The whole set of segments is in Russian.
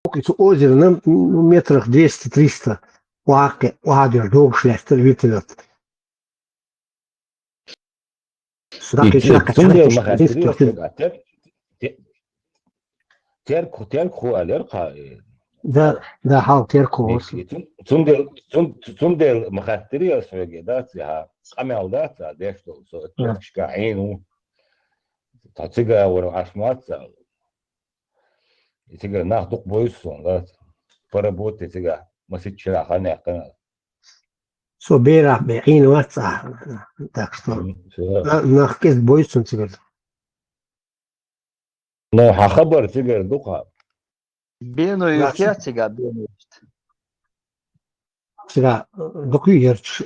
Около озера на метрах 200-300 وقعدوا يردوه شلاتر вертолет. Сюда кричат, Цунде махатрио сега терку алерка. Да, хал терку. Цунде махатрио сега да ца амелда ца дешто со тешка айну. Тацига вор ашмаца. Сега нахдук бойсон да поработать сега масичра ханякана. Собира بعين واسعة. Так что нахкес бойсон сега. Но хабар сега духа. Бено юртя сега бено. Сега докуйерч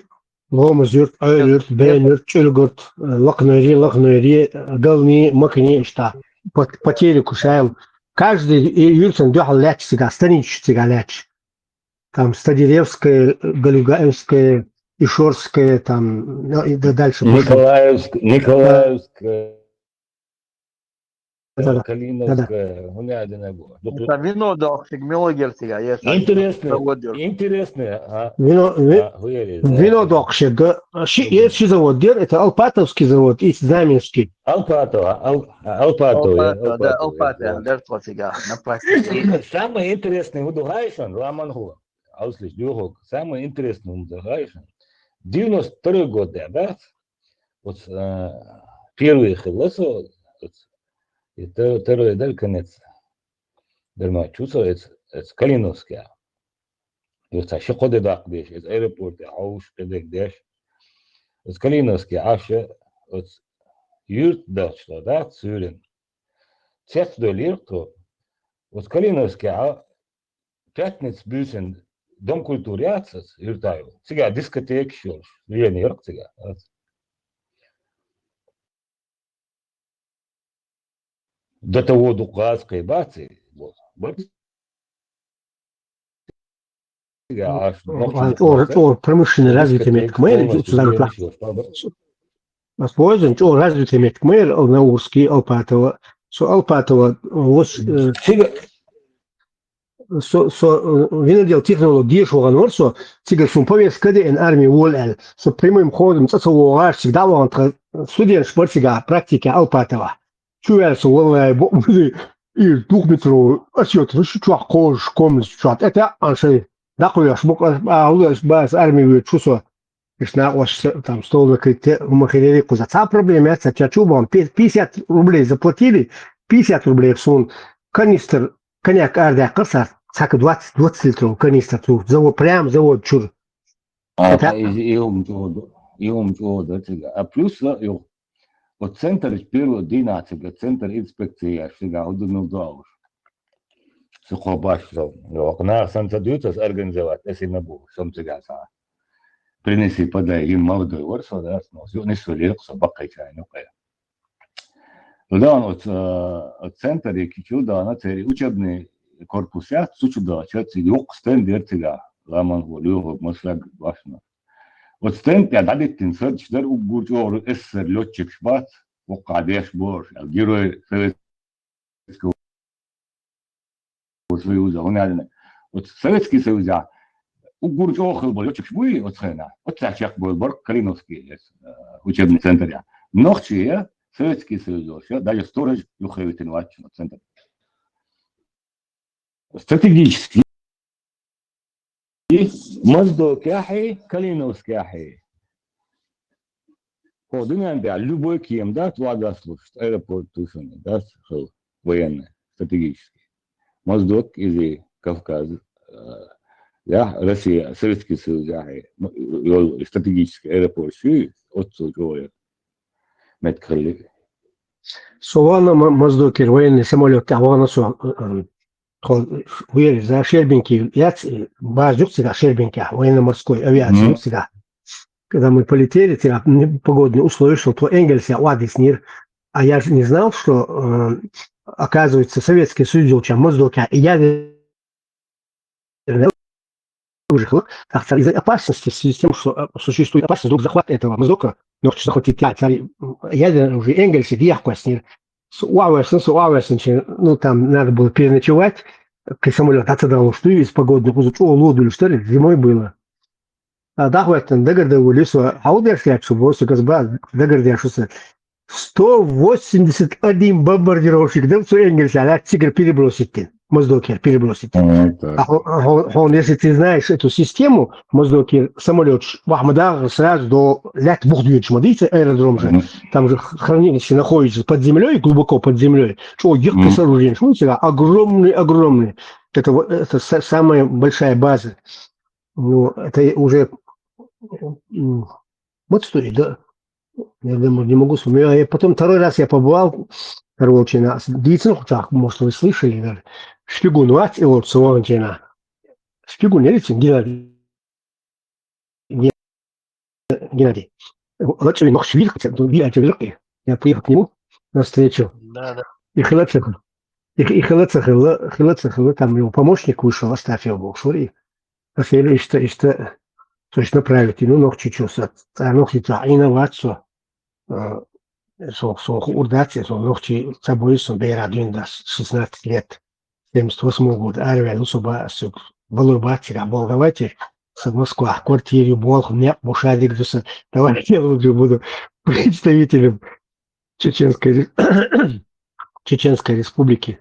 ломыз юрт, ай юрт, бен юрт, чөлгөрт, лакнери, гални, макни ишта. По телеку шайл. Каждый юртен дюхал ляч сега, станич сега ляч. Там Стадилевская, Галюгаевская, Ишорская, там, ну, и дальше. Николаевская, Калиновская, Это вино дохшик, милогерцега. Интересное. Вино дохшик. Есть завод, это Алпатовский завод и Знаменский. Алпатова. Самое интересное, Удугайшан, Ламангу, Ауслиш, Дюхок, самое интересное, Удугайшан. 92 год, да? Вот первый хилосо, это второй даль конец. Дерма чувствуется, это Калиновская. Вот а шоходы дак деш, это аэропорт, ауш, кедек деш. Это Калиновская, аша, вот юрт дачло, да, цюрин. Цец до лирто, вот Калиновская, пятниц бюсен, дом культуры ацас, юртаю. Сега дискотек шорш, влияние йорк сега. До того дукаской бацы, вот. Промышленный развитый меткмэр, Воспользуем, развитый меткмэр, Наурский, Алпатова. Алпатова, вот винодел технологии шуганор, тигр сумповец КДН армии ВОЛЛ, прямым ходом цацового всегда вон студент шпортига практики Алпатова. Чуялся воллай и двухметровый отсчет, чувак кож, комнат, чувак. Это анши, да, хуяш, бас армии чувство. Ишна ваш там стол накрыть в махерерику за ца проблема, это чачубом 50 рублей заплатили, 50 рублей в сон, канистр, коньяк арда кырса, цака 20 литров канистр, завод, прям завод чур. А плюс, вот центр первого 12, центр инспекции, всегда удобно дауш. Сухобаш, окна санцадуются организовать, если на бу, сам сега са. Принеси, подай им молодой ворсо, да, не солил, собака чайну кая. Да, он от центра кичу, да, на цери учебный корпус, я сучуда, чати, юг стендер сега, ламан волю, маслаг важно. Вот стенд я дадиттин сърч, дар угурчор эссер летчик шбат, وقعديش بور الجيرو Советского Союза, он реально. Вот Советский Союз, угурчохал был летчик шбуи, вот цена, вот цачак был бор Калиновский учебный центр. Нохчи, Советский Союз, даже сторож юхевитин ватчина центр. Стратегически. Моздокяхи, Калиновскяхи. Подумаем, да, любой кем, да, влага служит, аэропорт Тушина, да, военный, стратегический. Моздок или Кавказ, да, Россия, Советский Союз, стратегический аэропорт, отсюда, меткрыли. Сувана Моздокер, военный самолет, а вон за Щербинки, базук всегда Щербинки, военно-морской авиации всегда. Когда мы полетели, погодные условия, что то Энгельс, Уадиснир, а я же не знал, что, оказывается, Советский Союз, чем Моздока, и я выжил, из-за опасности, в связи с тем, что существует опасность вдруг захвата этого Моздока, но что захватить я уже Энгельс, и Яхкваснир, ну, там надо было переночевать, самолет отсюда что из погодных уже что лодуль что ли зимой было. А да, вот там догорда в лесу, а у меня что просто казба догорда что 181 бомбардировщик, да все Энгельса, а тигр перебросит, моздокер перебросит. Если ты знаешь эту систему, моздокер, самолет, Махмада сразу до лет Бухдюч, смотрите, аэродром же, там же хранилище находится под землей, глубоко под землей, что гибкое сооружение, смотрите, огромный. Это самая большая база. Ну, это уже вот стоит, да. Я думаю, не могу вспомнить. А потом второй раз я побывал, короче, на Дийцнухтах, может, вы слышали, да? Шпигун, вот, и вот, Суончина. Шпигун, не видите, Геннадий. Вот что, нож видел, хотя бы, я приехал к нему на встречу. Да. И Хилацах, там его помощник вышел, оставь его, шури. Афели, что, точно правильно, ну, ногти чувствуют, а ногти, инновацию. Урдация, ногти собой, Бейрадин, да, 16 лет, 78 год, армия, суба, Балурбати, работал, давайте, с Москва, квартире, Болх, мне, Бушадик, давайте я лучше буду представителем Чеченской Республики,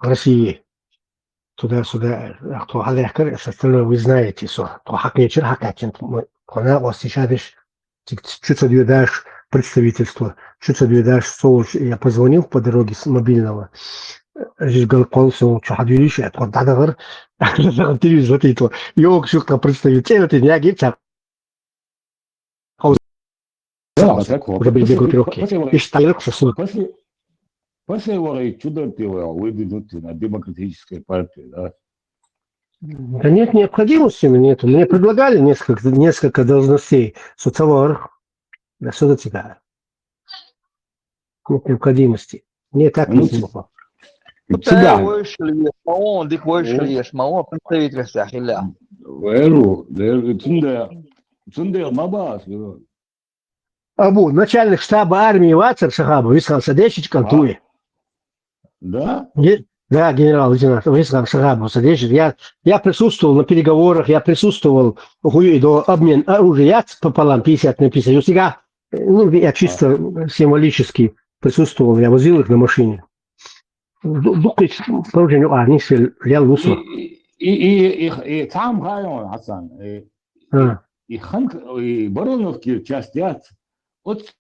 России, туда-сюда, кто Алехкар, остальное вы знаете, то хакнечер, хакатин, она вас сейчас чуть-чуть дашь представительство, чуть-чуть дашь я позвонил по дороге с мобильного, здесь голкол, что хадвилиш, я тот дадагар, телевизор титул, йог шутка представитель, это не агитца. Да, так вот. Уже были группировки. И считали, что После вора чудо пива выдвинуты на демократической партии, да? Да нет необходимости, нету. Мне предлагали несколько должностей соцовар. Да что за тебя? Нет необходимости. Мне так не смогло. Тебя вышли, он дик вышли, он представительство, хиля. Веру, цунде мабас. Абу, начальник штаба армии Вацар Шахаба, Висхам Садечич Кантуи. Да? Да, генерал-лейтенант Висхам Шахаба Садечич. Я присутствовал на переговорах, я присутствовал до обмен оружия пополам 50 на 50. У себя, я чисто символически присутствовал, я возил их на машине. Они стреляли лусу. И там район, Хасан, и Ханк, и Бароновки частят от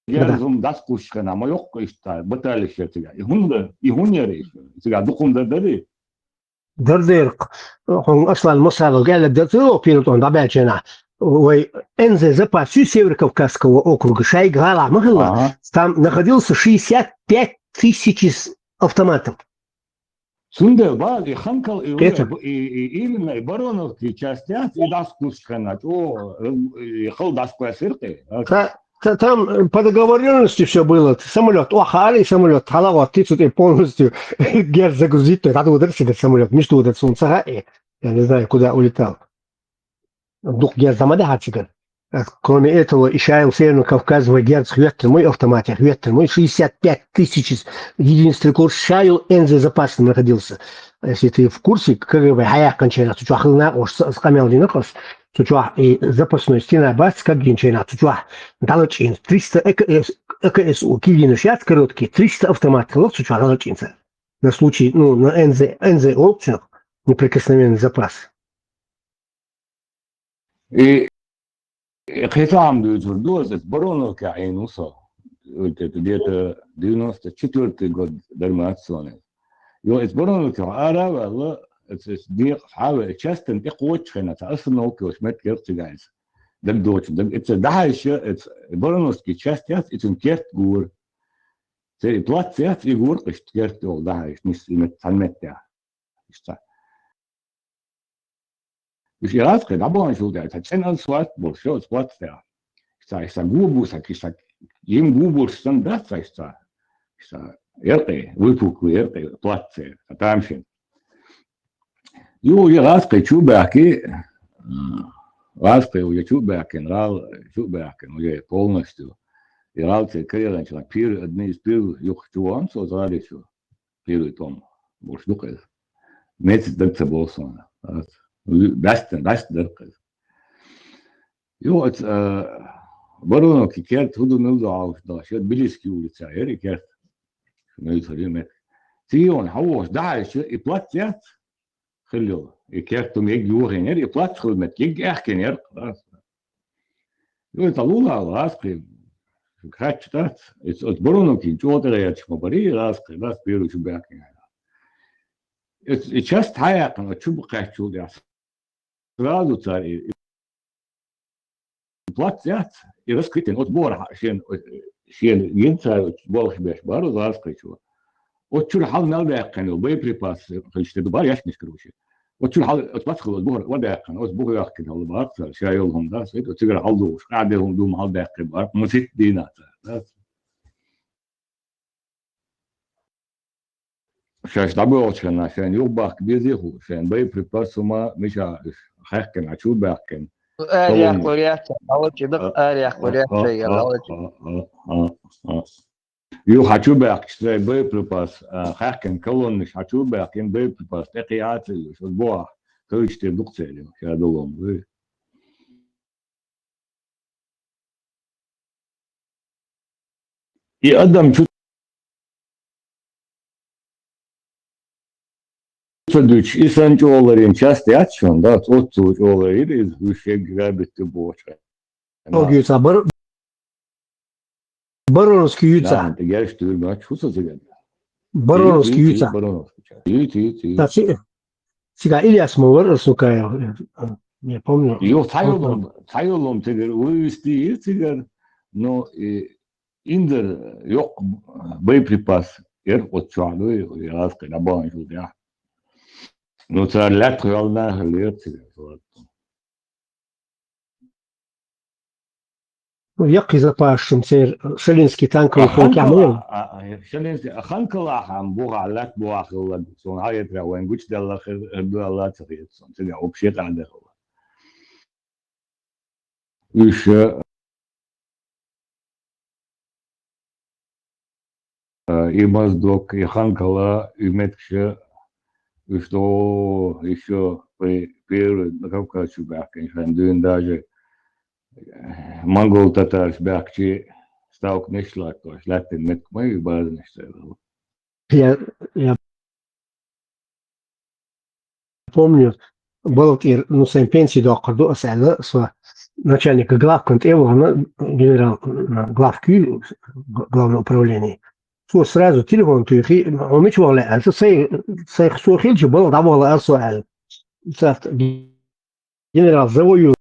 Герзум Даскушка на Майокко иста, баталище тебя. И гунери, тебя духумда дали. Дардерк, он أصلا مصر قال لك دكتور بيرتون دابعتنا وانزل запасу Северо-Кавказского округа Шайгала Махала, там находился 65 тысяч автоматов. Сунде баг и Ханкал и именно Бароновки частят и Даскушка на то и Халдаская сырты. Там по договоренности все было. Самолет, Ахали самолет, Халава, ты тут полностью гер загрузить, то это ударился этот самолет, между этот солнца, я не знаю, куда улетал. Дух гер замадахатика. Кроме этого, еще Северный Кавказ, гер хветтер, мой автомат, хветтер, мой 65 тысяч единиц рекорд, шайл энзе запасом находился. Если ты в курсе, КГБ, хаяк кончается, что ахлна, уж скамел не нахос. Тучуа и запасной стена бац как генчина. Тучуа далочин 300 ЭКСУ кивину шат короткий 300 автоматов тучуа далочинца. На случай, на НЗ опциях неприкосновенный запас. И хитам дозы Бароновки Айнуса. Это где-то 94 год Дарматсоны. Его из Бароновки Арава دي حاول تشاستن اقوى خنا اصلا اوكي وسمت كيرت جايز ده دوت ده ده هايش برنوس كي تشاستيات اتن كيرت جور زي بلات سيات يجور قشت كيرت ده هايش مش متعلمت يا اشتا مش يراس كده ابو شو ده تشن الصوت بول شو صوت ده اشتا جوبوس اشتا يم جوبوس سن ده اشتا يرقي ويفوك ويرقي بلات سيات تامشن يو غاسقي чубаки, غاسقي ويا чубаки, нрал чубаки, ويا полностью. يراوتي كريران شو بير ادنيس بير يختوان سو زالي شو بير توم مش دقيق ميت دلت بوصون داست دقيق يو ات برونو كي كيرت هدو نلدو عاوش داشت بليسكي ولتسايري كيرت نيوتري ميت تيون حوش داعش يبلاتيات خليو كيرتم يجي يوغينير يبلات خدمت يجي احكينير خلاص يو يطلوها راسقي كاتش تات ات برونو كي جوتر ياتش مبري راسقي راس بيرو شو باكين اتس جاست حياة شو بقى شو ده رادو تاري بلاتيات يرسكتين اتبور شين ينسى بولش بيش بارو راسقي شو وتشول حال نال دقن وبي بريباس خلشت دبار ياش نشكروشي وتشول حال تبسخ الظهر ودقن واسبوع ياكل هال بار شايلهم ده سيت وتقرا حلو قاعدهم دوم حال دقن بار مسيت دينات شاش دابو عشان يوباك بيزي هو عشان بي بريباس ما مش حكن عشو باكن آلي أخوريات أول دق آلي أخوريات شيء يو حتشوبك شتري بي بريباس حكن كلون مش حتشوبك إن بي بريباس تقيات الأسبوع كلش تدق سالم شادوهم يقدم شو تدوش إنسان جوالرين شاست ياتشون ده توتو جوالرين إذا هو شيء قابل تبوش Ogiuca, Baronovski Juca. أنت جالس تقول ما شو صدق Baronovski Juca. Baronovski. Znači, сега Ilija smo vrlo suka, ne pomnio. Jo, tajolom teger, uvisti teger, no inder yok bojepripas otçalı yazkı naban şurada. No tarlat yoldan hırlıyor teger. Yaqi zapashim ser Šelinski tankovi polk yamel. Šelinski khankala ham buğa lat buğa khulad son hayat rawen güç dalla Allah taqiyat son teger opşe qanda. Üç имаздок и ханкала и меткше что еще первый на Кавказе бахкин шандун даже монгол татар бахчи сталкнешлак то латин меткмай базнештер. Я помню, был ну сам пенсии до аккорду асала с начальника главконт его генерал главки главного управления. شو سرازو تليفون تيخي ومش ولا أنت سي خسو خيل جبل ضع ولا سؤال سافت جنرال زويو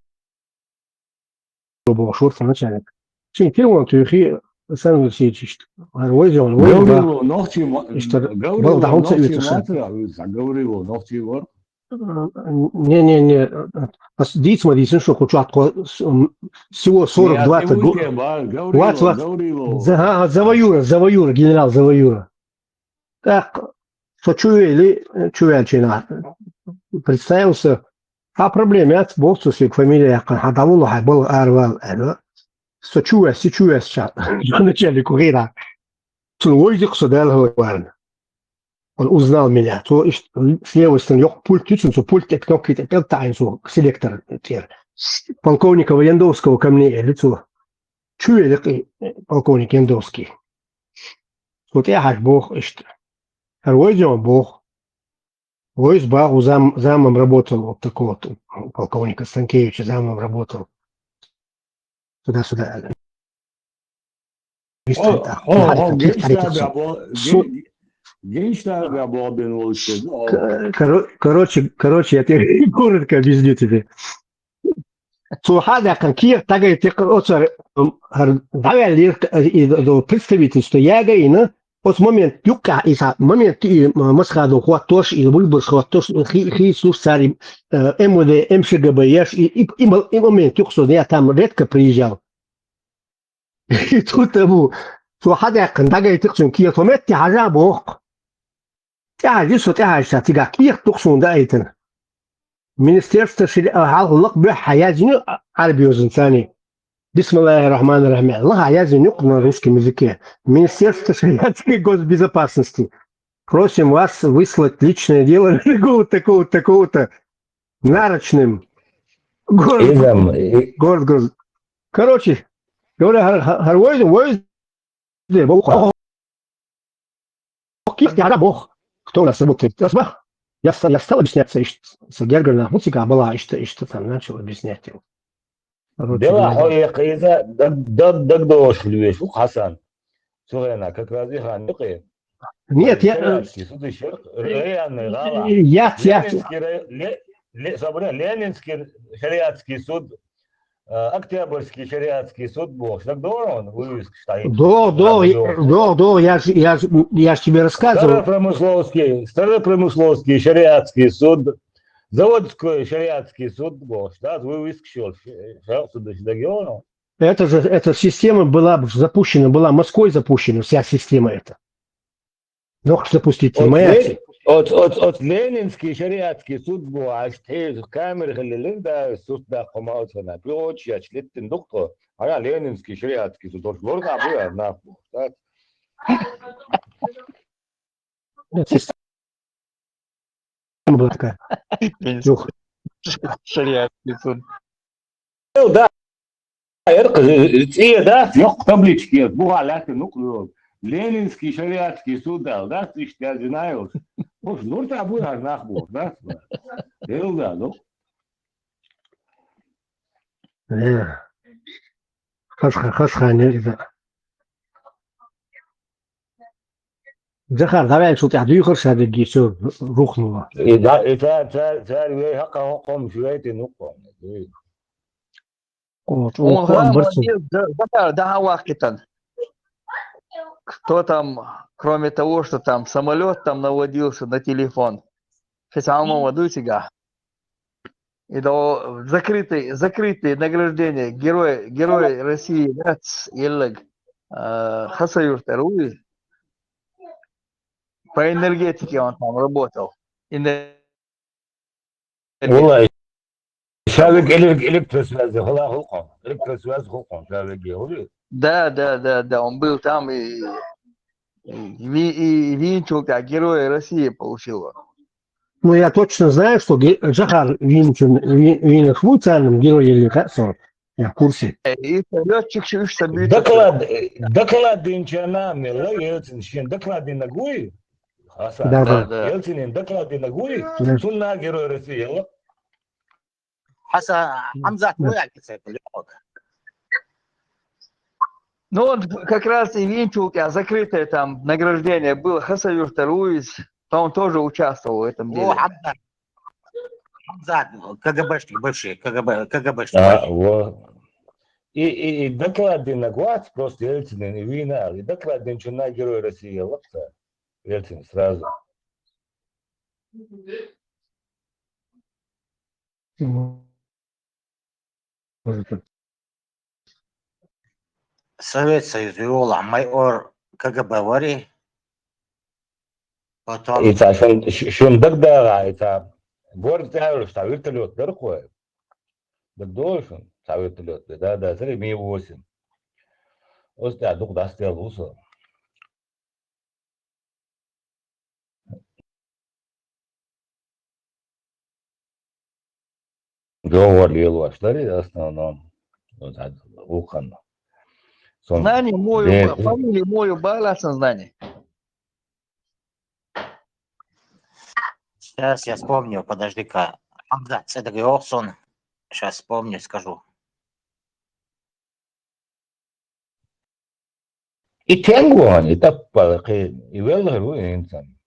بوشور فنشانك شين تليفون تيخي سنة شيء هرويجون Gavrilo noći بل ضعون سيوتشان Gavrilo noći var. Не, بس ديت ما ديسن شو كنت всего 42 года. Завоюра, генерал Завоюра. Так, что чуяли, представился. А проблемят, бог свой фамилия, хадавулу хайбол арвал, что чуяс чат. Начали курира. Целуйдик судал говорит. Он узнал меня. То с левой стороны пульт тючен, то пульт кнопки тайн, селектор тер. Полковника Яндовского ко мне лицо. Чуя полковник Яндовский. Вот я хаш бог ишь. Рвойдем бог. Войс багу замом работал вот такого полковника Станкевича замом работал. Туда-сюда. Короче, я тебе коротко объясню тебе. هذا كان كيف تجي تقرأ دعوة представительство ягаина от момент юка иса момент масхаду хватош и выбор хватош хи слушали МВД МШГБ и момент юксо я там редко приезжал и тут ему هذا كان تجي تقسم كيف момент تحاجة بوق تحاجة سو تحاجة تيجا كيف تقسم دايتن Министерство علق به حياتنا عربي وزن ثاني Бисмиллахи рахмани рахим. Аллах аязин на русском языке. Министерство шариатской госбезопасности. Просим вас выслать личное дело такого-то, такого-то, такого-то нарочным. Город. Короче, говоря, Бог. Кто у нас работает? Я стал объясняться, что Гергана музыка была, и что там начал объяснять его. Дела хоек иза дагдош львеш у Хасан. Сурена как раз и ханюки. Нет, Ленинский шариатский суд, Октябрьский шариатский суд был. Так он вывеск стоит. Да, я ж тебе рассказывал. Старопромысловский шариатский суд, заводской шариатский суд был. Да, вывеск шел. Эта система была запущена, была Москвой запущена, вся система эта. Но запустить от Ленинский шариатский суд был, а что камеры Линда суд да комаутана. Прочь я член доктор, а я Ленинский шариатский суд. Вот можно было на. Система была такая. Шариатский суд. Да. Да, yok таблички, бугаляты, ну, Ленинский шариатский суд, да, ты что знаешь? Может, ну, ты будешь нахуй, да? Да, ну. Хасхане, да. Захар, давай, что ты двигаешься, а все рухнуло. И да, это хаком швейты, ну, Кто там, кроме того, что там самолет там наводился на телефон, и до закрытые награждения Герой России Хасаюр Таруи. По энергетике он там работал. Шавик электросвязь, электросвязь хуком, шавик говорит. Да, он был там и винчил, как Герой России получил. Ну, я точно знаю, что Захар Винах Вуцаном герой Еликасов. Я в курсе. И летчик Доклад Инчанами, Елцин, доклад Нагуи. Да. Елцин, доклад Нагуи, Сунна Герой России. Хасан Хамзат, Ну, он как раз и винчил, а закрытое там награждение было Хасаюр Таруис, то он тоже участвовал в этом деле. Хамзат, КГБшник, бывший КГБшник. Вот. И доклады на ГУАЦ просто Ельцин и вина, и доклады на Герой России, лапса, Ельцин сразу. Совет Союз Виола, майор КГБ вари. Потом... Это шундак да, это город тяжелый, что вертолет такой. Так должен, что вертолет, да, смотри, Ми-8. Вот я дух достал усо. Говорил, что ли, в основном, вот так, ухан. Знание мою, фамилию мою, баласан знание. Сейчас я вспомню, подожди-ка. Хамзат, Седок Йохсон. Сейчас вспомню, скажу. И Тенгуан, и Таппалахи, и Веллару, и Инсан.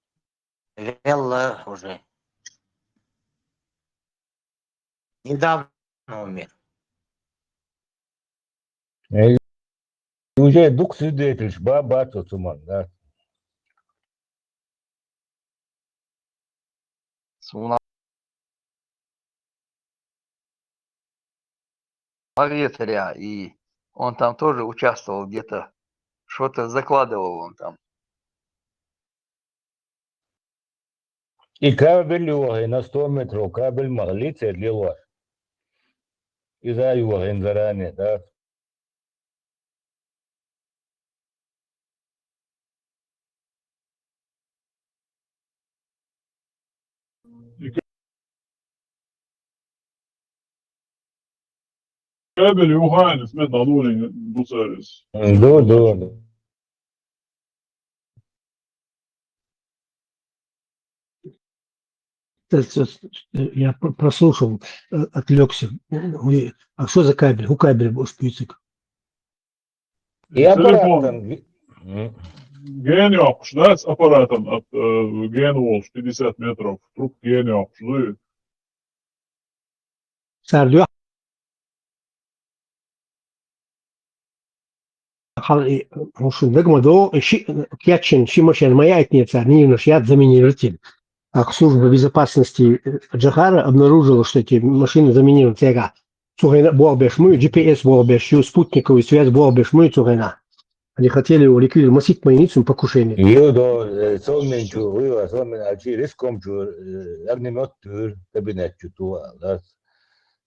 Велла уже. Недавно умер. Уже дух свидетель, баба, цуман, да. И он там тоже участвовал где-то, что-то закладывал он там. И кабель его, на 100 метров, кабель маглицы отлилось. И за его заранее, да. كابل يوهان سمعت ضروري بوسارس. Да. Я прослушал, отвлекся. А что за кабель? У кабеля был шпицик. И аппарат Телефон. там. Ген yapmış. С аппаратом от Ген Волш 50 метров. Труб Ген yapmış. صار شو نجمة دو شيء كياتشن شيء مش المايات нет они носят заминирователь. А служба безопасности Джахара обнаружила, что эти машины заминированы тега. Цугайна болбешмы, GPS болбешмы, спутниковую связь болбешмы цугайна. Они хотели его ликвидировать, масить по покушение. Йодо, солменчу, выва, солмен, ачи, рискомчу, огнемет-тюр, кабинет-чу, туа, да.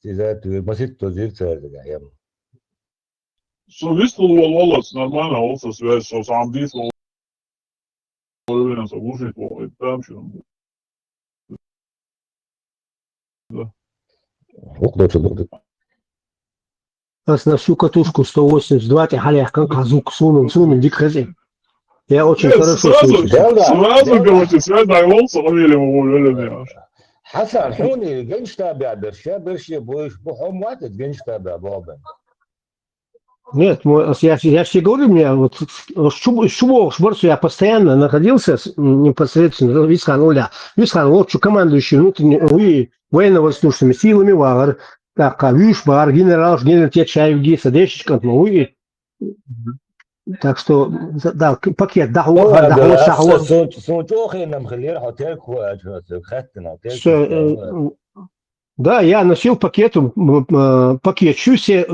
Сиза-тюр, масит-то зирцарда, ям. Совистил волос нормально, олса связь, что сам дисл. Соглушить волос, там что. Да. Ух, Нас на всю катушку 182, халях, как звук сунул, дик хазин. Я очень хорошо слышу. Сразу, короче, связь волоса ловили его, حسن حوني جنش تابع برشا بوش بوحوم وقت جنش تابع بابا. Нет, я все говорю, меня вот Шубов, я постоянно находился непосредственно в Висхануля. Висхан, вот что командующий внутренними военно-воздушными силами ВАГР, так, Вишбар, генерал Течаевги, Садешечка, так что, да, пакет, да, я носил пакет,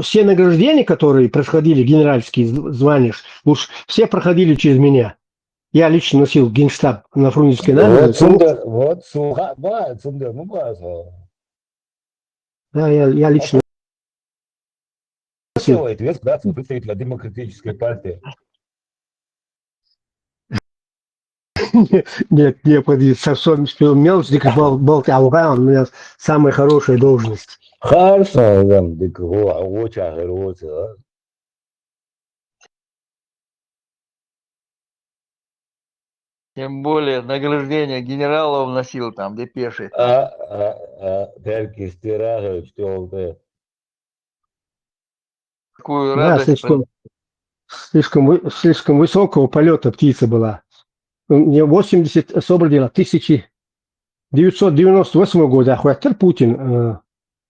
все награждения, которые происходили, генеральские звания, уж все проходили через меня. Я лично носил генштаб на Фрунзенской набережной. Да, я лично носил. Представителя демократической партии. Нет, подожди, совсем мелочь, у меня самая хорошая должность. Хорошо, там, очень. Тем более награждение генералов носил там, депеши. Перки стирают, что ты. Какую Да, радость. слишком высокого полета птица была. Мне 80 собрали 1998 года, Ахуатер Путин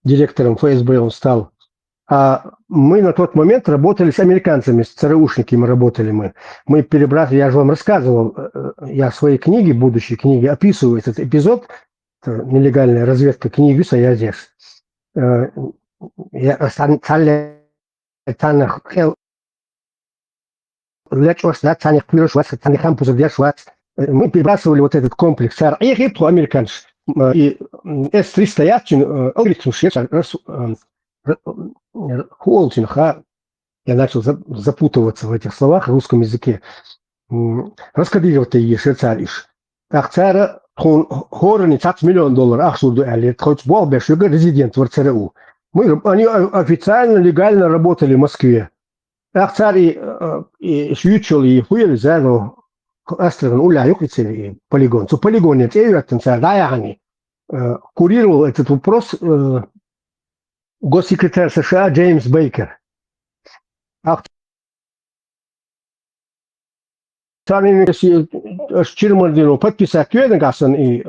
директором ФСБ он стал. А мы на тот момент работали с американцами, с ЦРУшниками работали мы. Мы перебрали, я же вам рассказывал, я в своей книге, будущей книге, описываю этот эпизод, нелегальная разведка книги Саязеш. Мы перебрасывали вот этот комплекс Египту американцев. И С-300 я начал запутываться в этих словах в русском языке. Раскодировать ее швейцариш. Ахцара хорни $100 миллион ахсурду алит хоть бол бешуга резидент в ЦРУ. Они официально, легально работали в Москве. Ахцари и шьючил и хуели за Астрон уля юкицели полигон. Со полигоне курировал этот вопрос госсекретарь США Джеймс Бейкер. Чирмардину подписать Кюэдегасан и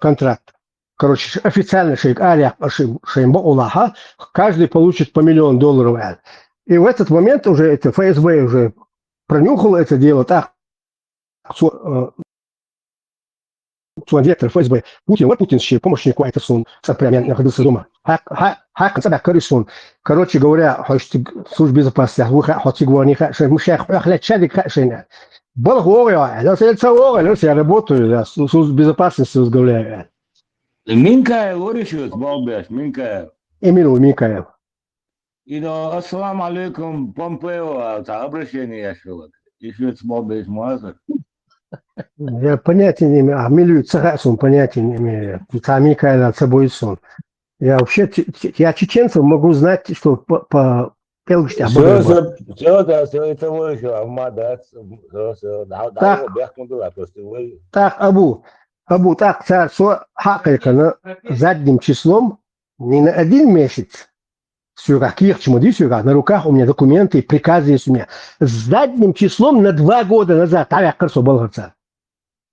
контракт. Короче, официально шейк Алия Шеймбо Улаха, каждый получит по $1 миллион. И в этот момент уже это ФСБ уже пронюхало это дело. Так, директор ФСБ Путин ще помощник Уайтерсон, прямо находился дома. Короче говоря, служба безопасности, я работаю, служба безопасности возглавляю. Минкаев, говоришь, Балбеш, Минкаев. Эмилу Минкаев. И да, ассаламу алейкум, Помпео, обращение еще. Еще Балбеш Мазар. Я понятия не имею, а милю царасун понятия не имею. Там Микаэла Цабойсон. Я вообще, я чеченцев могу знать, что по пелгште Все, обыгрываю. да, все это выше, Амада, все, да, Так. Бяхмудула, просто вы. Так, Абу, так, царь, хакайка на задним числом не на 1 месяц. Сюрак, чему сюрак, на руках у меня документы, приказы есть у меня. С задним числом на 2 года назад. А я красу болгарца.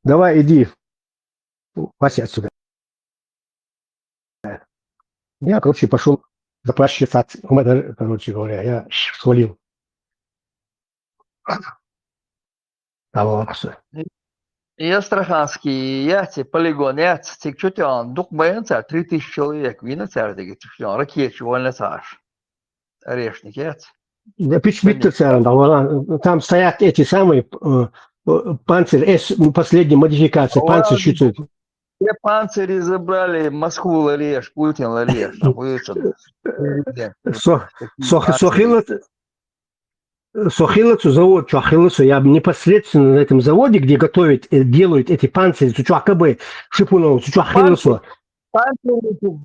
Давай, иди. Вася отсюда. Я, короче, пошел запрашивать. Короче говоря, я свалил. И Астраханский, яти, полигон, яти, тикчутян, дук баянца, 3000 человек, винца, тикчутян, ракет, вольный саш. Орешник, яти. Да, там стоят эти самые панцирь С, последняя модификация, панцирь щитов. Все панцири забрали Москву Лареш, Путин Лареш, там вышел. Сохилацу завод, Чухилацу, я непосредственно на этом заводе, где готовят, делают эти панцири, Чухакабы, Шипунов, Чухилацу.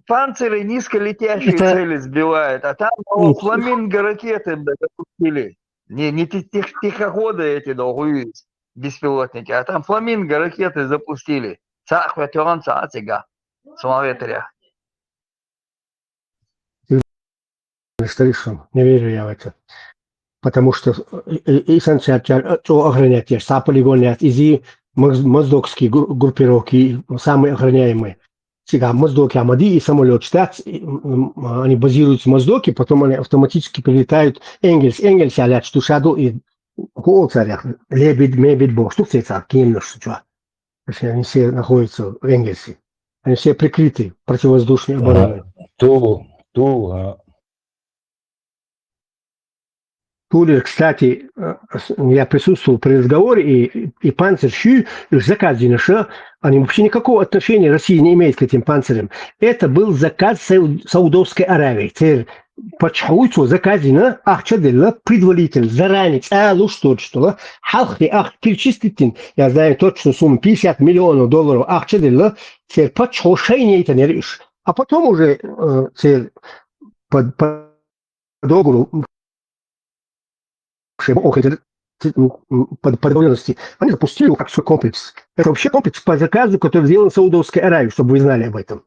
Панциры низколетящие цели сбивают, а там фламинго ракеты запустили. Не тихоходы эти долгие беспилотники, а там фламинго ракеты запустили. Цахватюран цатига. Самоветря. Не верю я в это. Потому что и санчарчар, что охранять, полигонят, изи моздокские группировки, самые охраняемые. Сега моздоки Амади и самолет штат, они базируются в моздоке, потом они автоматически прилетают Энгельс, алят, что шаду и Хуолцарях, Лебедь, Мебедь, Бог, что все это, кинешь, что. Они все находятся в Энгельсе. Они все прикрыты противовоздушной обороной. Тулер, кстати, я присутствовал при разговоре, и панцирь Щу, их заказ Динаша, они вообще никакого отношения России не имеют к этим панцирям. Это был заказ Саудовской Аравии. Теперь почему заказ Дина, Ахчадилла, предварительно, заранее, что, Халхи, перечислить, я знаю точно сумму $50 миллионов, Ахчадилла, теперь почему шейни это не решишь. А потом уже по договору, по договоренности, они запустили как свой комплекс. Это вообще комплекс по заказу, который сделан в Саудовской Аравии, чтобы вы знали об этом.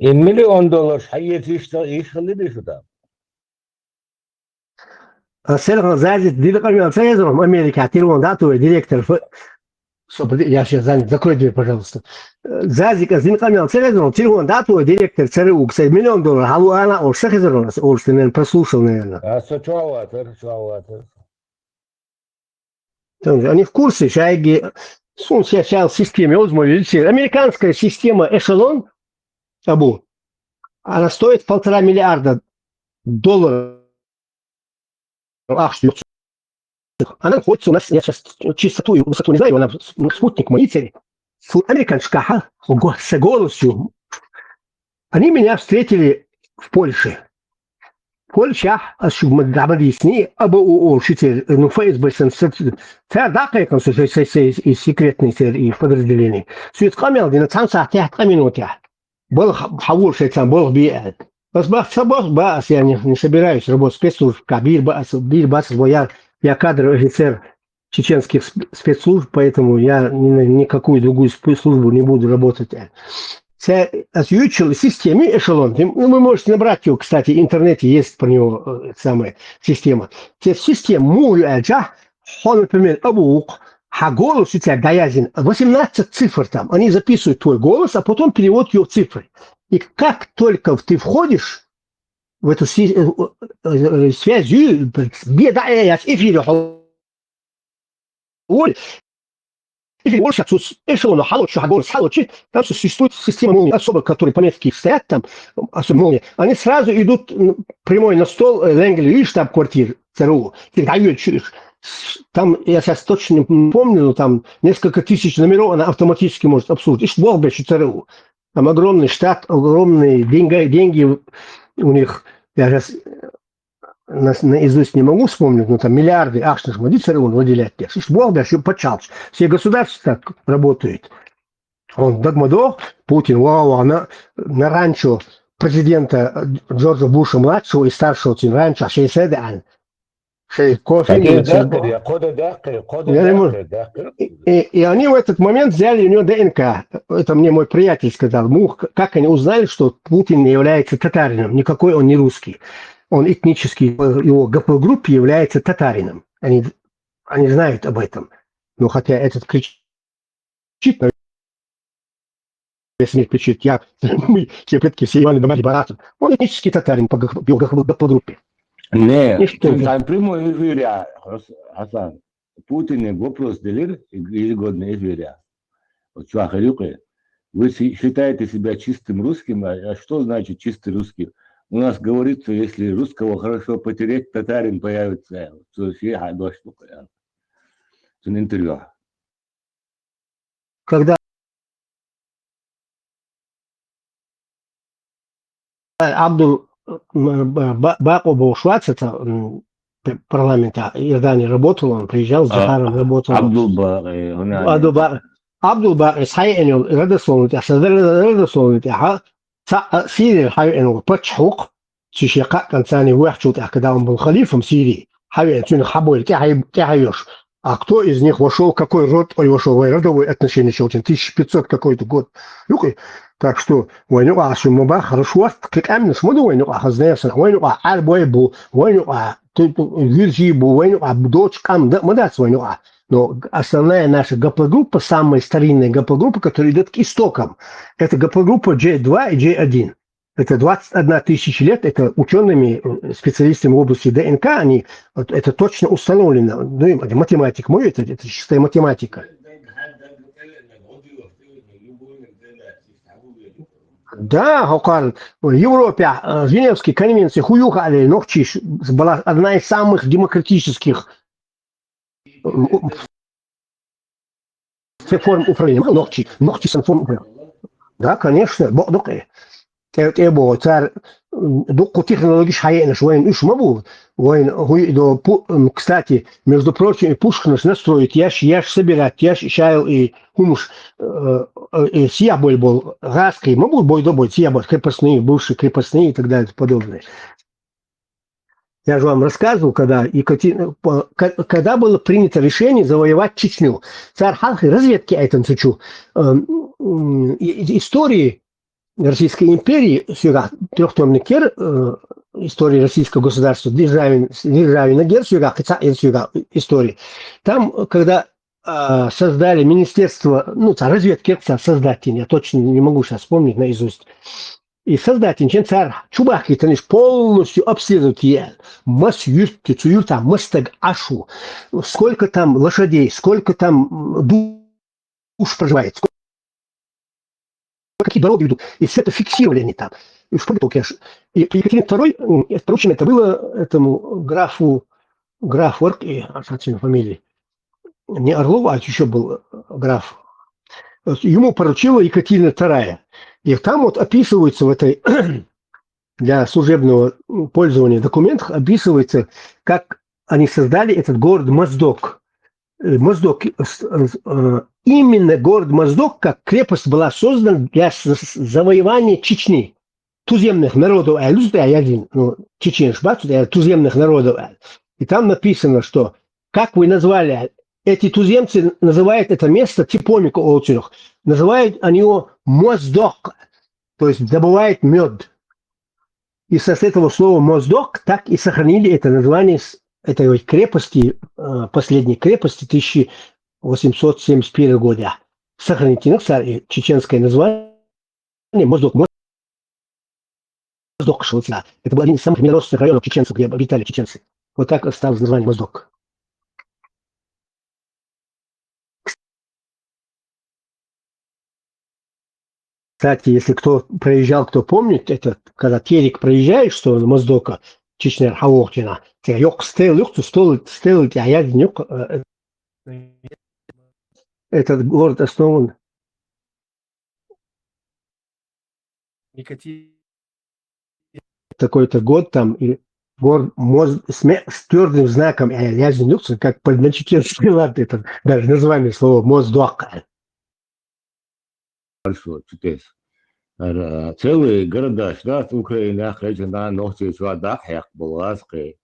$1 миллион, يشغل что там? Сергей Зазит, директор Америки, директор, я сейчас занят, закрой дверь, пожалуйста. Зазик, директор ЦРУ, $1 миллион, она наверное, прослушал, наверное. Они в курсе, сейчас в системе, американская система эшелон, Абу, она стоит $1,5 миллиарда. Она находится у нас, я сейчас чистоту и высоту не знаю, она спутник мониторе. Американская, с голосью. Они меня встретили в Польше. Польша, мы объяснили, АБУ, ФСБ, и секретные и подразделения. Все это камера, где на танцах 3 минуты. Был хавур, там был биат. Я не собираюсь работать в спецслужбах, я кадровый офицер чеченских спецслужб, поэтому я никакую другую спецслужбу не буду работать. В системе эшелон, вы можете набрать его, кстати, в интернете есть про него самая система. Система, например, а голос у тебя гаязин, 18 цифр там, они записывают твой голос, а потом переводят его в цифры. И как только ты входишь в эту связь, там существует система молнии, особо, которые по-немецки стоят там, особенно молнии, они сразу идут прямой на стол Ленгель, штаб-квартиры ЦРУ. Там, я сейчас точно не помню, но там несколько тысяч номеров она автоматически может обслуживать. И бог еще ЦРУ. Там огромный штат, огромные деньги у них. Я сейчас наизусть не могу вспомнить, но там миллиарды акшных модицеров выделять. Бог да, еще почалось. Все государства так работают. Он Дагмадо, Путин, на ранчо президента Джорджа Буша-младшего и старшего ранчо, такие дакер, я кода дакер. и они в этот момент взяли у него ДНК. Это мне мой приятель сказал. Как они узнали, что Путин не является татарином? Никакой он не русский. Он этнически, его ГП-группе является татарином. Они знают об этом. Но хотя этот кричит, если не кричит, мы, все предки, все Иваны Домари Баратов. Он этнический татарин по ГП-группе. Не, там прямой эфир, Асан. Путин вопрос делир ежегодный эфир. Вот вы считаете себя чистым русским, а что значит чистый русский? У нас говорится, если русского хорошо потерять, татарин появится. Это интервью. Когда Абдул Баку был Швац, это парламента Иордании работал, он приезжал с Захаром, работал. Абдул Баку, صحيح انه رد صوت رد صوت سيري حي انه بتشحق شيقا كان ثاني واحد شوت كده он был халифом Сирии. حي انه حبوا كحيوش. А кто из них вошел, какой род вошел, родовые отношения еще очень, 1500 какой-то год. Так что وين عشان ما хорошо как امن شمده وين خزنه وين عرب وين виржи وين дочь кам да мадас وين. Но основная наша ГП-группа, самая старинная ГП-группа, которая идет к истокам, это ГП-группа J2 и J1. Это 21 тысяча лет, это учеными, специалистами в области ДНК, это точно установлено. Математика мой, это чистая математика. Да, Хокар, в Европе Женевские конвенции хуюхали, ногчи была одна из самых демократических форм управления. Ногчи форм управления. Да, конечно, تبغى صار دقوا технологически حقيقة شوية إيش ما بقول وين هو إذا كستاتي между прочим Пушкин настроит яш собирать яш шайл и хумуш сияболь был газкой ما بقول бой до бой сияболь крепостные бывшие крепостные и так далее и подобное. Я же вам рассказывал, когда было принято решение завоевать Чечню. Царь Халхи разведки этом сучу истории Российской империи, трехтомный кер истории российского государства, державина гер, истории. Там, когда создали министерство, разведки, создатель, я точно не могу сейчас вспомнить наизусть, и создатель, царь Чубахи, полностью обследует мас юрти, цуюрта, мастаг ашу, сколько там лошадей, сколько там душ проживает, какие дороги ведут, и все это фиксировали они там. И Екатерин II, впрочем, это было этому графу и фамилии, не Орлова, а еще был граф. Ему поручила Екатерина II. И там вот описывается в этой для служебного пользования документах, описывается, как они создали этот город Моздок. Моздок, именно город Моздок, как крепость, была создана для завоевания Чечни, туземных народов, чечен, туземных народов. И там написано, что, как вы назвали, эти туземцы называют это место Типомико Олчинах, называют они его Моздок, то есть добывает мед. И с этого слова Моздок так и сохранили это название этой крепости, последней крепости 1871 года. Сохраните чеченское название Моздок. Моздок Шелца. Это был один из самых медоносных районов чеченцев, где обитали чеченцы. Вот так осталось название Моздок. Кстати, если кто проезжал, кто помнит, это когда телек проезжаешь, что Моздока, Чечня, Хавохтина, этот город основан такой-то год там, и с твердым знаком индукции, как подначекерский лад, это даже название слова моздуак. Хорошо, читайте. Целые города, штат Украины, Хречина, Ногти, Чвада, Хек, Буласки,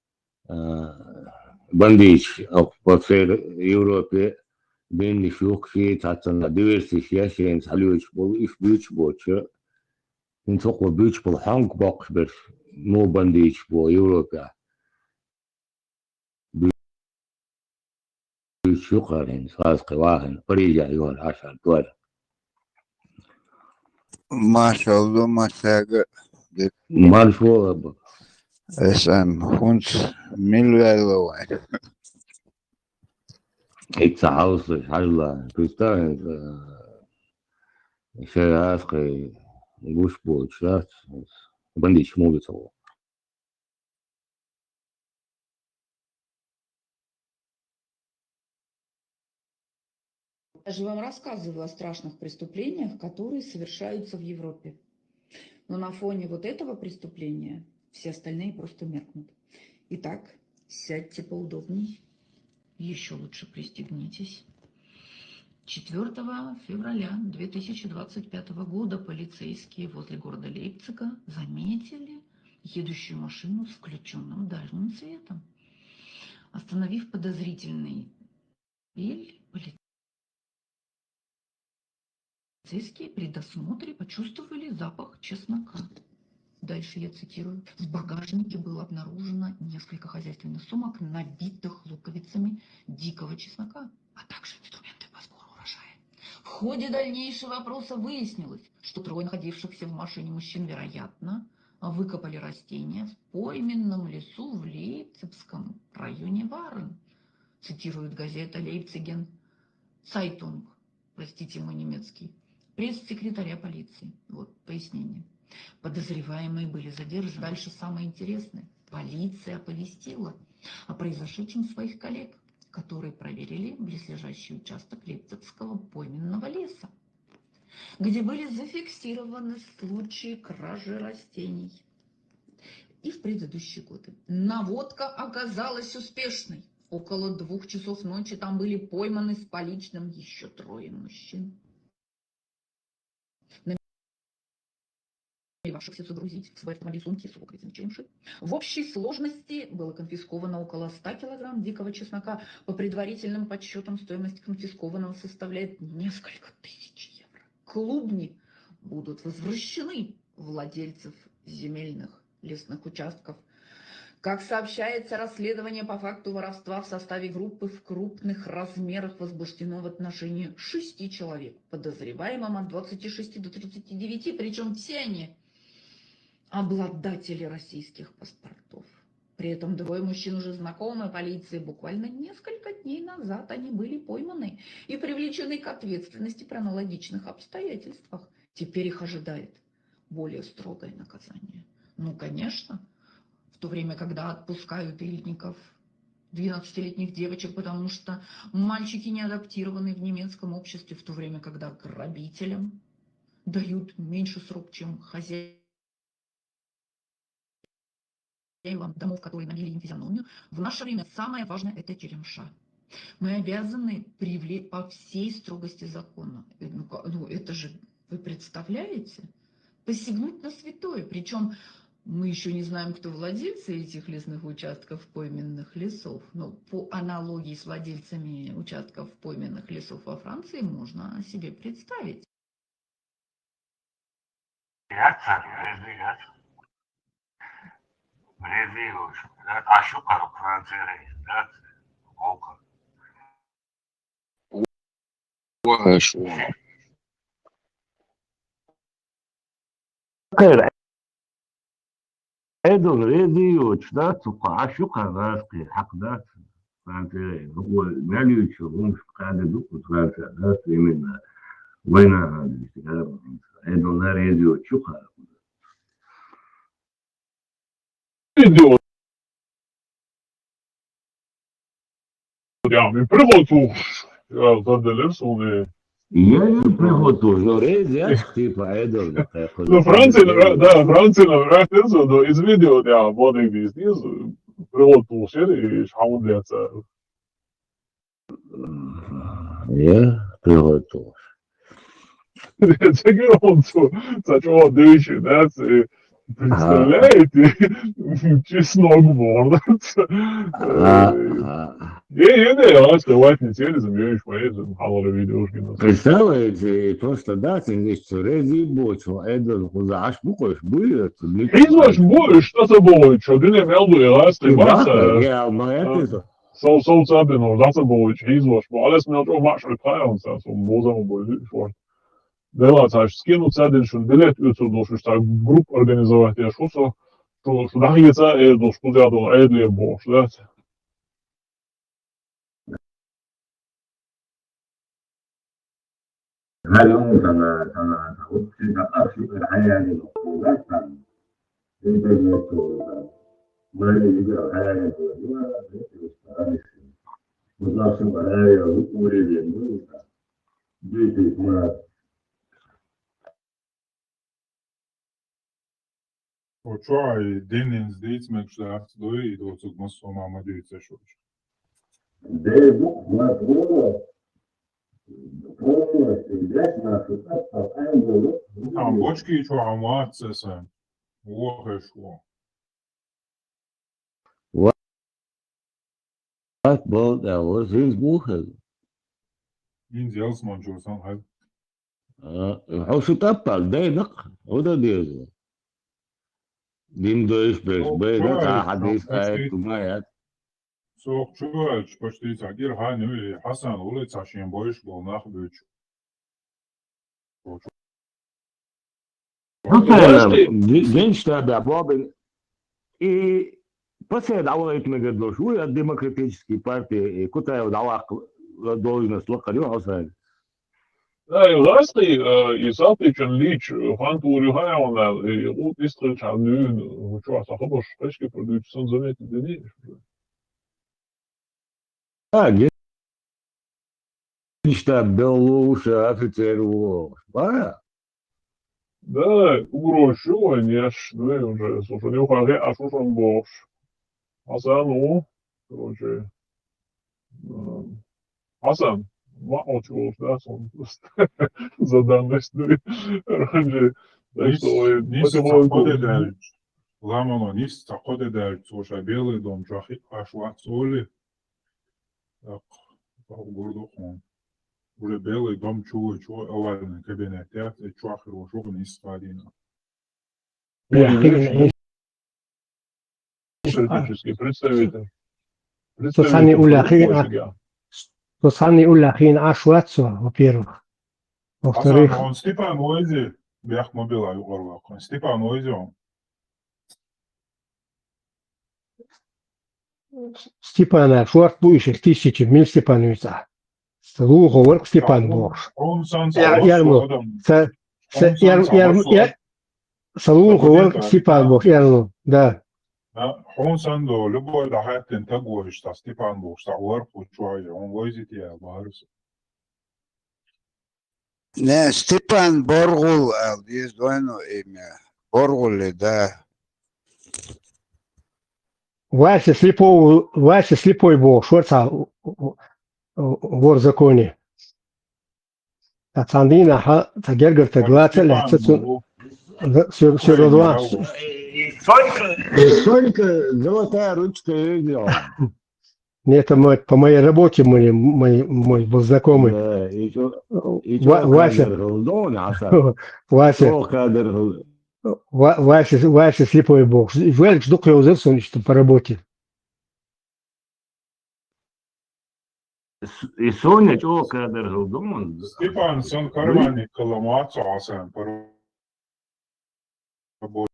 Бандич, по всей Европе, Бенни, Шукши, Татана, Диверсия, Шейн, Салюч, Бул, Иш, Бич, Боча, Инсоко, Бич, Бул, Ханг, Боксберг, Мо Бандич, по Европе, Бич, Шукарин, Саски, Вахен, Парижа, Йон, Ашар, Туар. Maşallah maşallah. Маршо, Esen hunds milverloa. Ik Haus, Halla, Kristal, Шераски, Гушбол, Шат, Бандич, Мовицово. Я же вам рассказываю о страшных преступлениях, которые совершаются в Европе. Но на фоне вот этого преступления все остальные просто меркнут. Итак, сядьте поудобней, еще лучше пристегнитесь. 4 февраля 2025 года полицейские возле города Лейпцига заметили едущую машину с включенным дальним светом. Остановив подозрительный автомобиль, полицейские при досмотре почувствовали запах чеснока. Дальше я цитирую. В багажнике было обнаружено несколько хозяйственных сумок, набитых луковицами дикого чеснока, а также инструменты по сбору урожая. В ходе дальнейшего опроса выяснилось, что 3 находившихся в машине мужчин, вероятно, выкопали растения в пойменном лесу в Лейпцигском районе Варен. Цитирует газета «Лейпциген Цайтунг», простите мой немецкий, пресс-секретаря полиции. Вот пояснение. Подозреваемые были задержаны. Дальше самое интересное. Полиция оповестила о произошедшем своих коллег, которые проверили близлежащий участок Лейпцигского пойменного леса, где были зафиксированы случаи кражи растений. И в предыдущие годы наводка оказалась успешной. Около 2 часов ночи там были пойманы с поличным еще 3 мужчин, намеревавшихся загрузить в свой автомобиль сумки с луковицами черемши. В общей сложности было конфисковано около 100 килограмм дикого чеснока. По предварительным подсчетам стоимость конфискованного составляет несколько тысяч евро. Клубни будут возвращены владельцев земельных лесных участков. Как сообщается, расследование по факту воровства в составе группы в крупных размерах возбуждено в отношении 6 человек, подозреваемым от 26 до 39, причем все они обладатели российских паспортов. При этом 2 мужчин уже знакомы полиции. Буквально несколько дней назад они были пойманы и привлечены к ответственности при аналогичных обстоятельствах. Теперь их ожидает более строгое наказание. Ну, конечно, в то время, когда отпускают ильников, 12-летних девочек, потому что мальчики не адаптированы в немецком обществе, в то время, когда грабителям дают меньше срок, чем хозяевам домов, которые набили им физиономию. В наше время самое важное – это черемша. Мы обязаны привлечь по всей строгости закона. Ну, это же, вы представляете? Посягнуть на святое. Причем мы еще не знаем, кто владельцы этих лесных участков пойменных лесов. Но по аналогии с владельцами участков пойменных лесов во Франции можно себе представить. Эдул, Редио, Чдат, Сукашу, Казахский, Хакдат, Франция, Галючу, Румск, Кадеду, Франция, да, именно война, Эдул на Редио, Чуха. Идет. Ja, min privatbok. Ja, det är så det Я не приготую, я типа айдол. Ну, Франция, да, Франция нравится, но из видео, я вот и здесь, приготовил и шаудляться. Я приготую. Теперь он сначала дышит, да, представляете, чеснок бордаться. Я оставать не цели, замеешь мои, замхалали видеошки. Представляете, просто дать им что реди бочу, айдол, куда аж буквы будет. Излаш будешь, что собой, что ты не имел бы, раз ты Да, я моя Сол цабину, dat собой, излаш, alles mir auch machst Feiern, so wo sagen wir, Dela, znaš, skinut sēdiņš un biļeti jūtas tā grupa organizovāties šo darīja ēdus, kuzjādu ēdlie boš, da? هل أنا أقصد أصل الحياة للمقولات إنترنت ما يجري الحياة للمقولات متناسب الحياة للمقولات جيت ما Očuaj, dienas dīcmēkš dārts doī, docuk masomā madīca šoč. ده بوك ما هو استهداف ما في الأطفال أنظر Tam bočkī čo amāts esam, ohešo. What about that was his book? Inz jels man šo san hai. حوش تطل ده نق وده ديزو دين دوش بس بيدا تا حديث آيات ومايات Soq čuvaļ, paštī cāgir hai nui, Hasan ulicā šiem bojuši bol nahbīču. دين تابع بابن и после дعوة مجدلو شوية الديمقراطический партии كنت دعوة должность لقريو حسين Da, lasti izatičan līč hantūri hajaunēl, ūt izstrēčā nūn, čo sahaboš peški produkt san zanēti denīši. Генштаб Белоруссия офицеру Da, ugrošo, nješ, ne, уже, слушай, не ухаре, а что он бош. Hasan, nu, короче, Hasan, махочувал, да, сон, за данность, ну, раньше, так что, потихоньку. Ламано, nis takoda der, слушай, белый дом, чахи, ашват соли, так, гордохон. Уже белый дом чует, овальный кабинет, и чахи рожок не спадина. политический представитель. Сани Уляхин Ашватсо, во-первых. Во-вторых, Он Степан Ойзи, бях мобила югорвак, Степан Ойзи он. Степана Шуарт Буишек тысячи Мил Степановица. Луго Ворк Степан Бош. Салуго Ворк Степан Бош, ярну, да. Он сандо, любой да хаттен тагой, что Степан Бош, что Ворк учуай, он Ойзи тия барус. Не, Степан Боргул, есть двойное имя. Боргуле, да. Вася слепой Бог, Шорца вор в законе. Ацандина, Тагергер, Таглацель, все два. Сонька золотая ручка видел. Это по моей работе мой был знакомый. Вася слепой Бог. Велик ждук его что по работе. И Соня чего кадр дома? Степан сон карманник каламацу асен по работе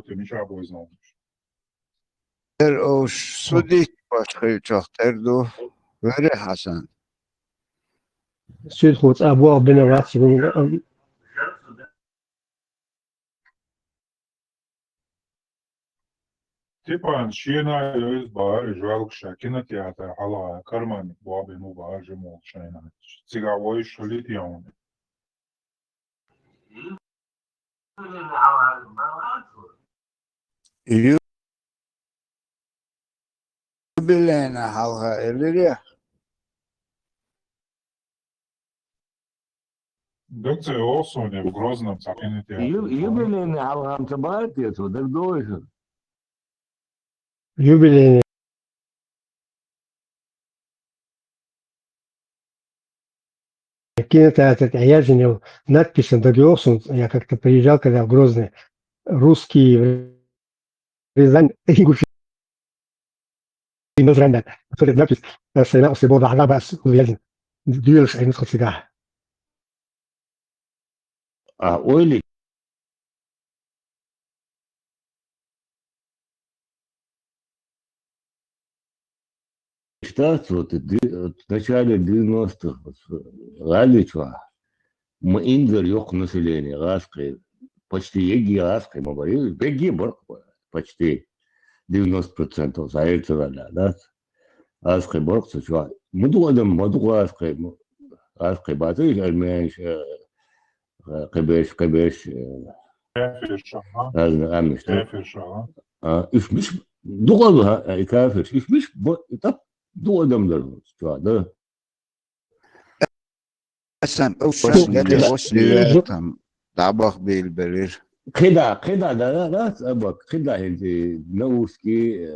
ничего не знал. Уж судить başka terdu veri Hasan. Süd хуц абуа бенаваци. Типа, щена из бар, жалко, что кинотеатр, ала, карман, бабы, ну, бар, же молчайна. Цигавой, что ли, он. Юбилейна халха элире. Докце Олсоне в Грозном кинотеатре. Юбилейный алгам табатец, так дойшен. Юбилейный кинотеатр Аязинев, надпись Дагиосун. Я как-то приезжал, когда в Грозный, русский в Рязань, Ингушетия, надпись, سيناء سيبوضع على بأس ويزن ديولش أي نسخة سجاح. Ойли, считается, вот в начале 90-х, Галичва, мы индер yok население, Раской, почти еги Раской, мы говорили, беги, почти 90% заэльцева, да, Раской борцы, чувак. Мы думаем, Раской батыш, армянш, кабеш, كافر شغال разные амишь, كافر شغال إيش مش دول كافر إيش مش طب دول دم درهم ده Sen ufas gede os tam dabak bilbelir. كده ده أبغى كده أنت نوسكي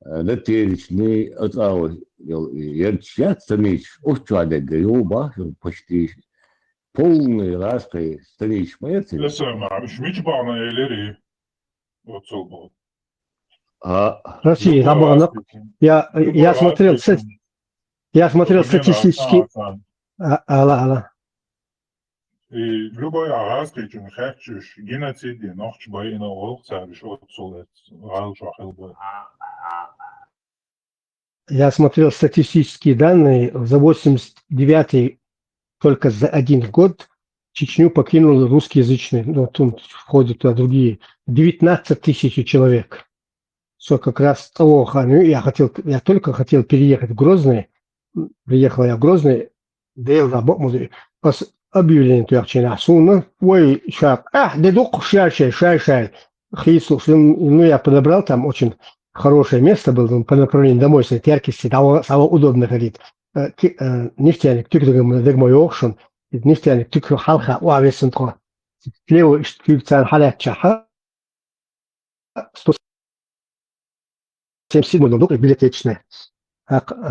ده تيجي أطلع يرجع станич أوتشوا ده يوبا почти полный раской станич понимаете? لسه مش بعنا إليري وتصلبه Россия, я смотрел статистически. Ала. И любой арабский чем хочешь геноцид ночь боина волкса что отсюда галша хелбо Я смотрел статистические данные. За 89-й только за один год Чечню покинули русскоязычные, ну, тут входят туда другие, 19 тысяч человек. Все как раз того, я только хотел переехать в Грозный, приехал я в Грозный, дел работу, пос объявление туда суна, ой, шап, дедук, шай, хису, ну, я подобрал там очень хорошее место было по направлению домой, с яркости, того удобно ходить. Нефтяник, тюрьмы, дегмой окшон, нефтяник, тюрьмы халха, уавесен тро. Слева, тюрьмы халят чаха, 177 дом, библиотечный.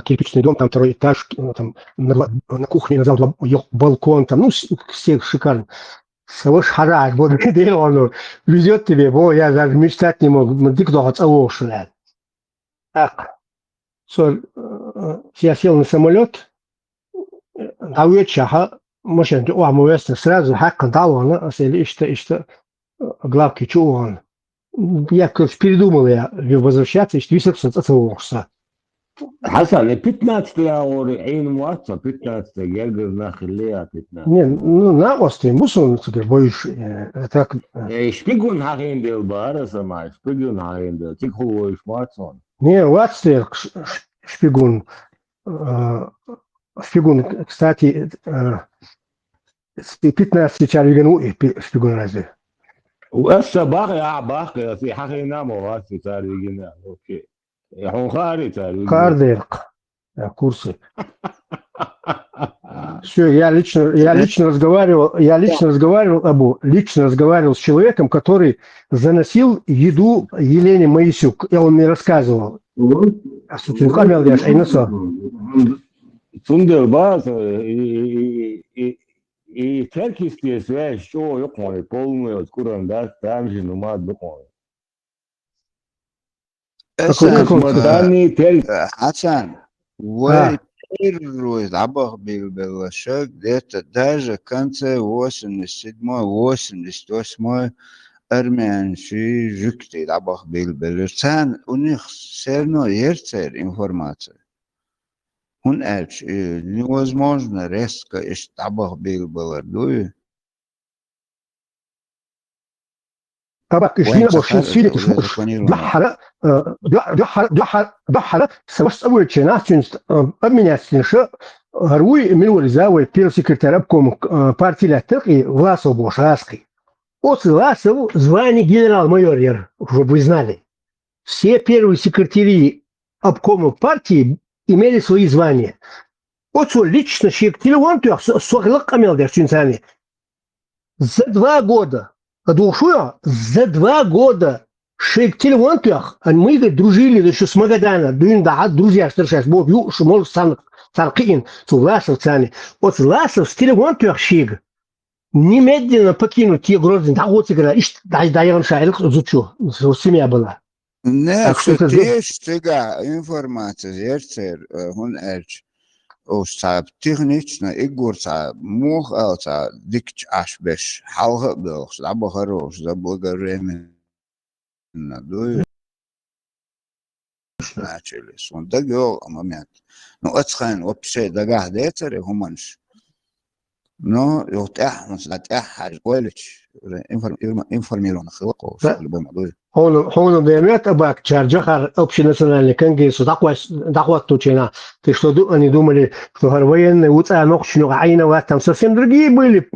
Кирпичный дом, там второй этаж, там на кухне назад балкон, там, ну, все шикарно. Слышь, харак, вот где он везет тебе, я даже мечтать не мог, ты кто отцелошил. Так, я сел на самолет, а вечер, может, сразу хакан дал он, если что, главки чего он. Я, короче, передумал я возвращаться, и висел отцелошился. حسن 15 اور عين موصل 15 جرجر نخليها 15 Не, ну, на острове мусор, ты боишь, так, شبيجون هاغين ديل بارا سمع شبيجون هاغين ديل تيك هو شمارتسون не, Лацтер, шпигун, кстати, 15 чарвигanu шпигун разве? وأسا باقي في حقنا مواد في تاريخنا اوكي يحون خاري تاريخ Кардерк, курсы. Все, я лично разговаривал с человеком, который заносил еду Елене Моисюк. И он мне рассказывал. Сундер баз и теркистие связь, что ёкмой полный откуран да там же нумат букмой. Hasan, вы первый dabak bilbelashak, где-то даже в конце 87-88 армянши жюкти dabak bilbelir. Sen у них все равно есть информация. Он невозможно резко из dabak bilbelir, дуй. أباك وين 22 سخر سفينة ولا تشوش زكوانيرو دحر سوست أول شيء أمنياتين شو هروي من ورزاوي بيرو سكرتير أبكم بارتي لا تلقي власов бошаски. От власов звание генерал-майор, чтобы вы знали. Все первые секретари обкомов партии имели свои звания. Вот лично человек телефон, то соглак имел дерчинцами. За 2 года, за 2 года человек телефон, то мы дружили еще с Магадана, друзья, что сейчас, Бог, что может Саркин, с Власов цами. Вот Власов с телефон, то человек немедленно покинуть те грозы. Да вот игра, да я вам шарик изучу, семья была. Ne, Так что это tieši tā informācijas iercer un erč uz tā tehnična igurca mūhālca dikč ašbeš halha bilks, labo хорош, за благовременно дуешь начались. Он догел момент. Ну, отсхан вообще догах децаре гуманш. Но يوتاح مصلحة حاجة كويلش информирован خلقه في الموضوع. هون بيمات أباك чарджахар общенациональный конгресс дохват тучина. Ты что они думали, что военные ночью айна там совсем другие были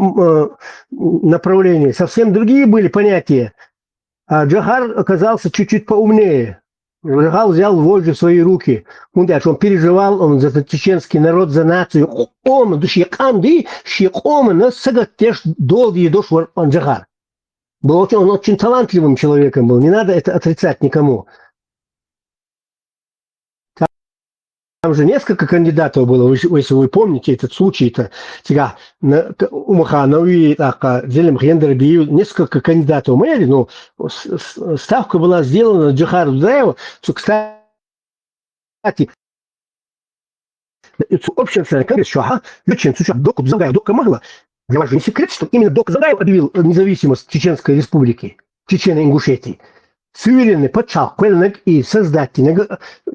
направления, совсем другие были понятия. А Джахар оказался чуть-чуть поумнее. Джахар взял вожжи в свои руки. Он переживал за чеченский народ, за нацию. Он душеканды, шеком на сагатеш долгие душ Джахар. Он очень талантливым человеком был, не надо это отрицать никому. Там же несколько кандидатов было, если вы помните этот случай-то, несколько кандидатов имели, но ставка была сделана на Джахару Дудаеву, что, кстати, общественный конгресс Шаха, доку Загая, дока могла. Для вас же не секрет, что именно Док Загаев объявил независимость Чеченской Республики, Чечено-Ингушетии. Суверенный подшал и создатель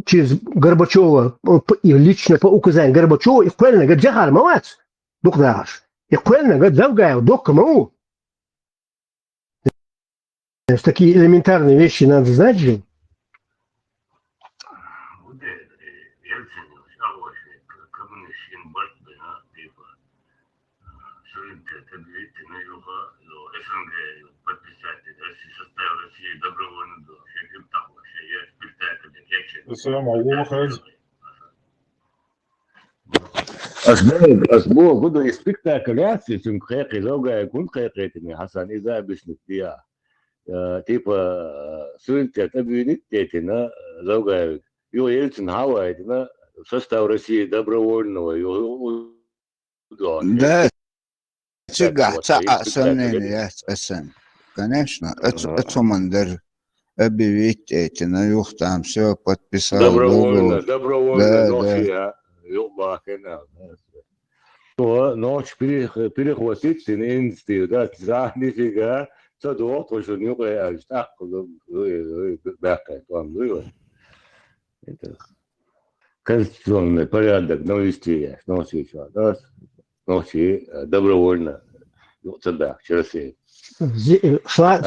через Горбачева, и лично по указанию Горбачева, и Куэльна говорит, Джахар, молодец, Док Загаш. И Куэльна говорит, Загаев, Док Камау. Такие элементарные вещи надо знать же. السلام عليكم خالد. أسبوع قدو يسبكتاكل ياسي سم خيقي زوجة يكون خيقيتني حسن إذا بسنك فيها تيبا سوينتا تبيني تيتنا زوجة يو يلتن هوايتنا состав России добровольного Да, сомнения есть, конечно, это мандер объявить эти на юг там все подписал. Добровольно, да. Ночь перехватить институт, да, за нифига, что доктор, что не угадал, так, это конституционный порядок навести, ночи добровольно, тогда, через все. Шла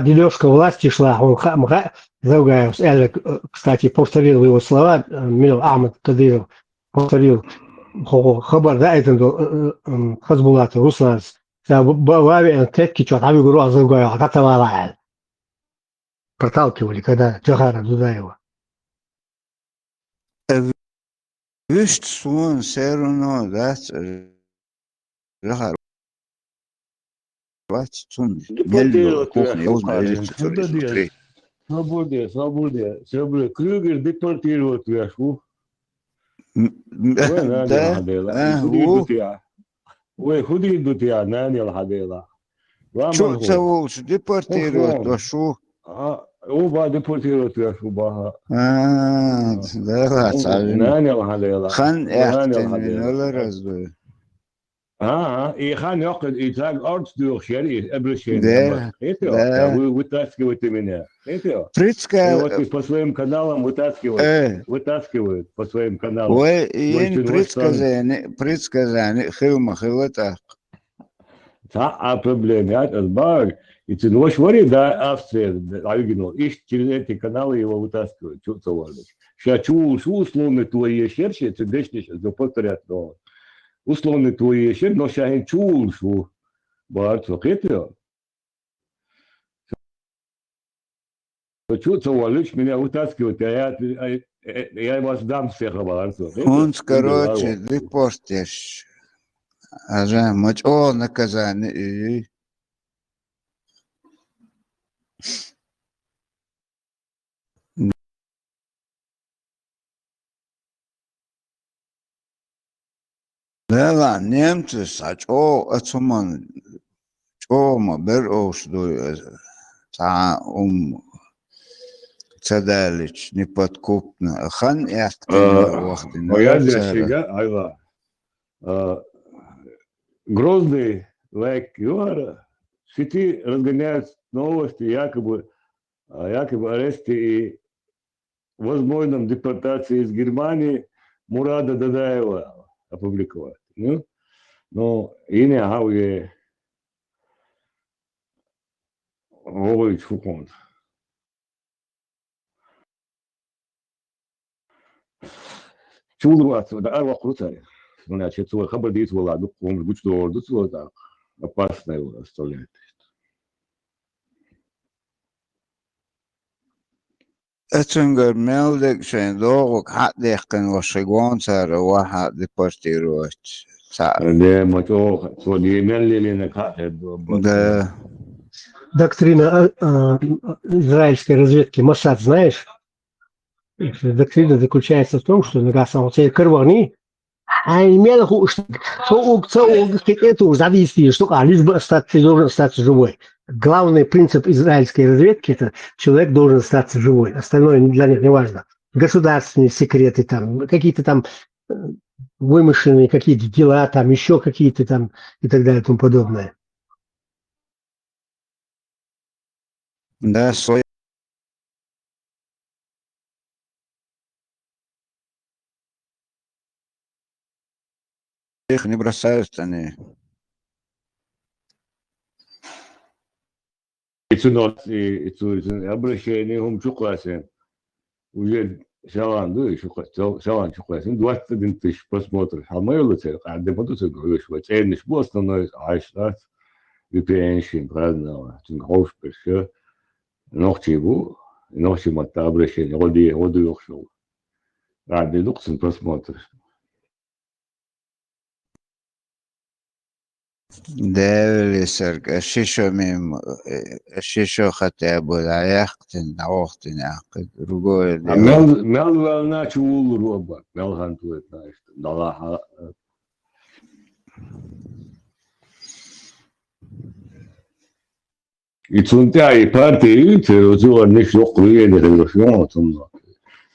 дележка власти, Заугаев, кстати, повторил его слова, Мил Ахмад Кадыров повторил, хабар, да, это Хазбулат, Руслан, Бавави, Тетки, Чатави, Гуру, Заугаев, Хатавалаэль. Проталкивали, когда Джахара Дудаева. Вишь, сон, все равно, да, Жахар. Свобода. Крюгер депортировать вяшу. Ой, худи до тебя, нанял хадела. Что это лучше, депортировать вяшу? Оба депортировать вяшу, бага. Да, нанял хадела. Хан эхтен, нола раздуй. Ik ga nog iets arts door Sherry, Ebrushen. Да. Вытаскивают меня. Вот по своим каналам вытаскивают по своим каналам. Ой, предсказание, хилма, хилата. А проблемят, азбар. И ты ночь вари, да, Австрия, оригинал. И через эти каналы его вытаскивают. Что товарищ? Сейчас условно твои щерчи, это дешни сейчас повторят, но условно твои щерчи, но сейчас что барцо, это что товарищ меня вытаскивает, я вас дам всех барцо. Он, короче, ты портишь. А же, о, наказание. Да ладно, немцы, отсуман, мы беру, что цедалич неподкупно. Хан Моя зящига, айва. Грозный, лайк Юара, в сети разгоняют новости, якобы аресте и возможном депортации из Германии Мурада Дадаева опубликовать. Ну, но имя Ауе Гович Фуконт. Чудо, да, арва крутая. Значит, свой хабар дит вала, он будет что так опасно его оставляет. اتنقر مالك شين دوغك حد يحقن وشيقون صار واحد ديبورتيروت Да, мото, то не имели ли на карте. Да. Доктрина израильской разведки Моссад, знаешь? Доктрина заключается в том, что на самом деле Карвани, а имел что это зависит, что лишь бы остаться, должен остаться живой. Главный принцип израильской разведки – это человек должен остаться живой. Остальное для них не важно. Государственные секреты, там, какие-то там вымышленные какие-то дела, там еще какие-то там и так далее и тому подобное. Да, свой. Их не бросают они. Обращение им чукласен. Уже шалан, шалан чукласен. 21 тысяч просмотров. А мы улетели, а депутаты говорят, что это не основной айштат. VPN-шин, праздновал. Тинхош, все. Ночью мата обращение. Годы ушел. А дедукцин просмотр. Девли сэрг, шишо хотя бы аяхтин, наохтин, другое дело. Мел волна чул роба. Мел хантует, знаешь. Дала. И цунтя и партии, это не шокует, это революцион.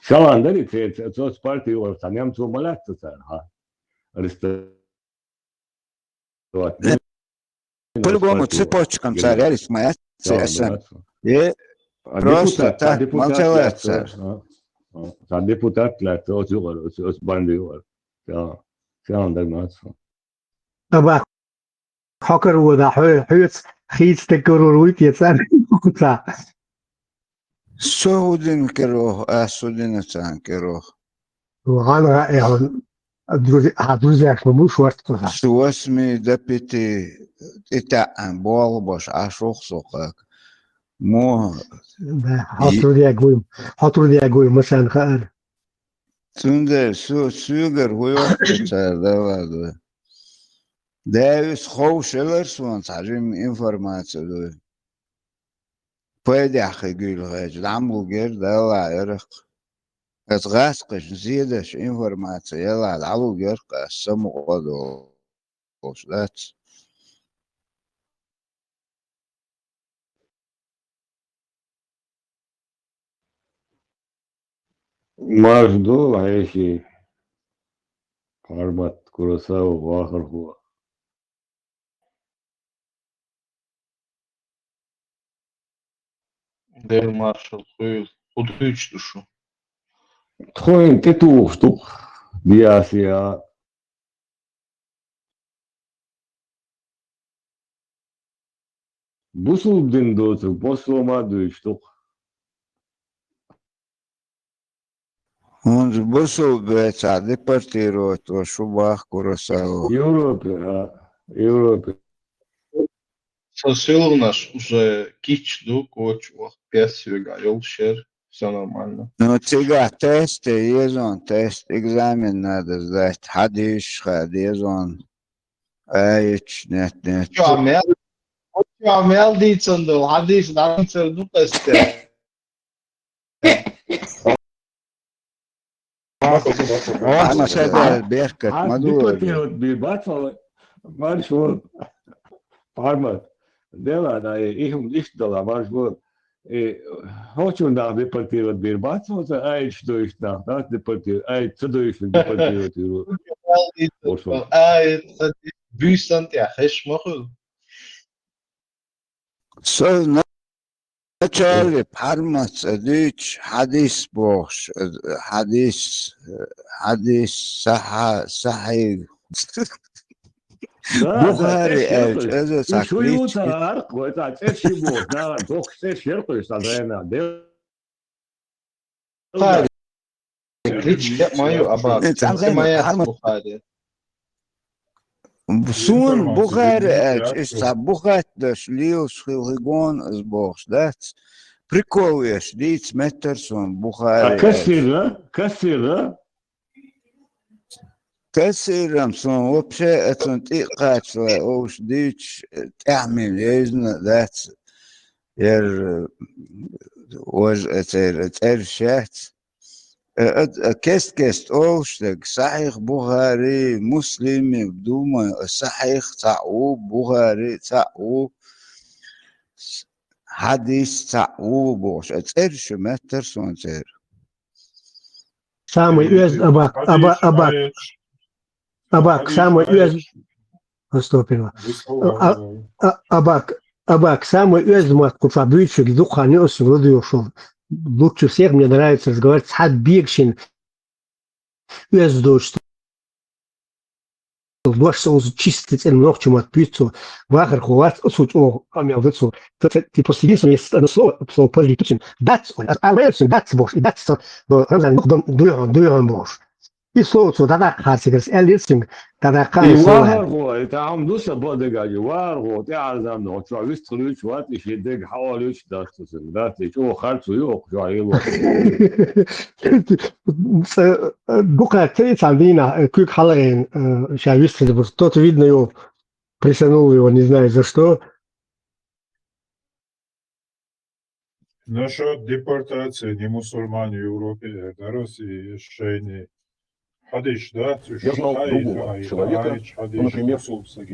Шалан, да, это партии, вот там немцу молятся, ха. По-любому цепочкам царялись моя ЦСМ. И просто так молчалась царь. А депутат лет, от банды, шалан, да, мацу. Табак, хакер вода, хюц, хиц текорурует, яцар, куца. Судин керох, судин цан керох. Друзья, мы будем шорт. С 8 до 5 это болбош, а шохсохак. Мо. Да, отрудягуем, машан хар. Тунде сюгер хуйох царь, да ладно. Дэвис хоушелерсван, царим информацию. Пойдях и гюльгач, дамбулгер, да ладно. Разгасқыш, зидаш информация, яла, дамбулгер, самоходу. That's Мажду, а если Арбат, Курасау, Вахархуа. Der Marshall Худыч душу. Тхоин тету, штук, диасия. Бусулдин доцу, посломаду, что Он же бусул беца, депортирует во шубах Курасаву. Европе. Сосил наш уже кичду, коч, песвига, елшер, все нормально. Ну, тебя тесты, езон, тест, экзамен надо сдать. Хадиш, езон. Эйч, нет. عمال دي تصندل حديث عن صندوق استاذ أنا سيدا بيركت مدور. Депортировать бирбатвала, маршвор, пармат. Дела, да, их дала, маршвор. Хочу на депортировать бирбатвала, ай, что их на, да, депортировать, ай, что их депортировать его. بيستنت يا خش مخل So, начали пармат, дич, хадис бохш, хадис, сахи. Бухари, это Чуют арку, это отец его, да, Бог все шерпаешь, наверное, да. كريتش مايو أباك ما بخاري Сун Бухари, это Бухатдаш, Лиус, Хилгон, сбохш, да? Прикол есть, Диц Меттерсон, Бухари. Кассир, да? Кассиром сон вообще это ты качество уж дичь тямил езно дать уж это шат كست أوشتك صحيح بخاري مسلمي بدوما صحيح تعو بخاري تعو حديث تعو بوش ترش ما ترسون تر Самый уез Абак, самый уез... Наступила. Абак, самый уез матку фабричек, духа не освободил. Лучше всех мне нравится разговаривать с Хадбиршин. Уез дождь. Дождь он чистит много чем отпьется. Вахар хуват суть о амелдецу. Ты после единственного есть одно слово политичен. Дать он. А раньше дать бож и дать что дуем бож. И слово что тогда хасигас элитинг тогда И варго, это амдуса бодегаги, варго, ты азамно, что выстрелить вот и шедег хавалюч дастусы, да, ты что харцу yok жаило. Бука ты Сандина, кук хален, сейчас выстрелил, кто-то видно его присянул его, не знаю за что. Насчет депортации не мусульман в Европе, это Россия, решение. Хадиш, да? Я знал другого человека, например,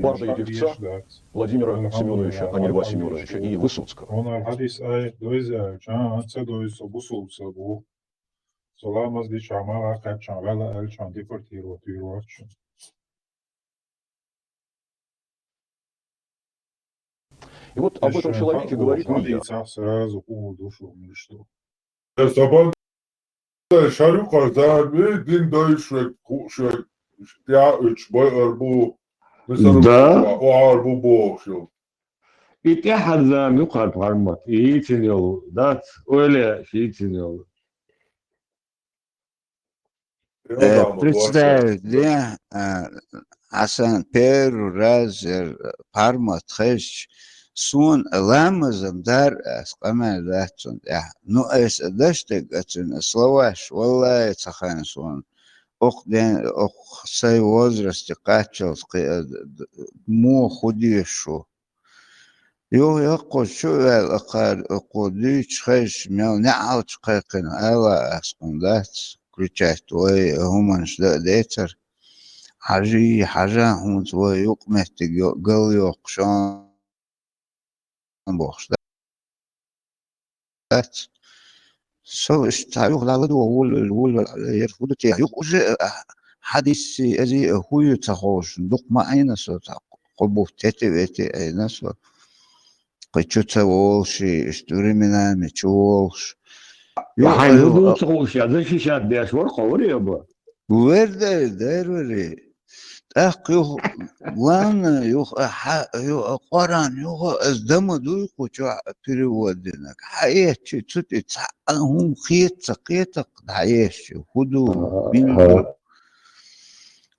барда и певца Владимира Семеновича, а не Льва Семеновича, и Высоцкого. Он хадис ай дойзя, чан дойзя бусулса бу. Соламаз ди чамала качан вела эльчан депортировать в Европу. И вот об этом человеке говорит не я. Сразу душу, что. شارو قدر دین دایش کوش یا اچ بای اربو Да. او اربو بوشو И те хазам юкар пармат, и тинел, да, öyle şey tинел. Представь, где Асан Перу разер пармат хэш сун ламазам дар скамай датсон. Ну эс даштег ацин словаш, валлай цахан сун. Ох сай возрасте качал му худишу. Я хочу акар кудич хэш мяу няуч кайкин ала аскундат кричать твой гуманш детер. Хажи хажа хум твой юкмет гал юкшан بخش دات سو استعيق لا غدو وول يرفض تيعيق حديث ازي هو يتخوش دق ما اين سو قبو تتي اين سو قيتشوتا وولشي اشتوري منا ميتشولش يحيدو تخوش هذا شي شاد بيش ورقه وريبا ورد دايروري اخ يو وانا يو قران يو ازدم دو كوچا переводинак حياتي تسوتي هم قيتك حياتي خدو بيلدو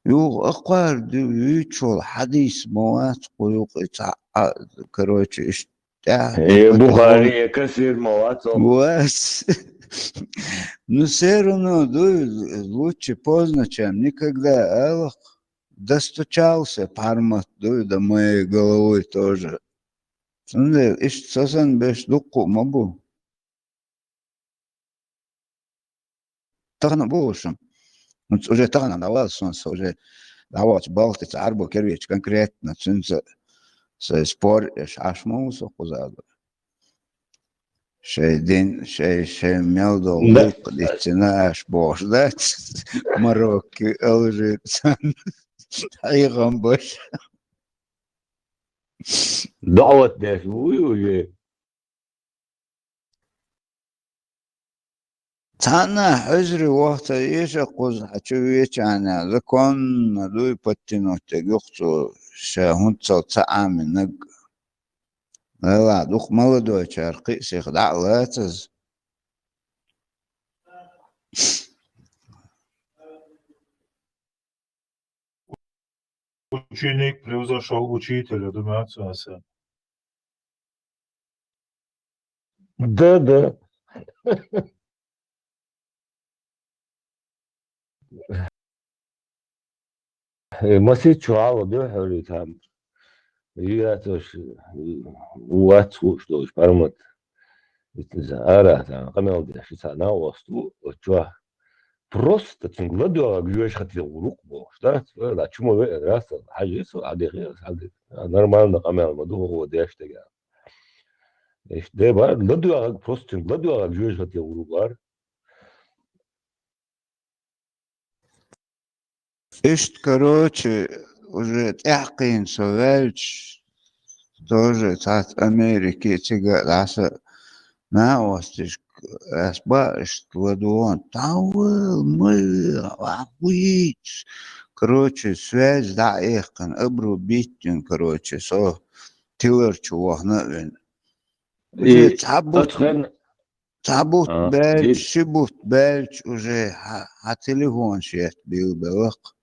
يو اقوار دو يوتشول حديث موات قيوق короче Бухари, кассир, молодцом. Was? Ну, все равно, лучше поздно, чем никогда. Элох достучался пармат, до моей головы тоже. Смотри, ищ сосан беш дукку мобу. Тагна булшим. Уже тагна давал солнце, уже давал балтиц арбу кервич конкретно, цинца спор, аш мусу кузаду. شيء ميلدو لوق ديتناش بوش دات مروكي ألجيت حيغم بوش دعوة داش ويوجي تانا حجري وقت ايش قوز حشويش انا ذكون دوي باتينو تيغوختو شاهون تعامل نق لا دوخ مولدو شارقي سيخ دعواتز Ученик превзошел учителя, думаю, отца. Да. Масih чуало, да, говорит, там. Я тоже уату, что ж, пармат. Это за ара, там, камел, да, что на осту, чуа. Просто ты гладио, где хотел руку, да, да, чему раз, حاجة عادي нормально камел, ما هو ده اشتغل. إيش ده بقى гладио, просто гладио, где хотел руку. إيش короче уже تحقين سوالش тоже تحت أمريكا تيجا عسى ما وستش أسباش تودون تاول مي عقويت короче связь да эхкан أبرو بيتين короче со تيلر чувахна вен уже تعبوت بلش شبوت بلش уже هتليفون شيت بالبلق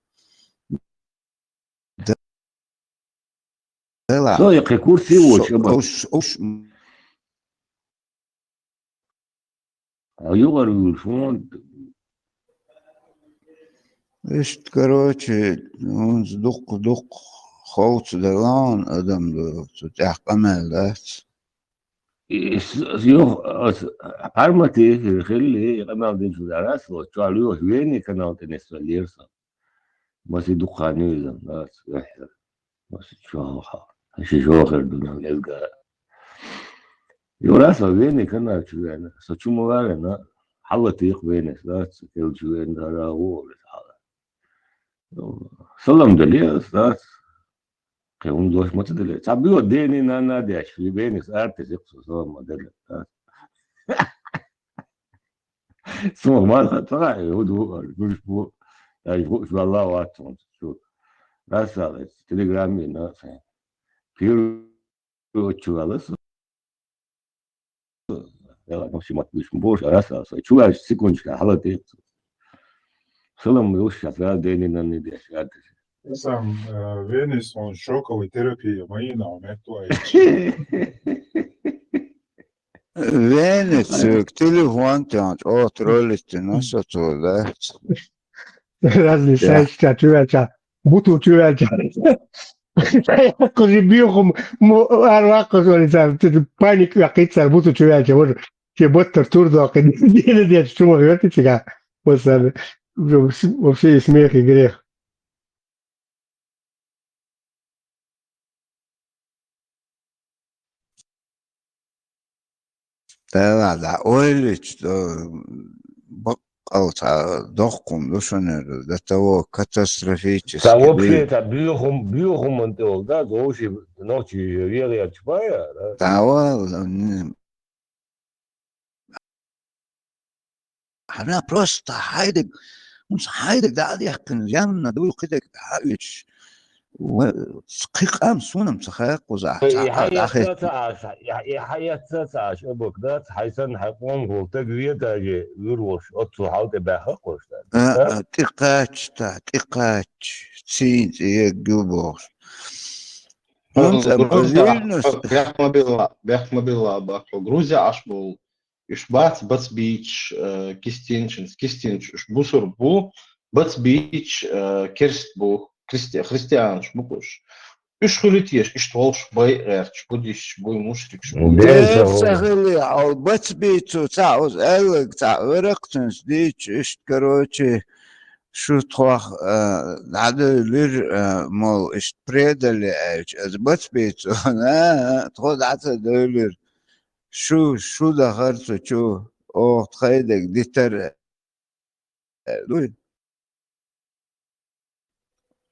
صايق كرسي وش يغير شلون ايش короче он دق خوت دلان ادم دو تحقمل دات يو حرمتي خلي قمام دين سوداناس وتشاليو ويني كانوا تنسوليرسا بس دخاني زم ناس يحر بس شوها شو آخر دنیا لقى يوراس ويني كنا شوينا سوتشو مغارنا حلتي يقبينس لا تسكيل شوين هذا هو سلام دليس لا كون دوش متدل تعبيو ديني نانا داش في بينس ارتس يقصو ما دل سو ما خطا يهودو مش بو يقول شو الله واتون شو راسا تليجرامي نا في чувалас ela não se mata dos bois essa só chua секундочка халаты салам eu сейчас дени на не deixar Сам Венес, он шоковой терапии, мои на Венес, телефон тянуть, о, троллисти, наша туда. Разные сайты, чувача, буту чувача. Così bio arvacco solita panico a che c'è avuto cioè che botta turdo che viene di ciò che ti ga was вообще смех и грех. Да, ойлич, что дохкум, душанер, до того катастрофически. Да, вообще это биохум антеол, да, вообще ночи вели отчипая, да. Да, она просто хайдик مش هايدك ده يحكن جامنا دول كده هايش وتسقيق أمس ونم تخيق وزع يحيى أخي 19 يحيى 19 ابوك ده حيسن حيقوم هو تقوية تاجي يروش أطلع حاول تباحق وش تقاش تسين يجوبوش وانت برازيل نس Бяхмабила бако Грузия аш бол иш бац бич кистинч иш бусур бу бац бич керст бу христианш букуш иш хулитеш иш толш бай эрч будиш бу мушрикш سهل أو بس بيتو تعوز ألق تعورقتنس ديش إشت كروتشي شو تخوخ عدل لير مول إشت بريدل إيش از بس بيتو نا تخوض عدل دولر شو دخلتو شو أو تخيدك ديتر دوي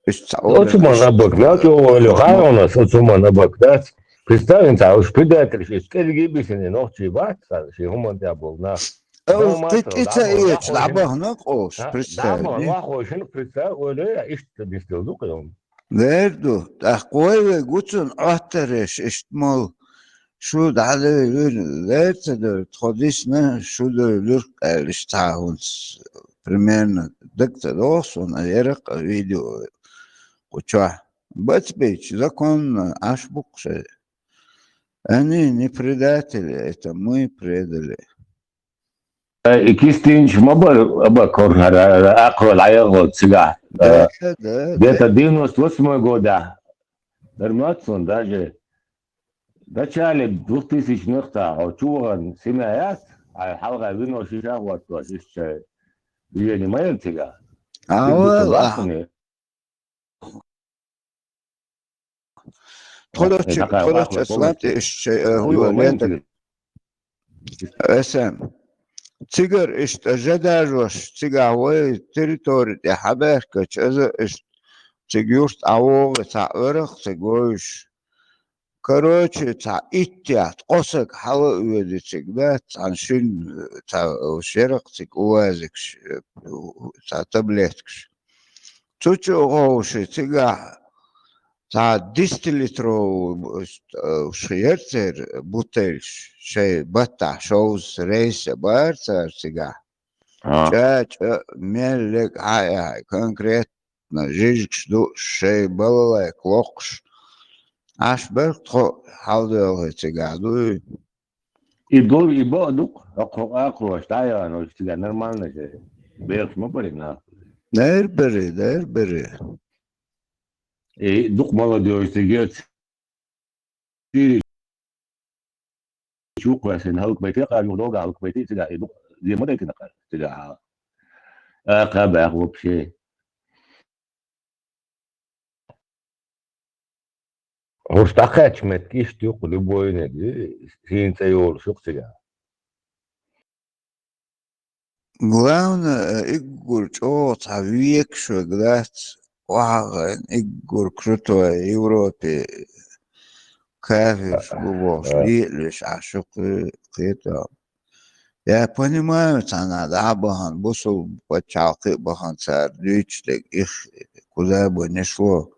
إشت تعورق Оцуман абак, да, то лёгай у нас, оцуман абак, да. Представим, а уж предатель, что сколько бисены ночи бат, что гуман тебя был на. أو قيت إتا إيش لعبه نقوش Да, представь он хочет представь, оля, и что без того, кем. Verdu, تحقوي قوتن أحترش اشتمال شو دعالي لير تدر تخديشنا شو در لر الاشتاهونس примерно دكتا دوسون أيرق فيديو قوشوح بيتش закон ашбукши они не предатели, это мы предали. Кистинч мобил абак корнер, акол айгот сига. Где-то 98 года. Дарматсон даже в начале 2000-х, а чуган семья, а халга вино шиша вот то есть я не маю тебя. تخلص أصلاً إيش هو ولادك اسم تيجر إيش تجدروش تيجا هو تريتوري دي حباك كذا إيش تيجورت أوغ تعرق تيجوش كروتش تاع إتيات قصك حلو يدي تيجدات عن شين تاع شرق تيجوازكش تاع تبليتكش توتشو غوش تيجا تاع 10 لتر شيرتر بوتلش شيء بتاع شوز ريس بارتر تيجا شاش ملك هاي كونكريت نجيجكش دو شيء بلالك لوقش عاش برتخو حاول تيجا دو يدور يبادوك أقوى اشتايا أنا اشتايا نورمال نجى بيرخ ما برينا دير بري и дух молодежи тегет شوق عشان هلك بيتي قال يودوغا هلك بيتي تجا يدوق زي ما ديك نقال تجا قابع هو بشيء هو اشتاقش متكيش تيوق لبوينة دي سين تيول شوق تجا Главное, Игорь, что век, что глядь, Игорь крутой, Европе, кафеш, губош, лишь ашук, это. Я понимаю, что надо абахан, бусул, почалки, бахан, царь, личник, их куда бы ни шло.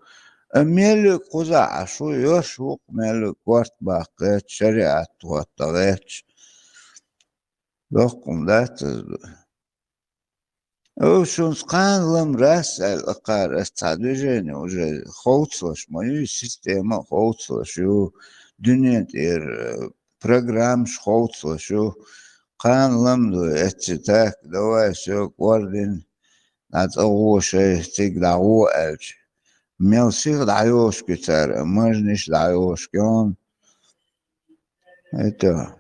Мели куда, а шо ёшук, мели кварт бахкет, шариат, вот, тавеч. Лохкум, да, Oceans قانلم راس الأقار استعدجين وجه خوصلش مايو سيستема خوصلش يو دنيا دير برنامج خوصلش يو قانلم دو اتتاك دواسو قوردين نتقوى شيء تقدعو ألج ميلسيغ دعيوش كتار مجنش دعيوش كيون это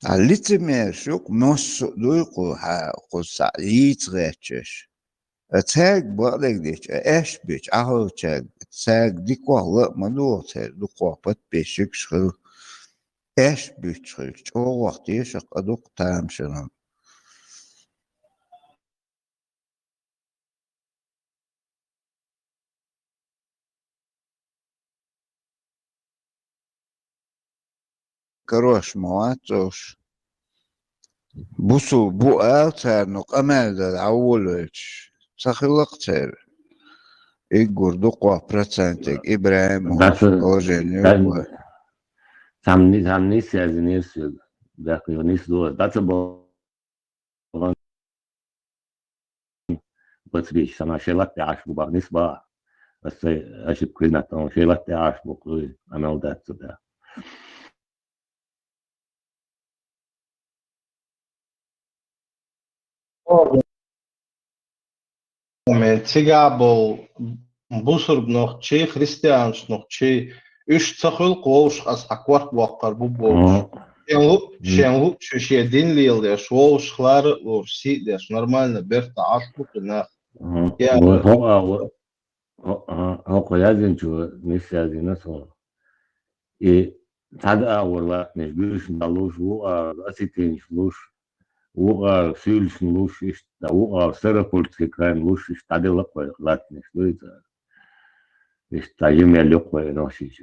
лицемер шук нос дуйку қуса лицречеш таг балагдич эш бич ахочаг таг диквал мадуотер дуква подписчик шхыл эш бич чо вақт ешақ адуқ таамшынан Крош молодцош بوسو بو آتر نق أمل دا عولوش تخلق تر إيجور دقوا برسنتك إبراهيم Das, أوجينيو tam nicht sehr sinnvoll. Das ist nicht so. Das ist aber was ich sana shelat ash bu ba nisba bas ash kwina ton shelat ash bu kuri amal dat da. Цигабл бусур noch чи христианш noch чи үш цахул qoğuş as akvart waqar bu boğuş. Şenlu şu din lil de şoğuşlar o si de нормально берта ашлук на Я лазим чу не связано со. И тогда орла не гүш далуш у аситин шлуш у сюльш луш ist da у серапольский край луш ist da la по латне что это. Ist da имя лёгкое носить.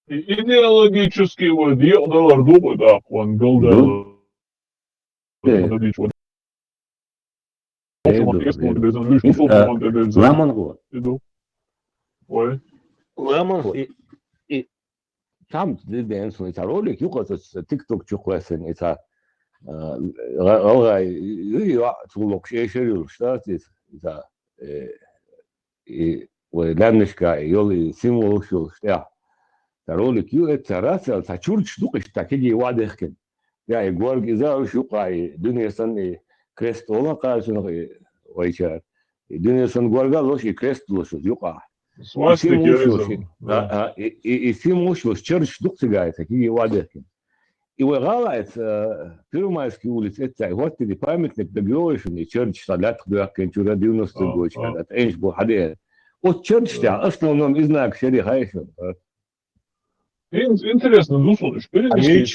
Идеологически вот делал думаю, да, он был да. Ламангу. Ой. Ламангу. И там дэнсу это ролик, юкото TikTok чухвесен это ага цулок шешерил штатис это и ляннышка ёли символ шул штя. ролик ю это раса тачурч штука такие вадехкен. Я и горги за шукай дуньясан крест ола кажно ойчар. Дуньясан горга лоши крест лоши юка. И символ черч штука такие вадехкен. И выгала это Первомайский улица, это вот эти памятник добьёшь, и черч салят ходяк, чура 90 год, это энш был хаде. Вот черч да, основном знак шери хайшон. Интересно, ну слушай, переместить и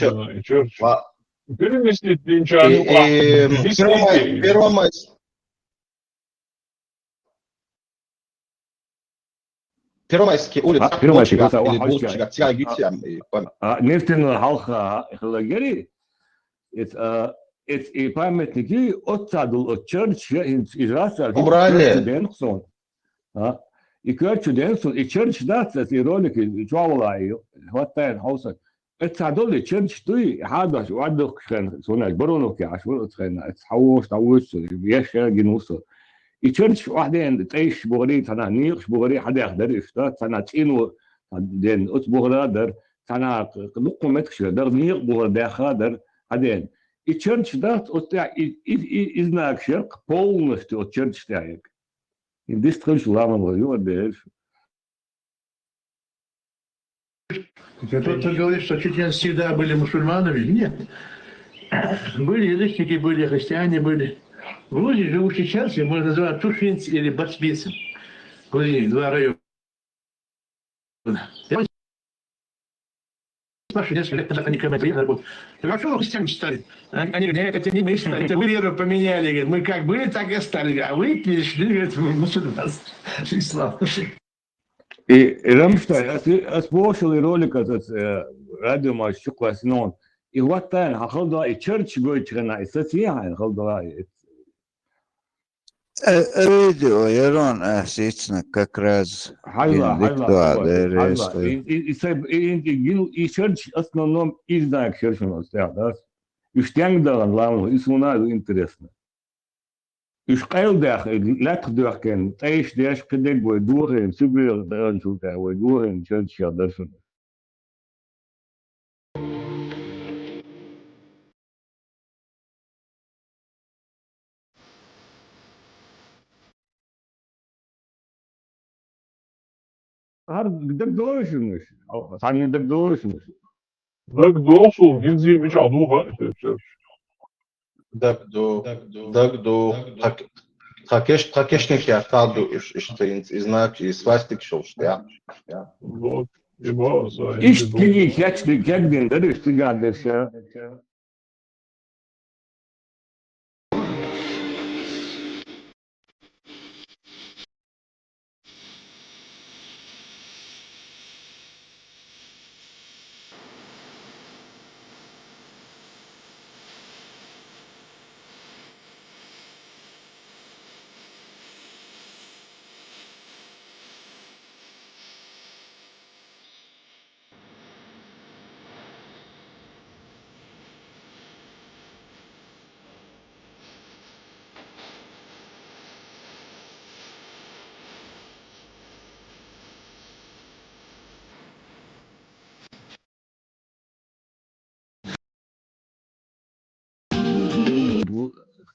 черч. Переместить венчанию. Первомайский улица. Первомайский улица. Нефтяная халха хлагери. Это и памятники отсадул от черч из раса. Убрали. И кърчу денсон, и черч дат, и ролики, чуавалай, хватает хауса. اتساعدوا تشيرش توي هذا وعندك كان سونا برونو كي عشان كان تحوش بيش جنوس يتشيرش واحدين تعيش بغري تنا نيقش بغري حدا يقدر يشتات تنا تينو دين أسبوع در تنا نقوم متكش در نيق بغر داخل حدين يتشيرش دات أستع إذنك شرق полностью تشيرش تاعك индустриальный ламан говорю отдельно. Кто-то говорит, что чеченцы всегда были мусульманами. Нет. Были язычники, были христиане, были. В Грузии живут чеченцы, можно называть тушинцы или бацбицы. В Грузии 2 района. Я спрашиваю, несколько лет назад они ко мне приехали. А что вы христиане стали? Они говорят, нет, это не мы, это вы веру поменяли. Говорят, мы как были, так и стали. А вы перешли, говорят, в мусульманство. Ислам. И Рамштайн, спошли ролик этот радио мальчик классный. И вот там, хахалда и черч гойчрена, и социальный хахалда. Радио Ярон асична как раз и черч основном издак черчного да. И штянгда главное, и сунаю интересно. Ich geil dag, laat gedurken, tijdens deze gedek wordt doorheen, super dan zoeken, wordt doorheen, church dat soort. Dat doorheen, zijn niet dat doorheen. Dat doorheen, in zie je al doorheen, church. Такешник я таду и знак и свастик шел, что Вот, и босс. Ich kriege jetzt die Gegend, das ist die ganze.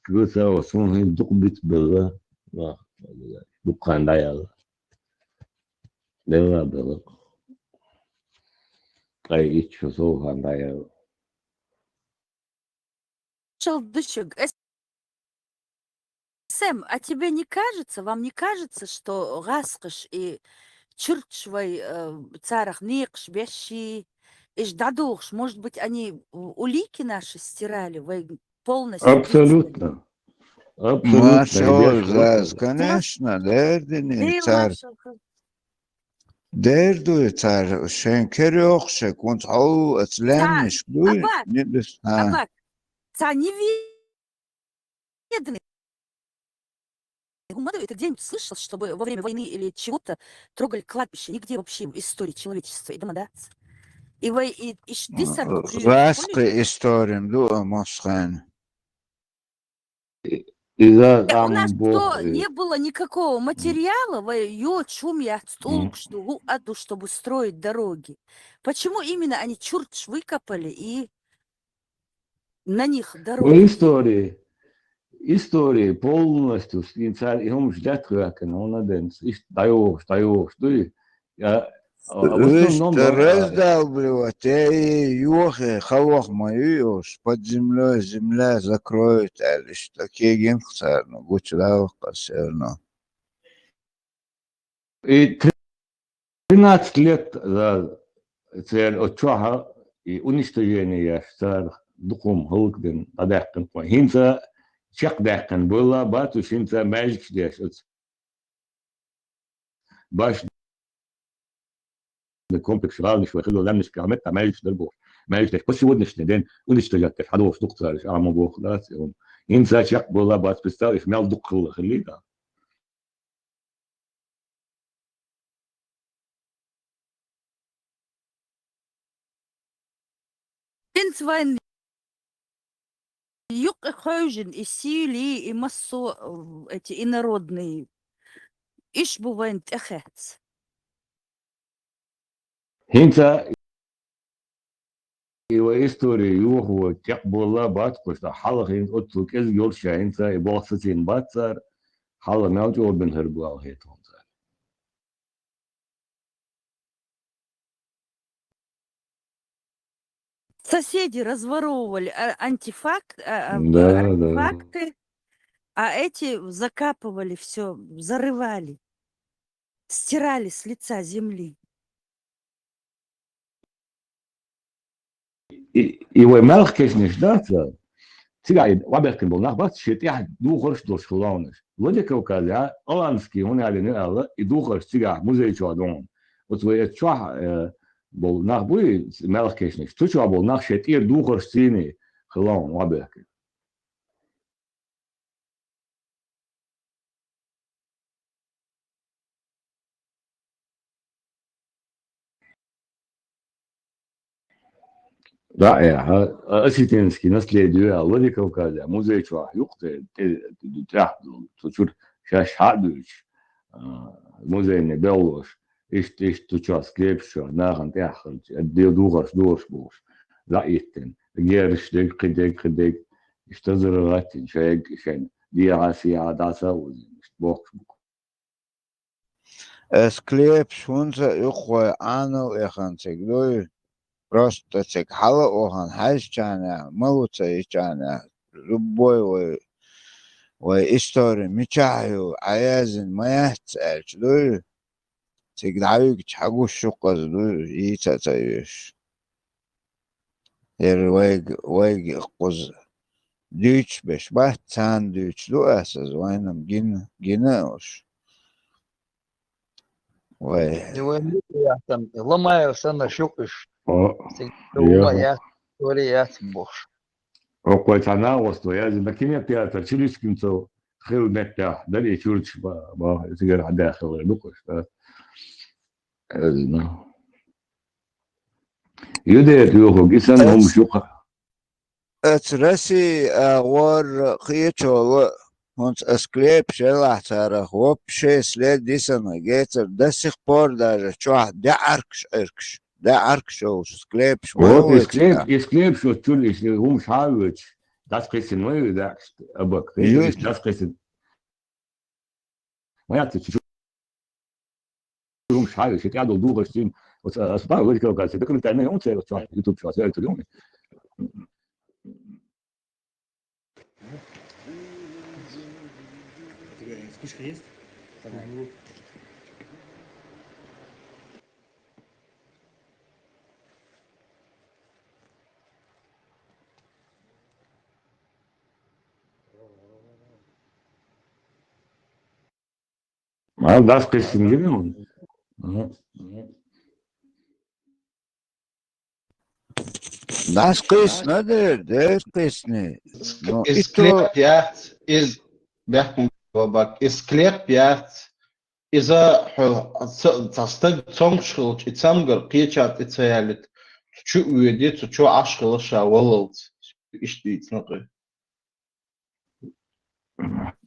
كوسا وصون هي دقبت بلا دقان دايال بلا بلا أي إيش شو هان دايال Шелдычок, Сэм, а тебе не кажется, вам не кажется, что Гаскаш и Чурчвай царах Никш, Беши, Иждадухш, может быть, они улики наши стирали, вы полностью абсолютно Маршал ребят, Заз, конечно, дердини цар. Дерду цар, шенкерёхше, кунт ау ацляниш, дуй, не дес. Абак, ца неведомый. Ты где-нибудь слышал, чтобы во время войны или чего-то трогали кладбище? Нигде вообще в истории человечества. И да? И вы и Раскры историм, ду, Москвен. у нас что, не было никакого материала, чтобы строить дороги. Почему именно они чурч выкопали и на них дороги? Истории полностью и он ждет, как он аденс. Даешь, ты. Раздалбливать, юхи, халох мою, под землей земля закроет, или что такие генхцар, ну, гучдал, кассерно. И 13 лет за цель отчаха и уничтожение царь духом халкден, адахкан, хинца чак дахкан было, бату хинца magic деш, баш комплекс равный, что хотел лемниш километр, magic дербо, magic деш. По сегодняшний день уничтожать, хадов стукцар, амогох, да, хинца чак было, бат представь, мял духл халида. Пенсвайн юг хожен и сили и массо эти инородные. Иш бывает эхец. Хинца его история его как была батку, что хала хин отцу кез гёрша хинца и босатин батцар хала мяуч обен хербуал хетон. Соседи разворовывали антифакты, а эти закапывали все, зарывали, стирали с лица земли. Его мелкий не ждаться. Сигай, ваберкин был нахбат, шетя духорш до шхлаунеш. Логика указа, оландский он алине алла и духорш сигай музей чуадон. Вот вы чуа был нахбуй мелкий не. Что чуа был нах шетя духорш сини хлаун ваберкин. رائع أسيتنسكي наследие логика указа музей чуа юхте трах тучур шаш хадуч музей не белош иш туча склепшо нахан тяхал дел дугаш бош раитен герш дек что зарратин шайг шен диаси адаса бок Склепш хунца юхой анал эханцеглой. Просто цик хала охан хайчана, малуца ичана, любой историю мечаю, аязин маятц эльчдуй, цик даюк чагу шуказдуй, и цацаюш. Вайг куз дюч беш бах цан дюч дуасаз вайнам гинауш. Ломаются на шукаш. Около остро, я на кине театр Чилискинцев хил нетя, дали чурч ба сигар дахил лукаш, да. Юдет юхо гисан хум шука. Раси вор хиечол он склеп шелахтара вообще след дисана гетер до сих пор даже чуа да аркшоу склеп Вот и склеп что чулиш хум шавич das Christian Neu, aber Jut. das Christian. Моя ты чуть-чуть шаришь, я долго с ним. Вот спал, вроде как, документальные он целый, YouTube чувак, я это думаю. Спичка есть? Das Christian Jungen. Das kız nedir? Der kız ne? No, Sklepjat is بيحكم بابك اسكليبيات إذا تصدق تمشل تسمجر قيتشات إتسيالت تشو ويدي تشو عشق لشا وللت إيش دي تنقل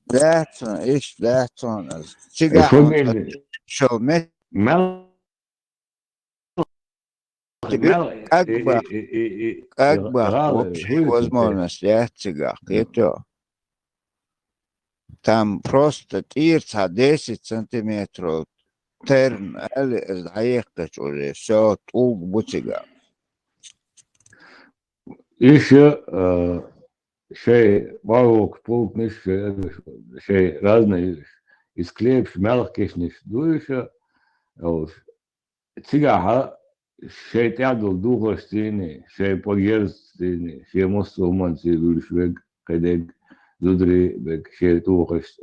That's iş that's on us. Çıgar. Şov met. Как бы вообще возможность яйцега, это там просто тирца 10 сантиметров терн, или заехать уже, все, туг бутига. Еще шей баук, паук, шей разные, из клеп, мелких, дующих, цигаха, шей тядл духостины, шей погерстины, шей мусульманцы, вульшвег, кадег, зудри, бек, шей тухост,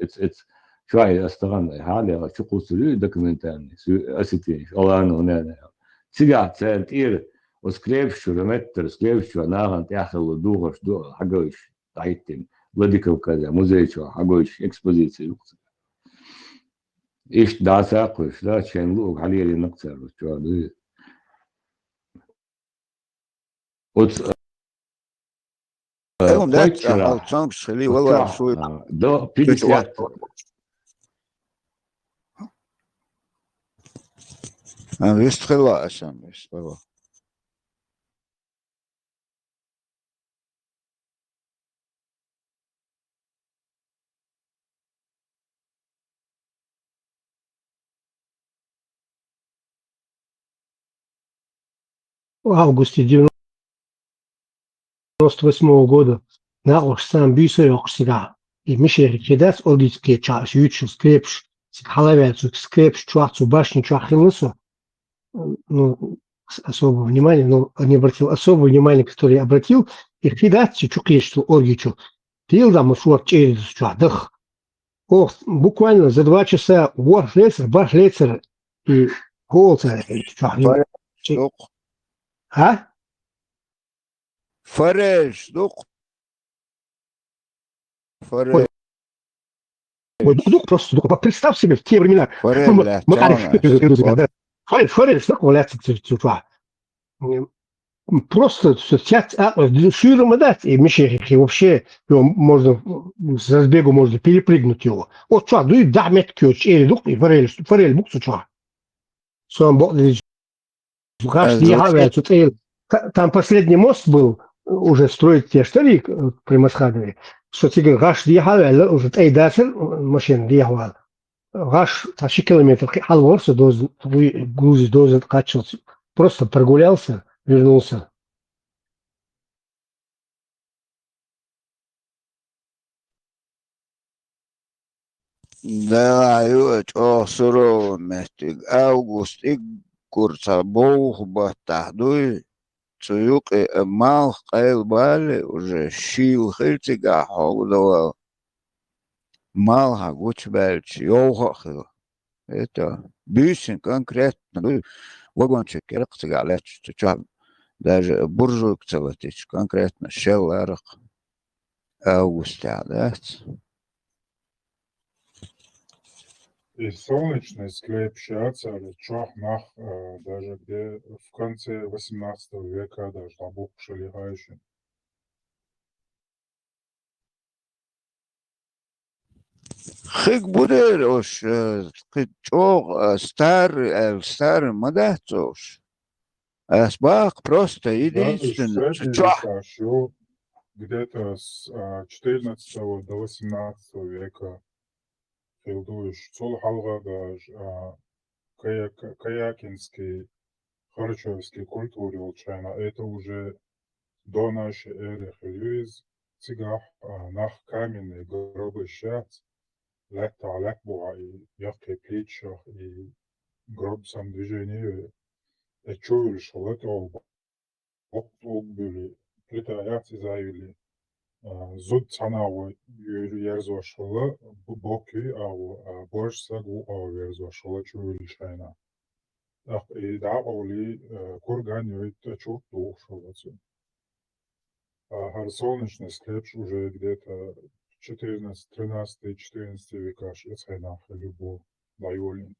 شوي استغنى هذا شو سوري دوكيومنتاري اسيتي الله انه هنا تيجا تير وسكريبشو رمتر سكريبشو ناغن تاخذ دوغش دو حقوش تايتين لديكو كذا موزيشو حقوش اكسبوزيسي ايش دا ساقوش لا شين لوق عليه نقصر شو هذا وتس ايوه ده تشانكس اللي والله شوي دو بيتيات выстřela jsem, vystřela. В августе 98 года нахуй сам бисер себя и Мишель Кедас олдицкий час ючу скрепш халавяцу скрепш чуахцу башню чуахилысу. Ну, особого внимания, но не обратил особого внимания, который обратил, и хидатчи чукешту оргичу. Пилдам шуар через чуадах. Ох, буквально за 2 часа баш лецер и голца. А? Фареш, Фареш. Просто представь себе в те времена. Форель, просто ширма дать, и мешерики вообще его можно с разбегу можно перепрыгнуть его. Вот что, дуй да меткёч, или дух, и форель буксу что. Сам бог, там последний мост был, уже строить те штали при Масхадове, что тебе гаш дьявол, уже эй дасер машин дьявол. Гаш 10 километров, халворся, грузить дозы качался, просто прогулялся, вернулся. Да, о, сурово местик. Август и курса бог батахдуй, цуюк и мал хайл бали уже шил хильтига хогдовал. Малха гучбельч, йохахил. Это бюсин конкретно. Ну, вагончик керактига леч, чучаб. Даже буржуйк целотич, конкретно шел эрах. Августя, да? И солнечный склепщаться, чахнах, даже где в конце 18 века, даже табук шелигающий. Хик буде уж старый модатуш. Асбак просто единственный. где-то с 14 до 18 века Филдуш Цол Халгага каякинский, харчевский культуре Волчана. Это уже до нашей эры Хилюиз Цигах нах каменные гробы щас, летта летбуа и яркие плечах и гроб сам движение. Чуешь, что это были, плитаяцы заявили. Зуд цанау ерзошла, боки ау борш сагу ау ерзошла чуйлишайна. И да, оли курган это чух душоваться. А солнечный склепш уже где-то 14, 13, 14 века швейцайна любовь лайолин.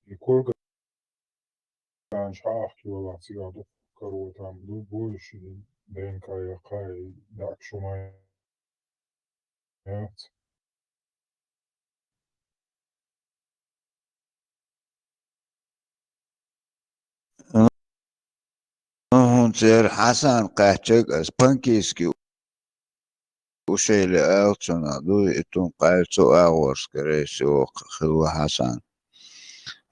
И курган шах кивала цыгаду кору там больше ДНК якай дак шумай. هون سير حسن قاعدك اسبانكيسكي وشيل ألتنا دو إتون قاعدتو أغورس كريسو خلوة حسن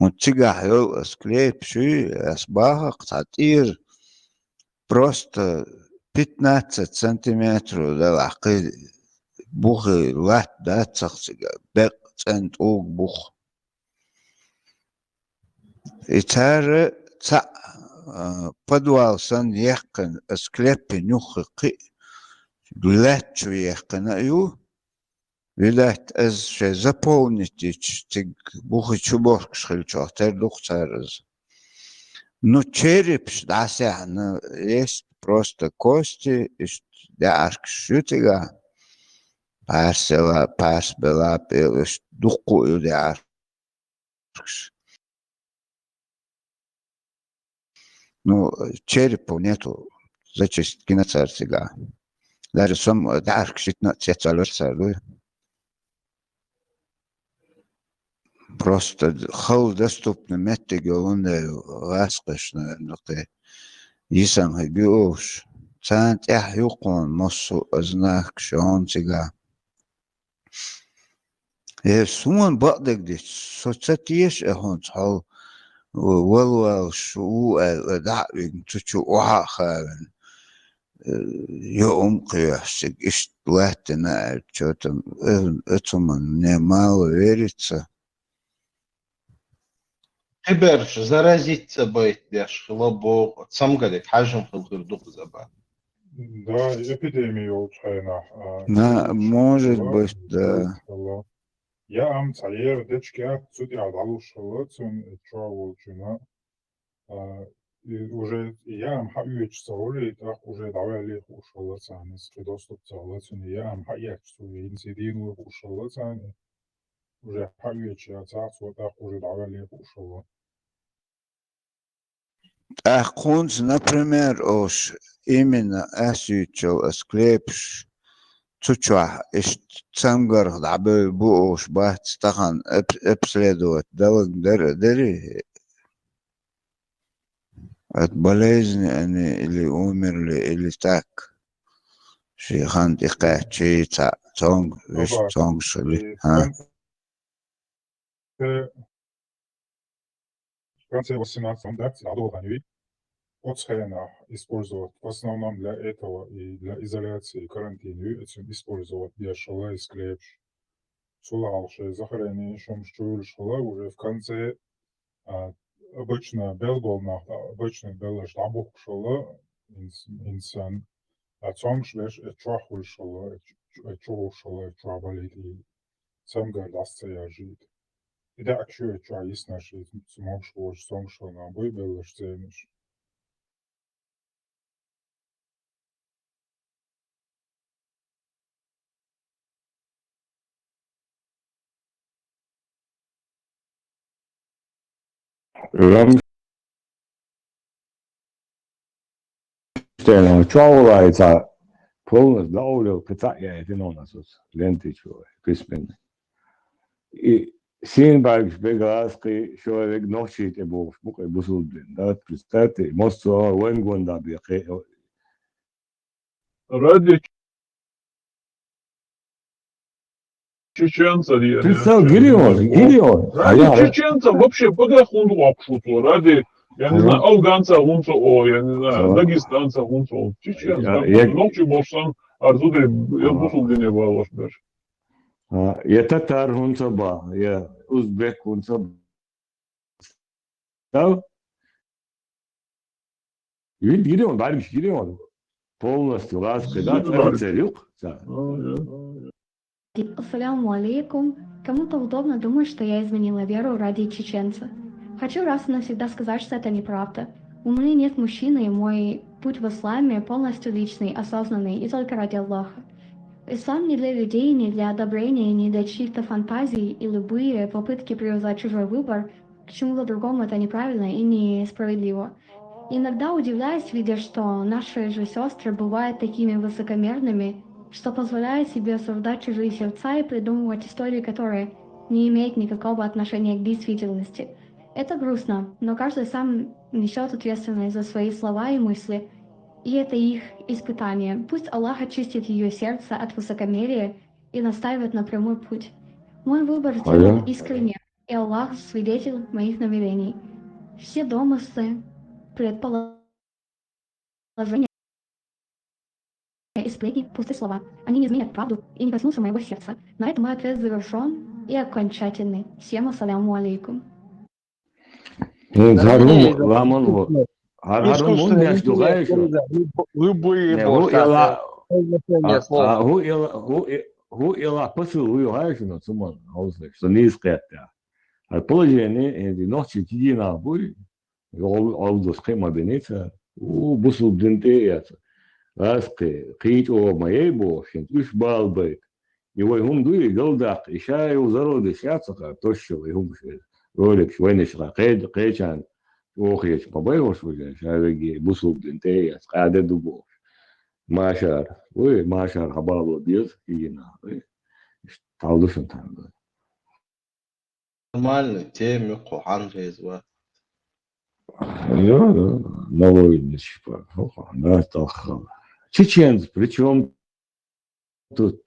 وتجح يو اسكليب شي أسباها قطعتير просто 15 سنتيمتر ده العقيد بوخي لات ده تسخسيقا بق تنت اوغ بوخ إتار تا подвал сан يحقن اسكليب نوخي لات شو يحقن أيو Видать, از شه заполнить тиг бухи чуборк шхильчо, тер дух царез. Ну, череп, да, ну, есть просто кости, и да, шутига, парсела, парс бела, пелыш, духу и да, ну, черепа нету, зачесть киноцарцига. Даже сам, да, шитно, цецалер царю. Просто хал доступны меттеге ондай васқышны нуқи исан хабиуш цант ях юқон моссу азнах шонтига суман бадек дич соцатиеш эхон хал walwal shu da'win tuchu oha khaven يوم قياسك اشتواتنا чё-то этому не мало верится. حبرش заразиться быть деш лобо сам гадет хажим хылгырдук заба. Да, эпидемия Волчана. Да, может быть, да. Я ам цаер дечке цуди адалушала цун чуа Волчана. Уже я ам хаюч саули так уже давали ушала цан с доступ цала цун я ам хаяч цуди инсидину ушала цан уже хаюч я цац вот так уже давали ушала. Ахунц, например, уж именно асючо склепш цучуа иш цамгар дабы буш бат стахан обследовать далак дери от болезни они или умерли или так. Шихан тикачи цонг виш цонг шли. В конце 18 века Ладоганви Оцхена использовать в основном для этого и для изоляции карантина использовать для шала и склепш. Сулалши захоронение шумшчур шала уже в конце обычно белголнах, обычно белаш табух шала инсан цонгшвеш чуахул шала чуахул шала чуабалит и самгар дасция жит. И да, акчу чуа иснаш и смогш вож сонгшо на бой белаш цемиш. Устойно, чувствуется полностью давлю, катая это на нас ленты чего, письменные. И Синбарг бегаски человек ночи это был, буквой бусулдин, да, представьте, мосту венгонда бьяке. Ради чеченца, Представь, Гирион. ради чеченца вообще подохун лапшуту, ради, я не знаю, афганца гунца, я не знаю, дагестанца гунца, чеченца, ночи болсан, арзуды, я бусулдине балаш даже. Я татар гунца ба, я узбек гунца ба. Вид Гирион, бариш Гирион. Полностью лаской, да, царюк. Ассаляму алейкум. Кому-то удобно думать, что я изменила веру ради чеченца. Хочу раз и навсегда сказать, что это неправда. У меня нет мужчины, и мой путь в исламе полностью личный, осознанный и только ради Аллаха. Ислам не для людей, не для одобрения, не для чьих-то фантазий, и любые попытки привязать чужой выбор к чему-то другому это неправильно и несправедливо. Иногда удивляюсь, видя, что наши же сестры бывают такими высокомерными, что позволяют себе осуждать чужие сердца и придумывать истории, которые не имеют никакого отношения к действительности. Это грустно, но каждый сам несет ответственность за свои слова и мысли, и это их испытание. Пусть Аллах очистит ее сердце от высокомерия и наставит на прямой путь. Мой выбор сделан искренне, и Аллах свидетель моих намерений. Все домыслы, предположения и сплетни – пустые слова. Они не изменят правду и не коснутся моего сердца. На этом мой ответ завершен и окончательный. Всем ассаляму алейкум. Любые положение ночи едино будет, алдус кема беница, бусул дентеяца. Ласке, кит о моей бошен, уж балбек. Его дуи голдак, и шаю зароды шацака, тощего и гумши. Ролик швенишла, кэчан, охеч, побоеваш уже, шавеги, бусул дентеяц, каде дубов. Машар, машар, хабалу бьет, едино. Талдушен там. Нормально, теме, кухан резват. Новый ничего, да, толхал. Чеченцы, причем тут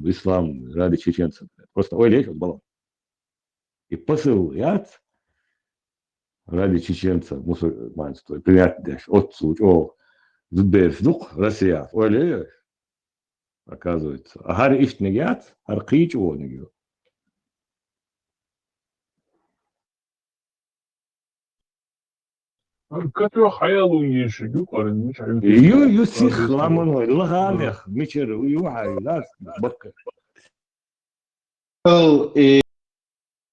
ислам ради чеченцев. Просто ой, лечь, баллон. И посыл яд ради чеченцев, мусульманство, принять дашь, отцу, дух, Россия, ой, лечь, оказывается. А гар ишт не яд, гар кич о не яд. Который хаялу еши, юкарин, мич аюти. Юсих ламоной, лаганех, мичер, юхай, да, бакка. Был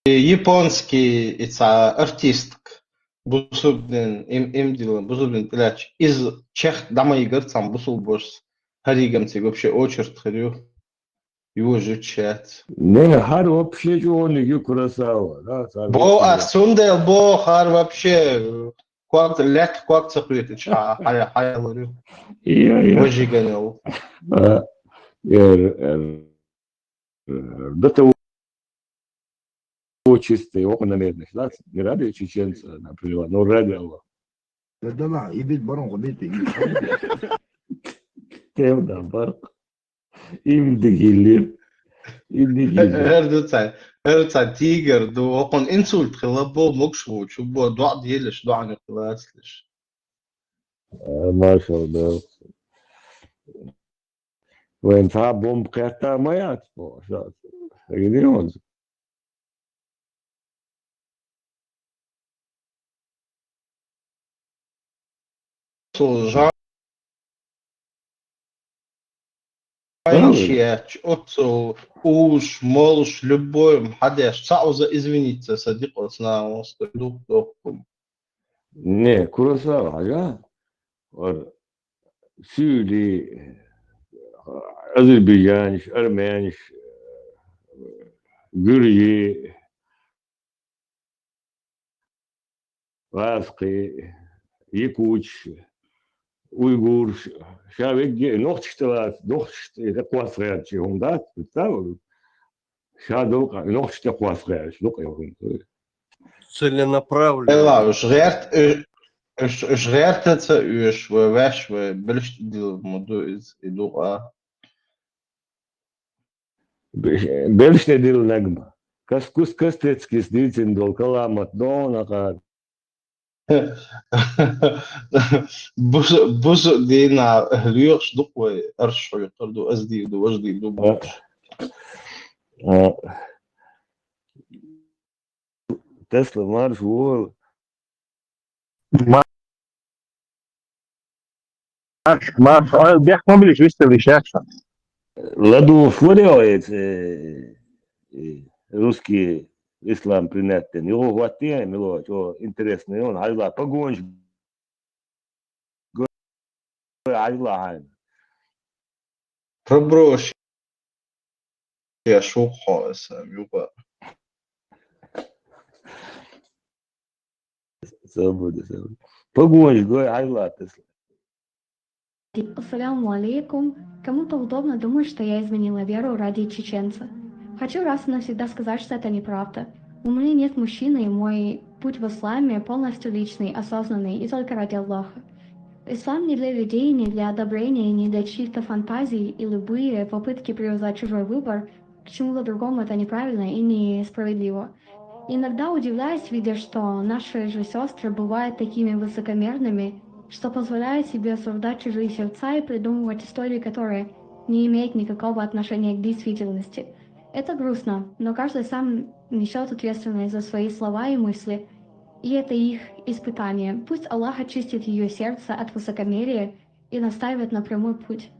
японский артист, бусулдин, им делом, бусулдин, пляч, из чех, дама игр, сам бусул бос, харигамцы, вообще очередь харю, его же чат. Не, хар вообще чего не юкурасава, да. Бо, сундел, бо, хар вообще, как лет, как цепляет, хаялу. Выжиганил. До того чистые окна медных, да, не ради чеченца, например, но ради Аллаха. Да, и ведь барон, убитый. Тем да, бар. Им дегилер. Эрца тигр, до он инсульт хлебо мокшву, чубо два делишь, два не класслиш. Машал, да. Вен та бомб ката моя, что? Где он? Женщина, отцу, уж, молш, любой, хадеш, сауза извиниться, садик, осна, дух, Не, Куросава, ага. Сюди, Азербайджаниш, Армяниш, Гюрье, Ласки, якутч, уйгур, шавеге, нохчтала, нохчте, такwas реачи, да, представил? Шадока, нохчте такwas реачи, ну как Целенаправленно. لا غيرت ايش واش بلش الموضوع يدوق Бельш не дил нагма. Каскус кастецки сдицин дол каламат донака. بوز دينا هليوش دوق ارشو يقردو ازدي دو وجدي دو بوش Тесла марш вол. Marš, bih mobiliš, vi ste lišača. Ладу флореоец русский ислам принятен. Его хватает, мило, что интересно, он айла погонж. Айла хайн. проброш يا شو خاص يوبا Свобода. Погонж, гой айла Тесла. Ассаляму алейкум. Кому-то удобно думать, что я изменила веру ради чеченца. Хочу раз и навсегда сказать, что это неправда. У меня нет мужчины, и мой путь в исламе полностью личный, осознанный и только ради Аллаха. Ислам не для людей, не для одобрения, не для чьих-то фантазий, и любые попытки привязать чужой выбор к чему-то другому это неправильно и несправедливо. Иногда удивляюсь, видя, что наши же сестры бывают такими высокомерными, что позволяют себе осуждать чужие сердца и придумывать истории, которые не имеют никакого отношения к действительности. Это грустно, но каждый сам несет ответственность за свои слова и мысли, и это их испытание. Пусть Аллах очистит ее сердце от высокомерия и наставит на прямой путь.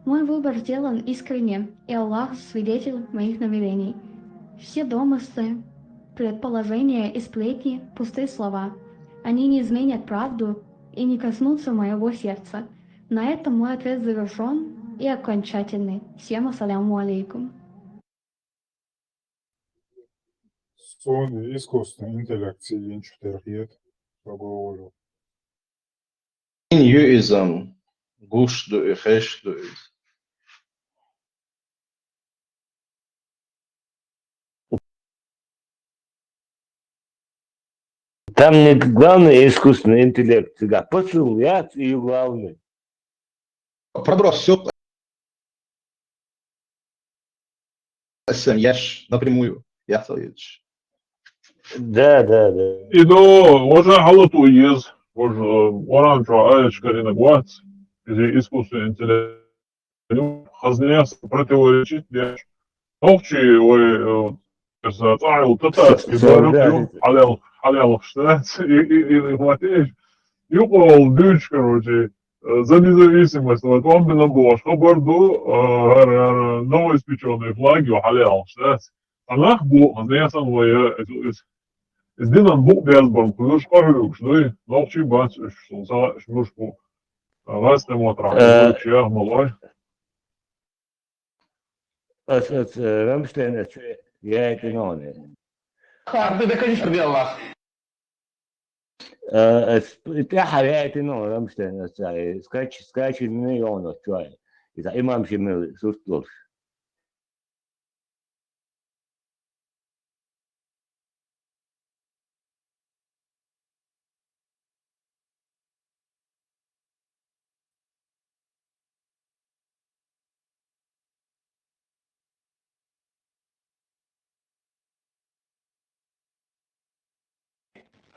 Мой выбор сделан искренне, и Аллах свидетель моих намерений. Все домыслы, предположения и сплетни – пустые слова. Они не изменят правду и не коснутся моего сердца. На этом мой ответ завершен и окончательный. Всем ассаляму алейкум. Сон искусственный интеллект сидит в терхиет, поговорю. يؤذن قوش دو خيش دو Там не главный искусственный интеллект, всегда посыл, я и главный. проброс все яш напрямую я советую. Да. I då, možda halatu jez, možda orančo ajeć karina guac, iz iskustveni intelekt, haznija se protivorečit, bješ. Ovči, sa tajl tatarski, baruk, halal штац, или хватаешь, юпал дыч, короче, за независимость, вот он бы набош, хабарду, новоиспеченные флаги, халал штац. Анах бу, haznija sam voja, Es dinan būkdēlbam, kurš parūkš, nu, nokšķi bāc, šmušku, vēstem otrā, jā, maloj. Es Ramstein, я это не. Харди, да, конечно, дело. Я حياتي نو Ramstein, скачи миллионов чай. إذا إمام شمال سوستلوش.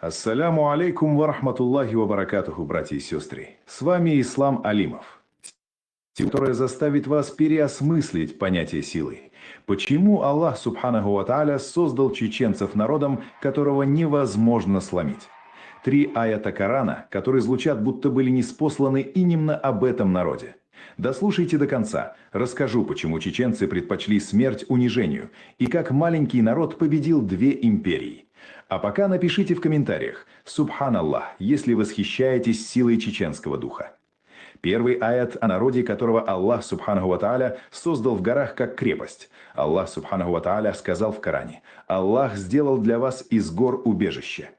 Ассаляму алейкум ва рахматуллахи ва баракатуху, братья и сестры. С вами Ислам Алимов, которая заставит вас переосмыслить понятие силы. Почему Аллах Субханаху ва Тааля создал чеченцев народом, которого невозможно сломить? 3 аята Корана, которые звучат, будто были ниспосланы именно об этом народе. Дослушайте до конца. Расскажу, почему чеченцы предпочли смерть унижению и как маленький народ победил 2 империи. А пока напишите в комментариях «Субханаллах», если восхищаетесь силой чеченского духа. Первый аят о народе, которого Аллах Субханаху ва Тааля создал в горах как крепость. Аллах Субханаху ва Тааля сказал в Коране: «Аллах сделал для вас из гор убежище».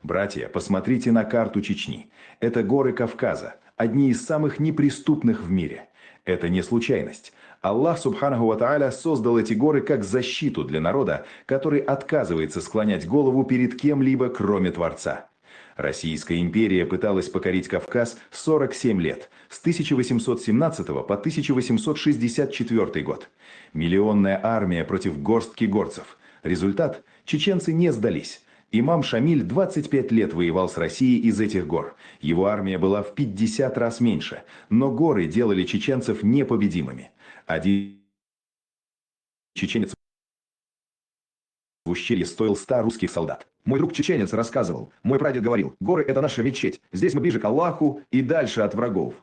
Братья, посмотрите на карту Чечни. Это горы Кавказа, одни из самых неприступных в мире. Это не случайность. Аллах Субханаху ва Тааля создал эти горы как защиту для народа, который отказывается склонять голову перед кем-либо, кроме Творца. Российская империя пыталась покорить Кавказ 47 лет, с 1817 по 1864 год. Миллионная армия против горстки горцев. Результат – чеченцы не сдались. Имам Шамиль 25 лет воевал с Россией из этих гор. Его армия была в 50 раз меньше, но горы делали чеченцев непобедимыми. Один чеченец в ущелье стоил 100 русских солдат. Мой друг чеченец рассказывал, мой прадед говорил, горы это наша мечеть, здесь мы ближе к Аллаху и дальше от врагов.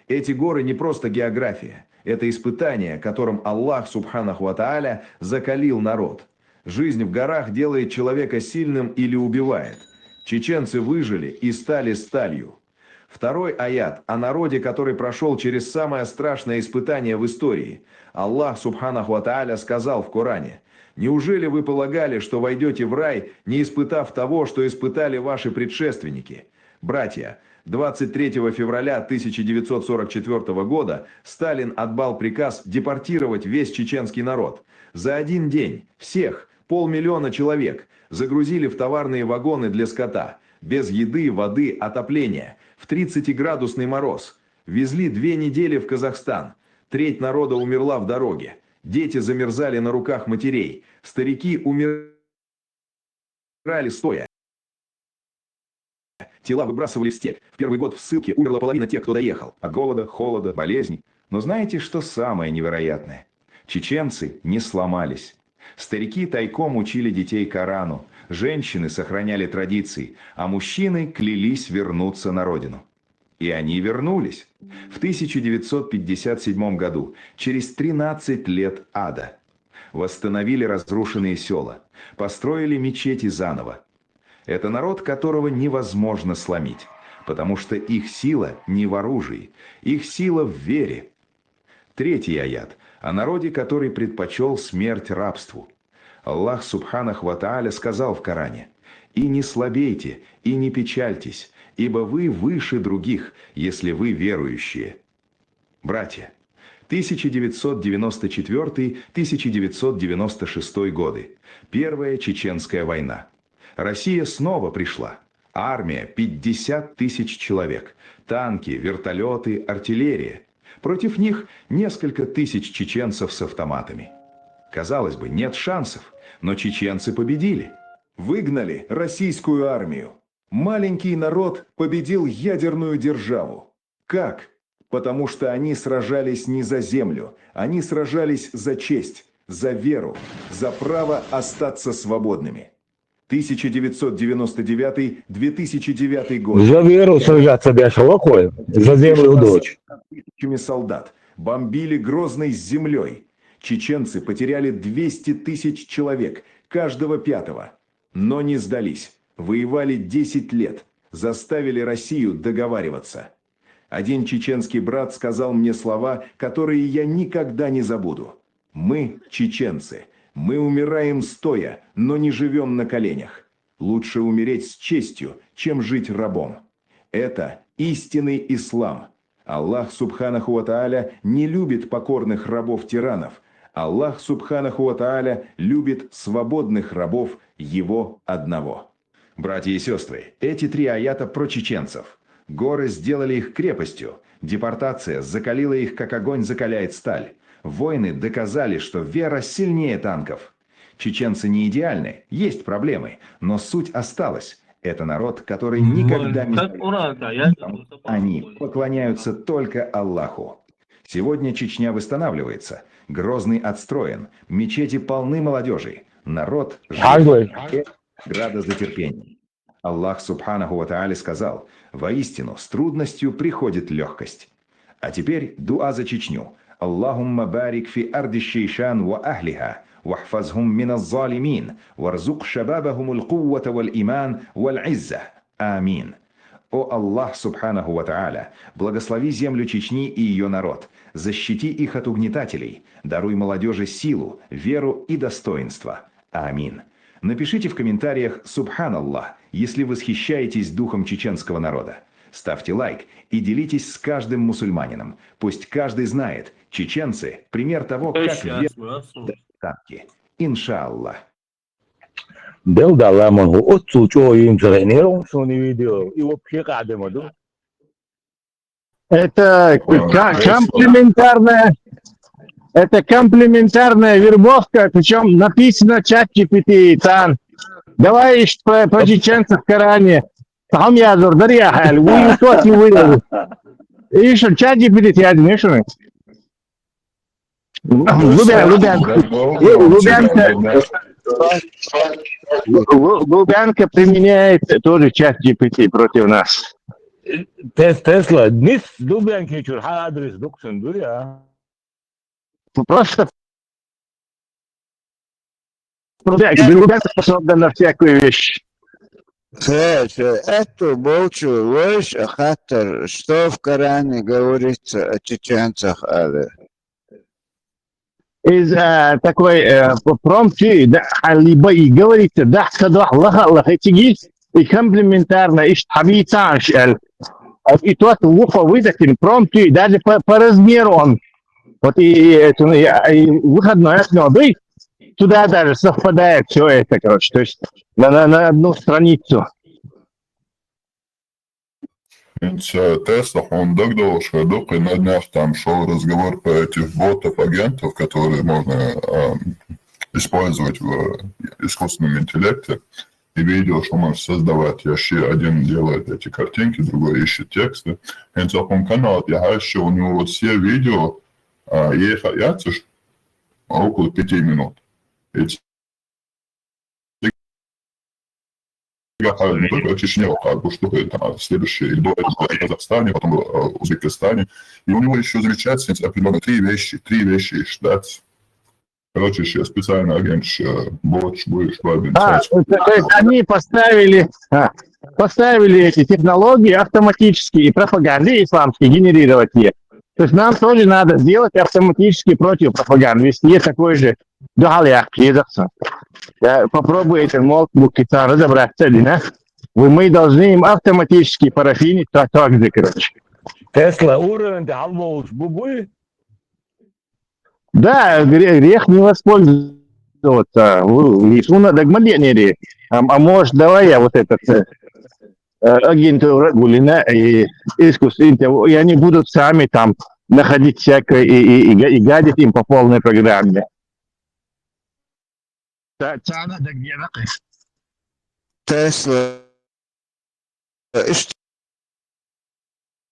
Эти горы не просто география, это испытание, которым Аллах Субханаху ва Тааля закалил народ. Жизнь в горах делает человека сильным или убивает. Чеченцы выжили и стали сталью. Второй аят о народе, который прошел через самое страшное испытание в истории. Аллах Субханаху ва Тааля сказал в Коране: «Неужели вы полагали, что войдете в рай, не испытав того, что испытали ваши предшественники?» Братья, 23 февраля 1944 года Сталин отдал приказ депортировать весь чеченский народ. За один день всех, 500 000 человек, загрузили в товарные вагоны для скота, без еды, воды, отопления, в 30-градусный мороз. Везли 2 недели в Казахстан. Треть народа умерла в дороге. Дети замерзали на руках матерей. Старики умирали стоя. Тела выбрасывали в степь. В первый год в ссылке умерла половина тех, кто доехал. От голода, холода, болезней. Но знаете, что самое невероятное? Чеченцы не сломались. Старики тайком учили детей Корану. Женщины сохраняли традиции, а мужчины клялись вернуться на родину. И они вернулись. В 1957 году, через 13 лет ада, восстановили разрушенные села, построили мечети заново. Это народ, которого невозможно сломить, потому что их сила не в оружии, их сила в вере. Третий аят о народе, который предпочел смерть рабству. Аллах Субханаху ва Тааля сказал в Коране: «И не слабейте, и не печальтесь, ибо вы выше других, если вы верующие». Братья, 1994-1996 годы. Первая Чеченская война. Россия снова пришла. Армия 50 000 человек. Танки, вертолеты, артиллерия. Против них несколько тысяч чеченцев с автоматами. Казалось бы, нет шансов, но чеченцы победили. Выгнали российскую армию. Маленький народ победил ядерную державу. Как? Потому что они сражались не за землю, они сражались за честь, за веру, за право остаться свободными. 1999-2009 год. За веру сражаться бяшалакой, за землю дочь. Тысячами солдат бомбили Грозный с землей. Чеченцы потеряли 200 000 человек, каждого пятого. Но не сдались. Воевали 10 лет. Заставили Россию договариваться. Один чеченский брат сказал мне слова, которые я никогда не забуду. Мы, чеченцы, мы умираем стоя, но не живем на коленях. Лучше умереть с честью, чем жить рабом. Это истинный ислам. Аллах Субханаху ва Тааля не любит покорных рабов-тиранов. Аллах Субханаху ва Тааля любит свободных рабов Его одного. Братья и сестры, эти 3 аята про чеченцев. Горы сделали их крепостью. Депортация закалила их, как огонь закаляет сталь. Войны доказали, что вера сильнее танков. Чеченцы не идеальны, есть проблемы, но суть осталась. Это народ, который никогда не сдается. Они поклоняются только Аллаху. Сегодня Чечня восстанавливается. Грозный отстроен. Мечети полны молодежи. Народ жив. Града за терпение. Аллах Субханаху ва Тааля сказал: «Воистину, с трудностью приходит легкость». А теперь дуа за Чечню. Аллахумма барик фи арди шейшан ва ахлиха. واحفظهم من الظالمين وارزق شبابهم القوة والإيمان والعزة. Амин. О Аллах Субханаху ва Тааля, благослови землю Чечни и ее народ, защити их от угнетателей, даруй молодежи силу, веру и достоинство. Амин. Напишите в комментариях «Субханаллах», если восхищаетесь духом чеченского народа. Ставьте лайк и делитесь с каждым мусульманином. Пусть каждый знает, чеченцы – пример того, как верят танки. Иншаллах. Del dalla man ho otto in training sono i video и вообще каде моду. Это комплементарная вербовка, причем написано чат GPT, Тан. Давай про чеченцев в Коране. Там я дарья халь, вы что не выдали. И что, чат GPT, я не знаю. Лубянка применяет тоже чат GPT против нас. Тесла, низ Лубянки чур адрес доксон дуря. Просто Лубянка способна на всякую вещь. Это молчу ложь, хатер. Что в Коране говорится о чеченцах, Из такой промки, либо и говорится, да, когда Аллах эти и комплементарно, и habitants, и тот уфа выдохнет промки, даже по размеру он. Вот и выходной окно, туда даже совпадает все это, короче, то есть на одну страницу. Тесла, он догадался, что и на днях там шел разговор про этих ботов-агентов, которые можно использовать в искусственном интеллекте. И видел, что можно создавать. Один делает эти картинки, другой ищет тексты. И на таком канале я еще у него вот все видео, ехать около 5 минут. Не только Чечня, как бы что это следующее, до этого в Казахстане, потом в Узбекистане. И у него еще замечательно определенно три вещи ждать. Короче, еще специальный агент, больше будешь то есть они поставили эти технологии автоматически и пропаганды исламские генерировать их. То есть нам тоже надо сделать автоматически против пропаганды. Вести есть такой же догаляк, попробуйте ноутбук разобраться, да? Мы должны им автоматически парафинить так же, короче. Тесла уровень аллоус бубуй. Да, грех не воспользоваться. Лисуна догмаденери. А может, давай я вот этот агенту Рагулина и искусственного, и они будут сами там находить всякое и гадить им по полной программе. Тесла.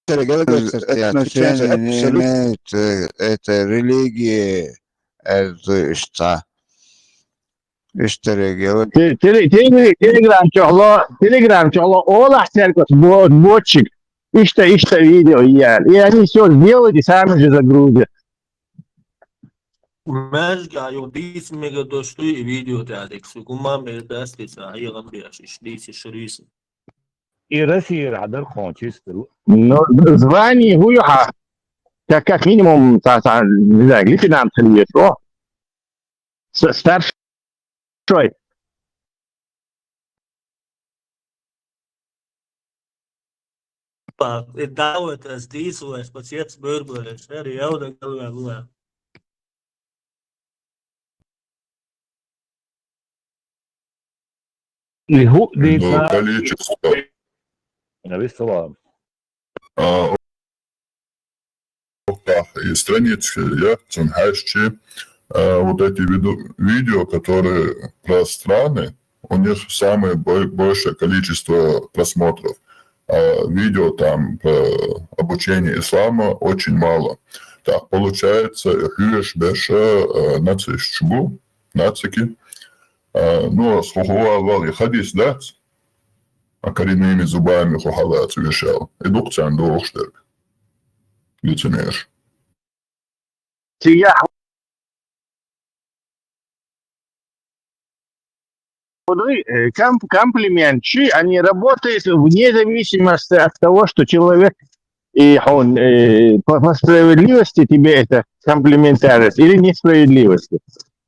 Отношения не имеет это религии, это что? Телеграм чогло, Олах церковь, ботчик, и что видео, и они все сделают и сами же загрузят. Мезга, юдис мега дошло и видео тядик, сугума мердаски саигам бяшиш, диси шрис. И Россия радар кончистил. Но звание хуя, как минимум, не знаю, лейтенант или что, старший. الدعوة تأسيس وإثباتات بربر الشارع يودا قالوا يعملوها количество и страниц я ценхащи вот эти видео, которые про страны, у них самое большее количество просмотров. А видео там про обучение ислама очень мало. Так, получается, хюеш беша нацишчугу, нацики. Ну, схухуавал и хадис дать, а коренными зубами хухалат вешал. И дукцан дохштерк. Лицемер. Комплименты, они работают вне зависимости от того, что человек и он по справедливости тебе это комплиментарит или несправедливости.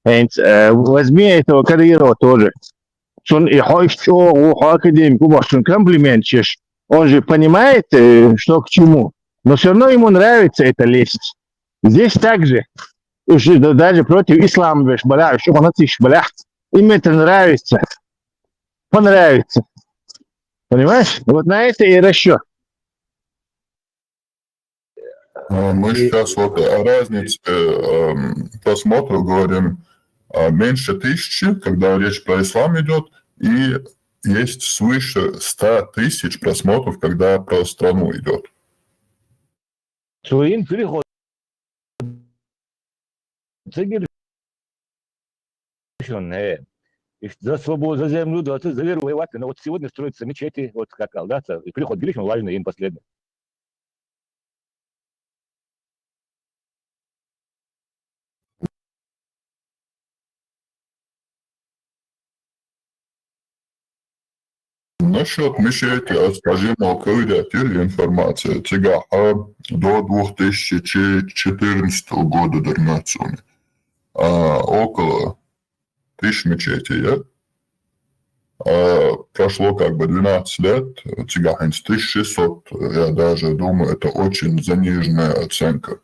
Возьми этого карьеру тоже. сон и академик, комплимент, он же понимает, что к чему, но все равно ему нравится эта лесть. Здесь также, даже против ислама, им это нравится, понравится. Понимаешь? Вот на это и расчет. Мы сейчас вот о разнице просмотров говорим меньше 1000, когда речь про ислам идет, и есть свыше 100 000 просмотров, когда про страну идет. Своим переходом за свободу, за землю, за веру воевать. Но вот сегодня строятся мечети, вот как Алдаться, и переход величим важный им последний. Насчет мечети, скажімо, коли тілі інформація, цього до 2014 года дорнациями, около 1000 мечетей, прошло как бы 12 лет, цього 1600, я даже думаю, это очень заниженная оценка.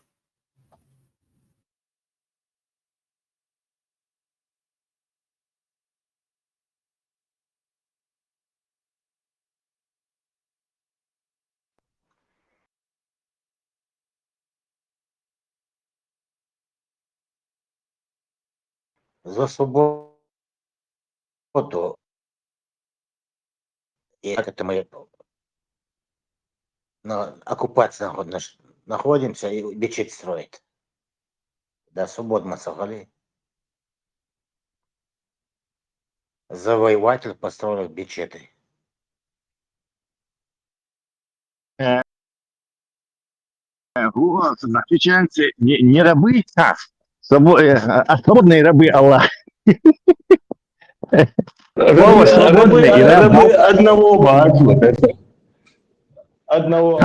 За свободу. И как это мы на оккупации находимся и мечеть строит. Да, свободу мы собрали. Завоеватель построил мечети. Чеченцы не рабы, а свободные рабы Аллаха. Рабы одного Аллаха. Одного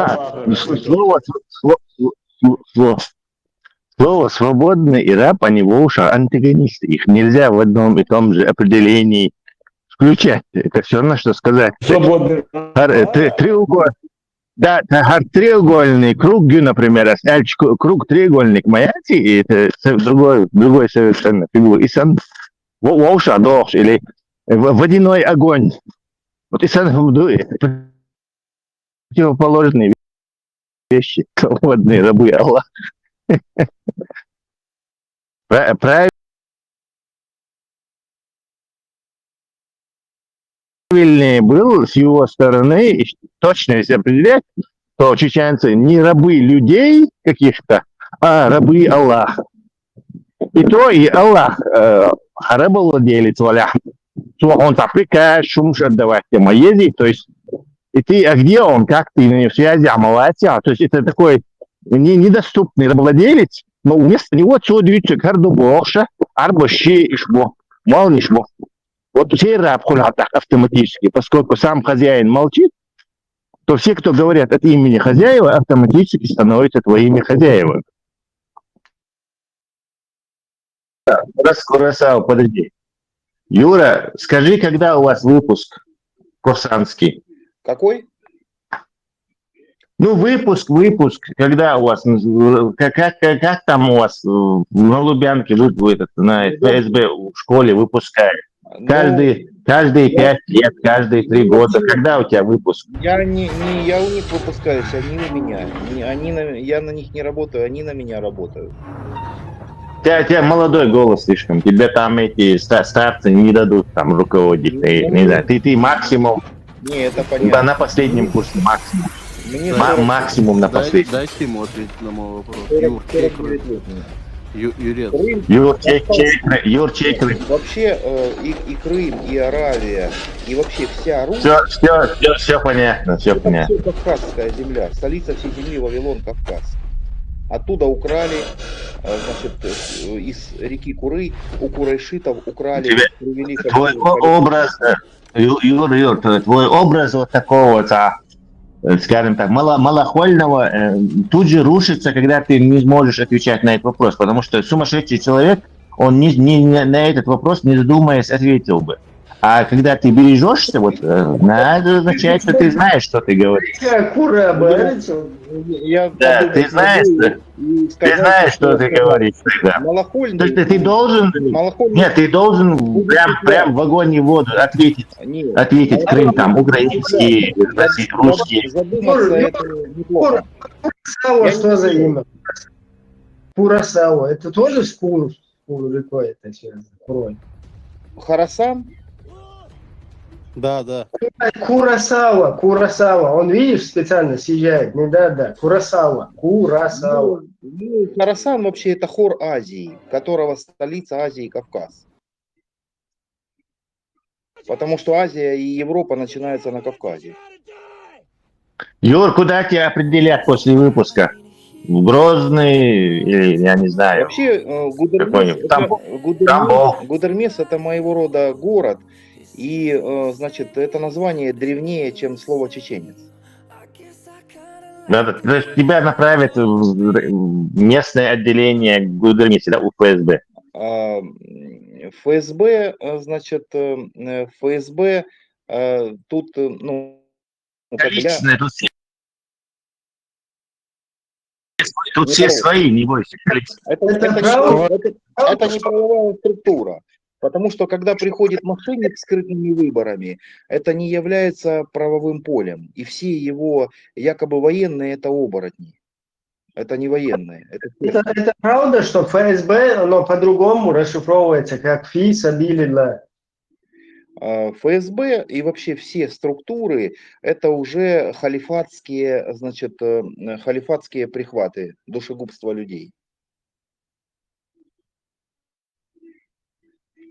Слово «свободный» и «раб», они вовсе антагонисты. Их нельзя в одном и том же определении включать. Это все равно, что сказать. Свободный. Да, треугольный круг, например, круг треугольник маяти, это другой совершенно фигура. И сан вовша дохш или водяной огонь. Вот и сан это противоположные вещи, свободные рабы Аллаха. Правильнее был с его стороны, точно если определять, что чеченцы не рабы людей каких-то, а рабы Аллаха. И то и Аллах рабовладелец, валя. Он так прикажет, шумш отдавать тема ездить, то есть и ты, а где он, как ты на связи, амалатя, то есть это такой недоступный рабовладелец, но вместо него чудится карду боша, арбаши ишбо, мал ишбо. Вот все раб так автоматически, поскольку сам хозяин молчит, то все, кто говорят от имени хозяева, автоматически становятся твоими хозяевами. Красава, подожди. Юра, скажи, когда у вас выпуск курсантский? Какой? Ну, выпуск, когда у вас, как там у вас на Лубянке на ФСБ в школе выпускают? Каждые 5 лет, каждые 3 года. Когда у тебя выпуск? Я у них выпускаюсь, они у меня. Я на них не работаю, они на меня работают. У тебя молодой голос слишком. Тебе там эти старцы не дадут там руководить. Не знаю, ты максимум. Не, это понятно. На последнем курсе максимум. Максимум на последнем. Дайте ему ответить на мой вопрос. Юрчик. Вообще и Крым, и Аравия, и вообще вся Русь. Все понятно, все понятно. Это Кавказская земля, столица всей земли Вавилон, Кавказ. Оттуда украли, значит, из реки Куры, у курайшитов украли. Твой образ, Юр, твой образ вот такого, скажем так, малохольного, тут же рушится, когда ты не сможешь отвечать на этот вопрос, потому что сумасшедший человек, он на этот вопрос, не задумываясь, ответил бы. А когда ты бережешься, вот надо означает, что ты знаешь, что ты говоришь. Кура, Я Да, ты подумать знаешь, могу и ты сказать то, знаешь, что что я ты сказал. говоришь тогда. То Малахольный, есть ты должен, малахольный нет, ты должен будет прям в огонь и воду Нет, ответить Крым, там, украинский, Россия, русский. задуматься это неплохо. Курасава, Я не что за спорю. имя? Курасава, это тоже с рекой это сейчас? Харасан? Да. Курасава, он, видишь, специально съезжает, не да, Курасава. Харасан вообще это хор Азии, которого столица Азии Кавказ. Потому что Азия и Европа начинаются на Кавказе. Юр, куда тебя определят после выпуска? В Грозный или, я не знаю, Вообще какой-нибудь Тамбов. Гудермес это моего рода город. И, значит, это название древнее, чем слово чеченец. То есть тебя направят в местное отделение Гудермеса, да, у ФСБ. ФСБ, значит, ФСБ тут, ну, как бы я... Тут все свои, не бойся. Это не правовая структура. Потому что, когда приходит мошенник с скрытыми выборами, это не является правовым полем. И все его якобы военные – это оборотни. Это не военные. Это правда, что ФСБ, оно по-другому расшифровывается, как ФИС, Абилина? ФСБ и вообще все структуры – это уже халифатские, значит, халифатские прихваты, душегубства людей.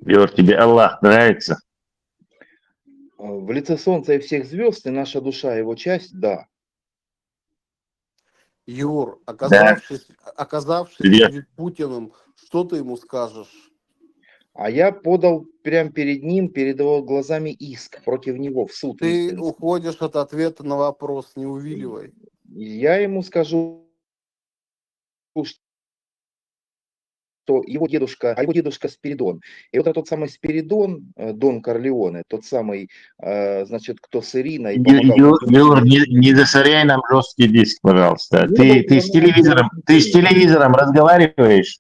Юр, тебе Аллах нравится? В лице солнца и всех звезд, и наша душа, его часть, да. Юр, оказавшись Привет. перед Путиным, что ты ему скажешь? А я подал прямо перед ним, перед его глазами иск против него в суд. Ты уходишь от ответа на вопрос, не увиливай. Я ему скажу, что его дедушка Спиридон. И вот тот самый Спиридон, Дон Корлеоне, тот самый, значит, кто с Ириной помогал. Юр, не засоряй нам жесткий диск, пожалуйста. Ты с телевизором разговариваешь,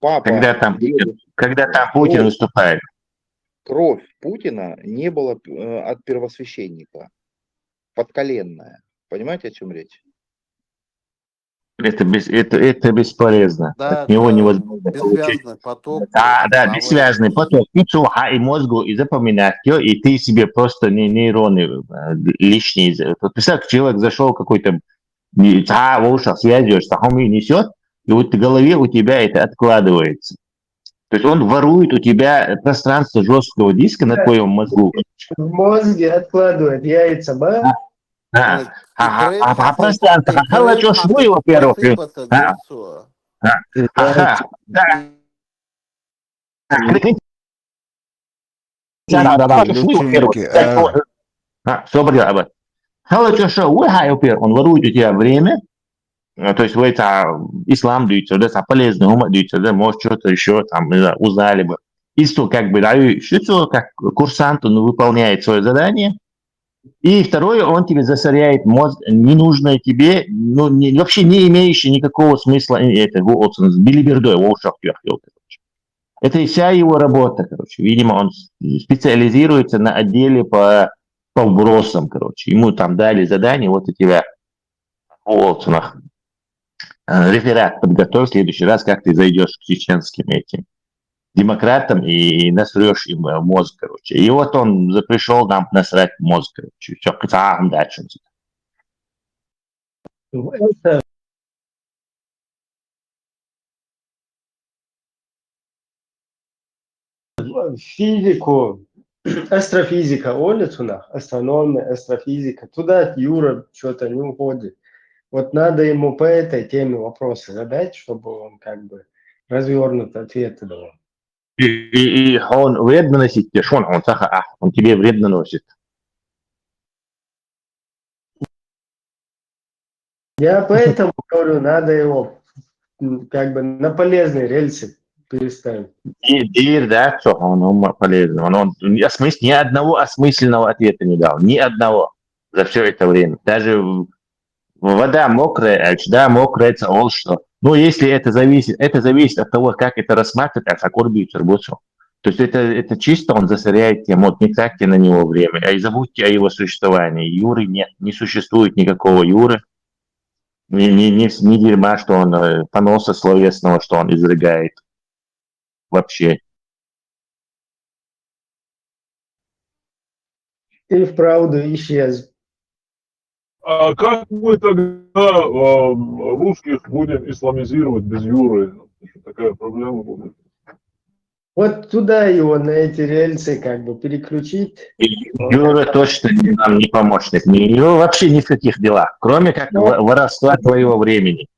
Папа, когда там Путин выступает. Кровь Путина не была от первосвященника. Подколенная. Понимаете, о чем речь? Это бесполезно. Да, От него невозможно получить. бессвязный поток. Да, бессвязный поток. И мозгу, и запоминать ее, и ты себе просто нейроны лишние. Вот представь, человек зашел какой-то, в ушах связью, что несет, и вот в голове у тебя это откладывается. То есть он ворует у тебя пространство жесткого диска на твоем мозгу. В мозге откладывает яйца, да? А пространство, что швы, во-первых. Он ворует у тебя время, то есть вы ислам даются, да, полезный ум даются, да, может что-то еще там узнали бы. И что, как бы, что как курсант, он выполняет свое задание. И второе, он тебе засоряет мозг, ненужное тебе, ну, вообще не имеющее никакого смысла, это с билибердой, это вся его работа, короче. Видимо, он специализируется на отделе по вбросам, короче. Ему там дали задание, вот у тебя реферат подготовь в следующий раз, как ты зайдешь к чеченским этим демократам и насрешь им мозг, короче. И вот он пришел нам насрать мозг, короче. Все, дальше. Это физику, астрофизика, улицу, астрономия, астрофизика. Туда Юра что-то не уходит. Вот надо ему по этой теме вопросы задать, чтобы он как бы развернутый ответы давал. И он вредно носит тебе, он тебе вредно носит. Я поэтому говорю, надо его как бы на полезные рельсы перестань. Дир, да, что он полезен. Ни одного осмысленного ответа не дал. Ни одного за все это время. Даже вода мокрая, да, мокрая, это ол что. Ну, если это зависит от того, как это рассматривать, а какой будет работать. То есть это чисто он засоряет тему, вот не тратьте на него время, а и забудьте о его существовании. Юры нет, не существует никакого Юры. Ни дерьма, что он поноса словесного, что он изрыгает. Вообще. И вправду исчез. А как мы тогда русских будем исламизировать без Юры? Такая проблема будет. Вот туда его, на эти рельсы, как бы переключить. Юра точно нам не помощник. Юра вообще ни в каких делах, кроме как воровства твоего времени.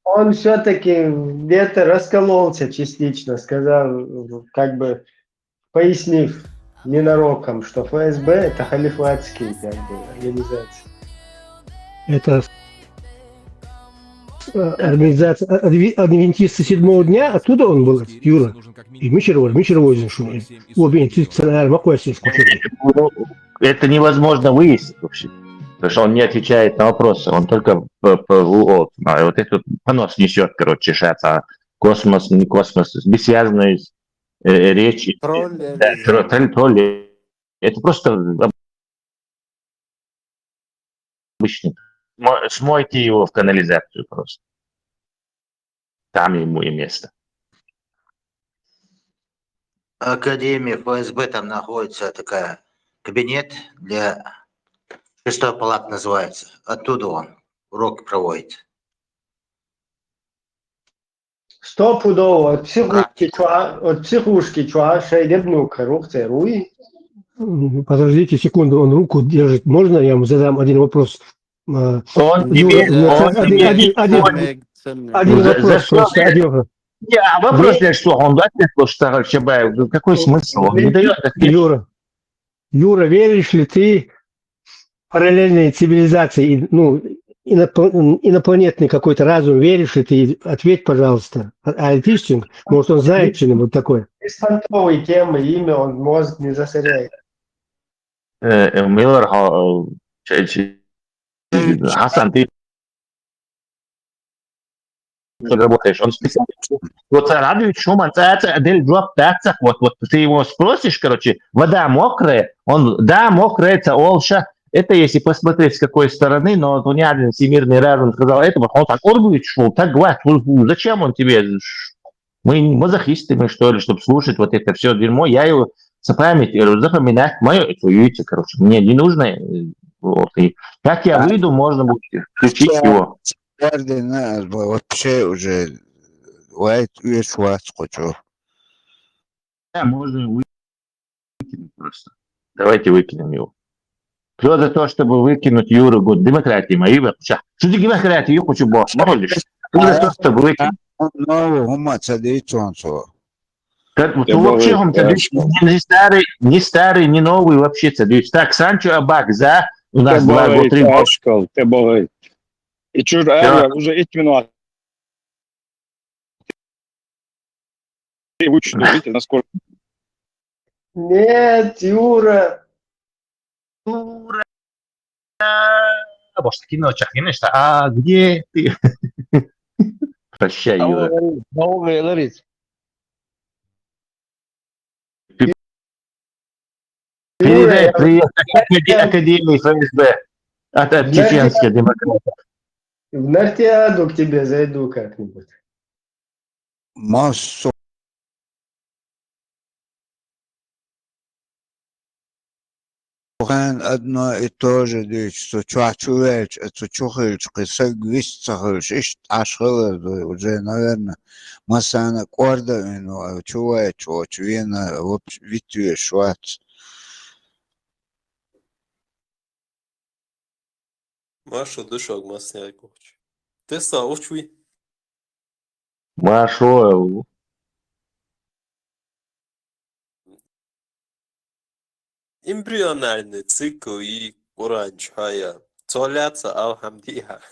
Он все-таки где-то раскололся частично, сказал, как бы пояснив ненароком, что ФСБ это халифатские как бы организации. Это организация адвентисты седьмого дня, оттуда он был, Юра. И Мичервозин, что это невозможно выяснить вообще. Потому что он не отвечает на вопросы, он только вот этот понос несет, короче, шатся. Космос, не космос, бессвязные речи. Тролли. Это просто обычный. Смойте его в канализацию просто. Там ему и место. Академия ФСБ, там находится такая кабинет для 6-й палат называется. Оттуда он уроки проводит. Стопудово от психушки чуа шейдебну коробция руи. Подождите секунду, он руку держит. Можно я ему задам один вопрос? Один вопрос, просто один вопрос. Вопрос для что? Он ответил, что Чабаев. Какой смысл? Он не дает ответа. Юра, веришь ли ты в параллельные цивилизации, ну, инопланетный какой-то разум, веришь ли ты? Ответь, пожалуйста. Айтишчин, может, он знает что-нибудь такое? Беспонтовые темы, имя, он мозг не засоряет. Миллер, Хасан, ты работаешь, он специалист. Вот радует Шуман, вот ты его спросишь, короче, вода мокрая, он, да, мокрая, это олша, это если посмотреть с какой стороны, но вот ни один всемирный разум сказал это, он так оргует, шел, так говорит, зачем он тебе? Мы мазохисты, мы что ли, чтобы слушать вот это все дерьмо, я его запоминать мое, это видите, короче, мне не нужно, вот, и как я выйду, можно будет включить его. Вообще уже Да, можно выкинуть просто. Давайте выкинем его. Кто за то, чтобы выкинуть Юру Гуд? Демократия мои вообще. Что ты демократия? Я хочу бог. Кто за то, чтобы выкинуть? Вообще он не старый, не новый вообще цадыч. Так, Санчо Абак за у нас 2-3 года. И что, уже эти минуты. Вычислил, видите, насколько. Нет, Юра. Юра. Боже, киночек, не что? А где ты? Прощай, Юра. Передай привет Академии ФСБ от чеченских демократов. В Нартиаду к тебе зайду как-нибудь. Массу. Одно и то же, что чувачуешь, это чухаешь, кисагвист сахаешь, ишь, ашхала, уже, наверное, масана корда, но чувачуешь, чувачуена, вот, витюешь, швац. Машу дышок масняй коч. Ты саучуй. Машу. Эмбриональный цикл и уранчая. Цоляться алхамдиха.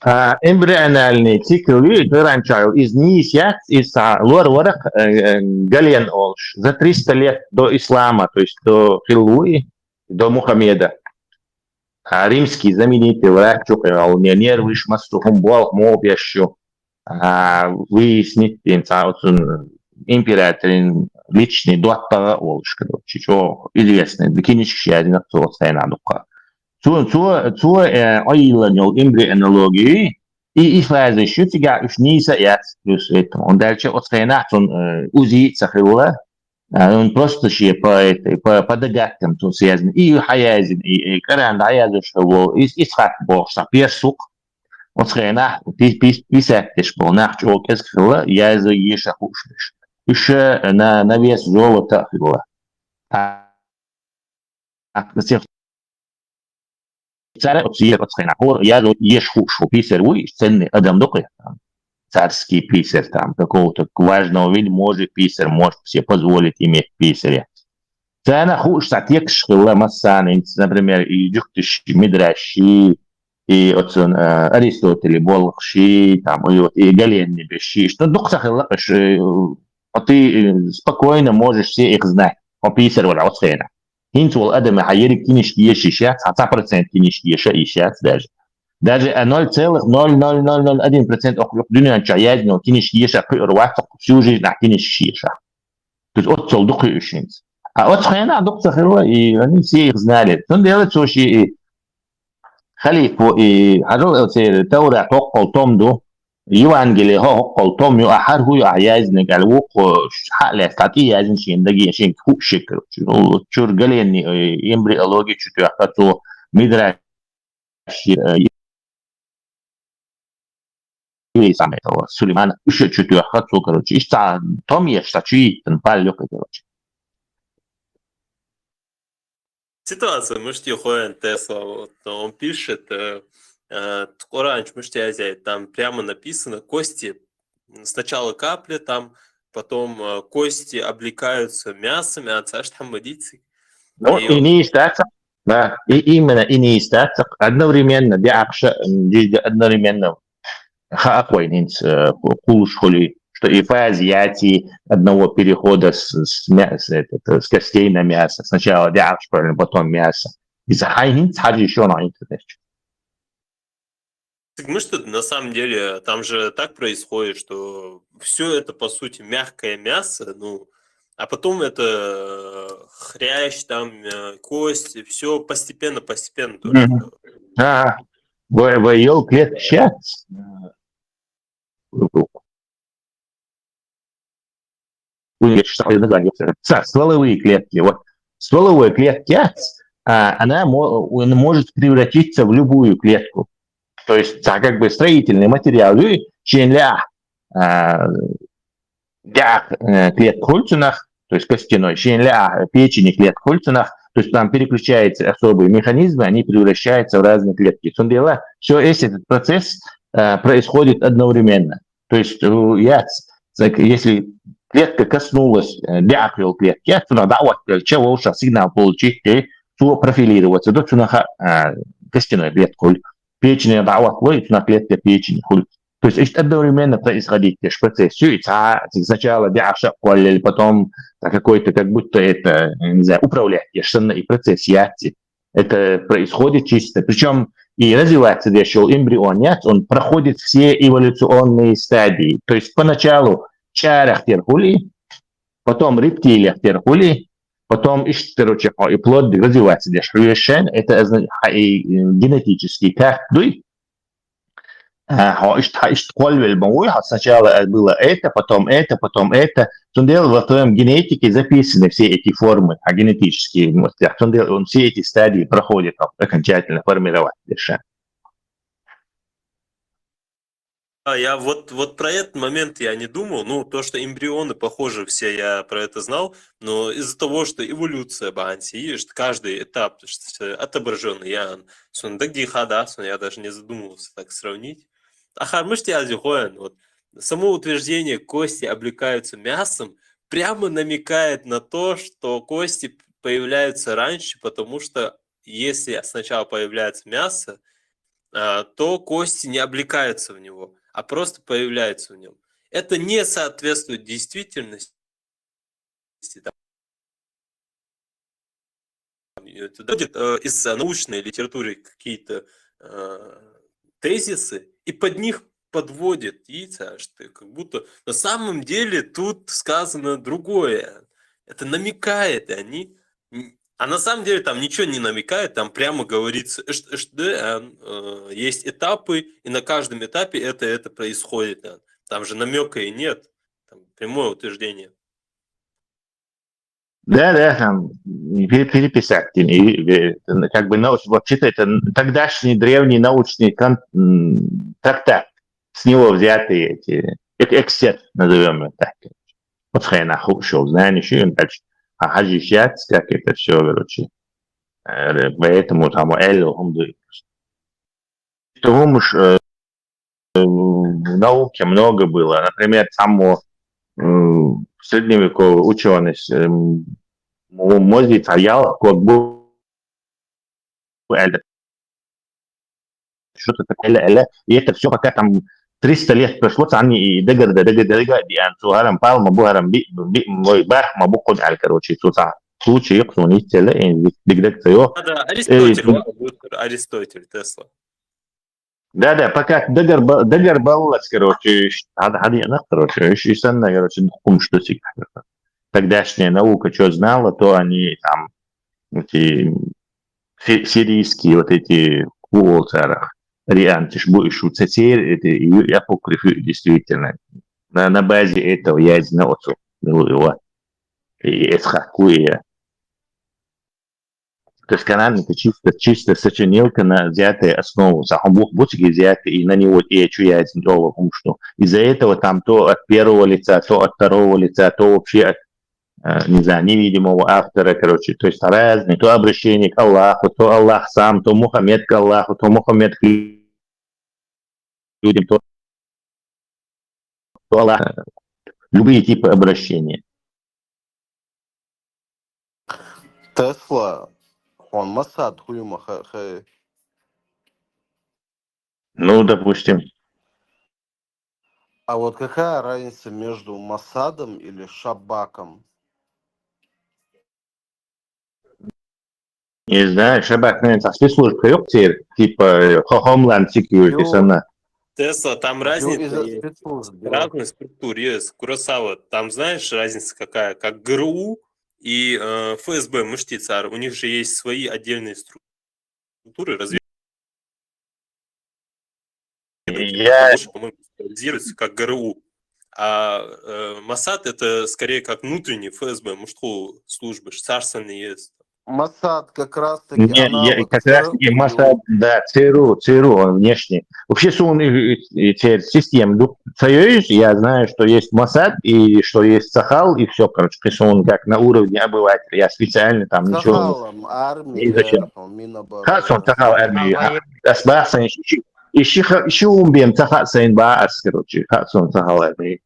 Эмбриональный цикл раньше изнисят из лор-ворах гален олш за 300 лет до ислама, то есть до Хиллуи, до Мухаммеда. Римский знаменитый врач, нервы шмастухом бол, мобящу, выяснить, император личный доктор олш, короче, что известный, докинички щадина, то стояна духа. Zur Einladung Embryologie ich weiß schütziger ich nie jetzt plus und дальше отстранять он УЗИ сахила он просто ще по догадкам то связано и хаязин и каран хаязин что исхак бошта персук отстранять писать что нах чок эскила я за еша хушиш еще на вес золота хила царь отстранять я ешь хушу писер вы ценный адам докой царский писарь, там, какого-то важного вельможи писарь, может себе позволить иметь писаря. Цена хуш сатекш ламасан, например, и дюктиш мидраши, и Аристотель болгши, там, и Гален небеши, что дуксах ты спокойно можешь все их знать. Он писарь вора отцена. Хинцул адаме хайерик кинишки ешишат, 100% кинишки еша ишат даже. Даже 0,0001% около дюня чаязно кинишки еша пырваток всю жизнь на кинишки еша. То есть от солдухи ушинц. А от хрена доктор херла и они все их знали. Он делает суши и халифу и хажал таура токол томду Евангелие хокол том ю ахаргу ю аязны галвук халя стати язин шин даги шин хушик. Чур галени эмбриологи чуту ахату мидраш самое того Сулеймана еще чуть-чуть хочу, короче, и там есть стачи, там палек, короче. Ситуация, можете ходить Тесла, вот, он пишет, раньше можете взять, там прямо написано, кости сначала капли, там, потом кости облекаются мясом, а там водится. Ну, и не остаться, да, и именно и не остаться, одновременно, одновременно Хаквайнинц кулушхоли, что и фазиати одного перехода с костей на мясо. Сначала диакш, потом мясо. И за хайнинц хаджи еще на интернете. Мы что на самом деле, там же так происходит, что все это по сути мягкое мясо, ну, а потом это хрящ, там кости, все постепенно тоже. Вы клетки сейчас. Стволовые клетки. Вот стволовая клетка, она может превратиться в любую клетку. То есть, как бы строительный материал, клеток хольцунах, то есть костяной, печени клеток хольцунах, то есть там переключаются особые механизмы, они превращаются в разные клетки. Все этот процесс происходит одновременно. То есть, если клетка коснулась диакрил клетки, то надо чего уж сигнал получить, то профилироваться до костяной клетки. Печень надо на клетке печени. То есть одновременно происходит процесс. Сначала диакрил, потом какой-то, как будто это, не знаю, управляющий процесс яти. Это происходит чисто. Причем и развивается еще эмбрион, он проходит все эволюционные стадии. То есть поначалу чарах терхули, потом рептилиях терхули, потом короче, и плод развивается. Это генетический каждый. Сначала было это, потом это, потом это. Во твоем генетике записаны все эти формы, генетические. Он все эти стадии проходит окончательно формировать. Я вот про этот момент я не думал. Ну, то, что эмбрионы похожи все, я про это знал. Но из-за того, что эволюция банси, каждый этап отображен. Я даже не задумывался так сравнить. Вот само утверждение кости облекаются мясом прямо намекает на то, что кости появляются раньше, потому что если сначала появляется мясо, то кости не облекаются в него, а просто появляются в нем. Это не соответствует действительности. Это будет из научной литературы какие-то тезисы, и под них подводит яйца, что как будто на самом деле тут сказано другое. Это намекает, и они... А на самом деле там ничего не намекает, там прямо говорится, что есть этапы, и на каждом этапе это происходит. Там же намека и нет, там прямое утверждение. Да, там переписать. Как бы вообще-то это тогдашний древний научный трактат. С него взятые эти эксцепт, назовем его так. Вот хрена ушел, знаешь, и он дальше хажищат, как это все, короче. Поэтому там того уж в науке много было. Например, там средневековый ученый Мози стоял, как бы что-то такое, и это все пока там 300 лет прошло, они и дегар, диан, сухарам пал, мабухарам мой бах, мабуход аль, короче, случай, кто не целый, Да, Аристотель, Тесла. Да, пока дегар баллас, короче, короче, еще санна, короче, духом что сик. Тогдашняя наука что знала, то они там эти сирийские вот эти куолцарах, риантиш будешь теперь это и апокрифы действительно на базе этого я знал что его и эсхакуя. То есть Коран это чисто сочинилка на взятые основу. Сам Бог бутики взяты и на него и чуять что из-за этого там то от первого лица, то от второго лица, то вообще от не знаю, невидимого автора, короче, то есть разные, то обращение к Аллаху, то Аллах сам, то Мухаммед к Аллаху, то Мухаммед к людям, то Аллах. Любые типы обращения. Тесла, он Масад хуюма. Ну, допустим. А вот какая разница между Масадом или Шабаком? Не знаю, Шабак, наверное, спецслужб типа Homeland Security, она. Тесла, там разница есть. Разные структуры есть. Куросава, там знаешь разница какая? Как ГРУ и ФСБ, Мыштицар, у них же есть свои отдельные структуры разведки. Больше, по-моему, специализируется как ГРУ. А Масад это скорее как внутренний ФСБ, мужскую службы, царственный есть. Масад как раз таки как раз таки Масад, да, ЦРУ, он внешний. Вообще, он систему союз, я знаю, что есть Масад и что есть Сахал, и все, короче, он как на уровне обывателя. Я специально там ничего не изучал. Хасон Сахал армию, Асбасан, еще умбем Сахал Сайн Баас, короче, Хасон Сахал армию.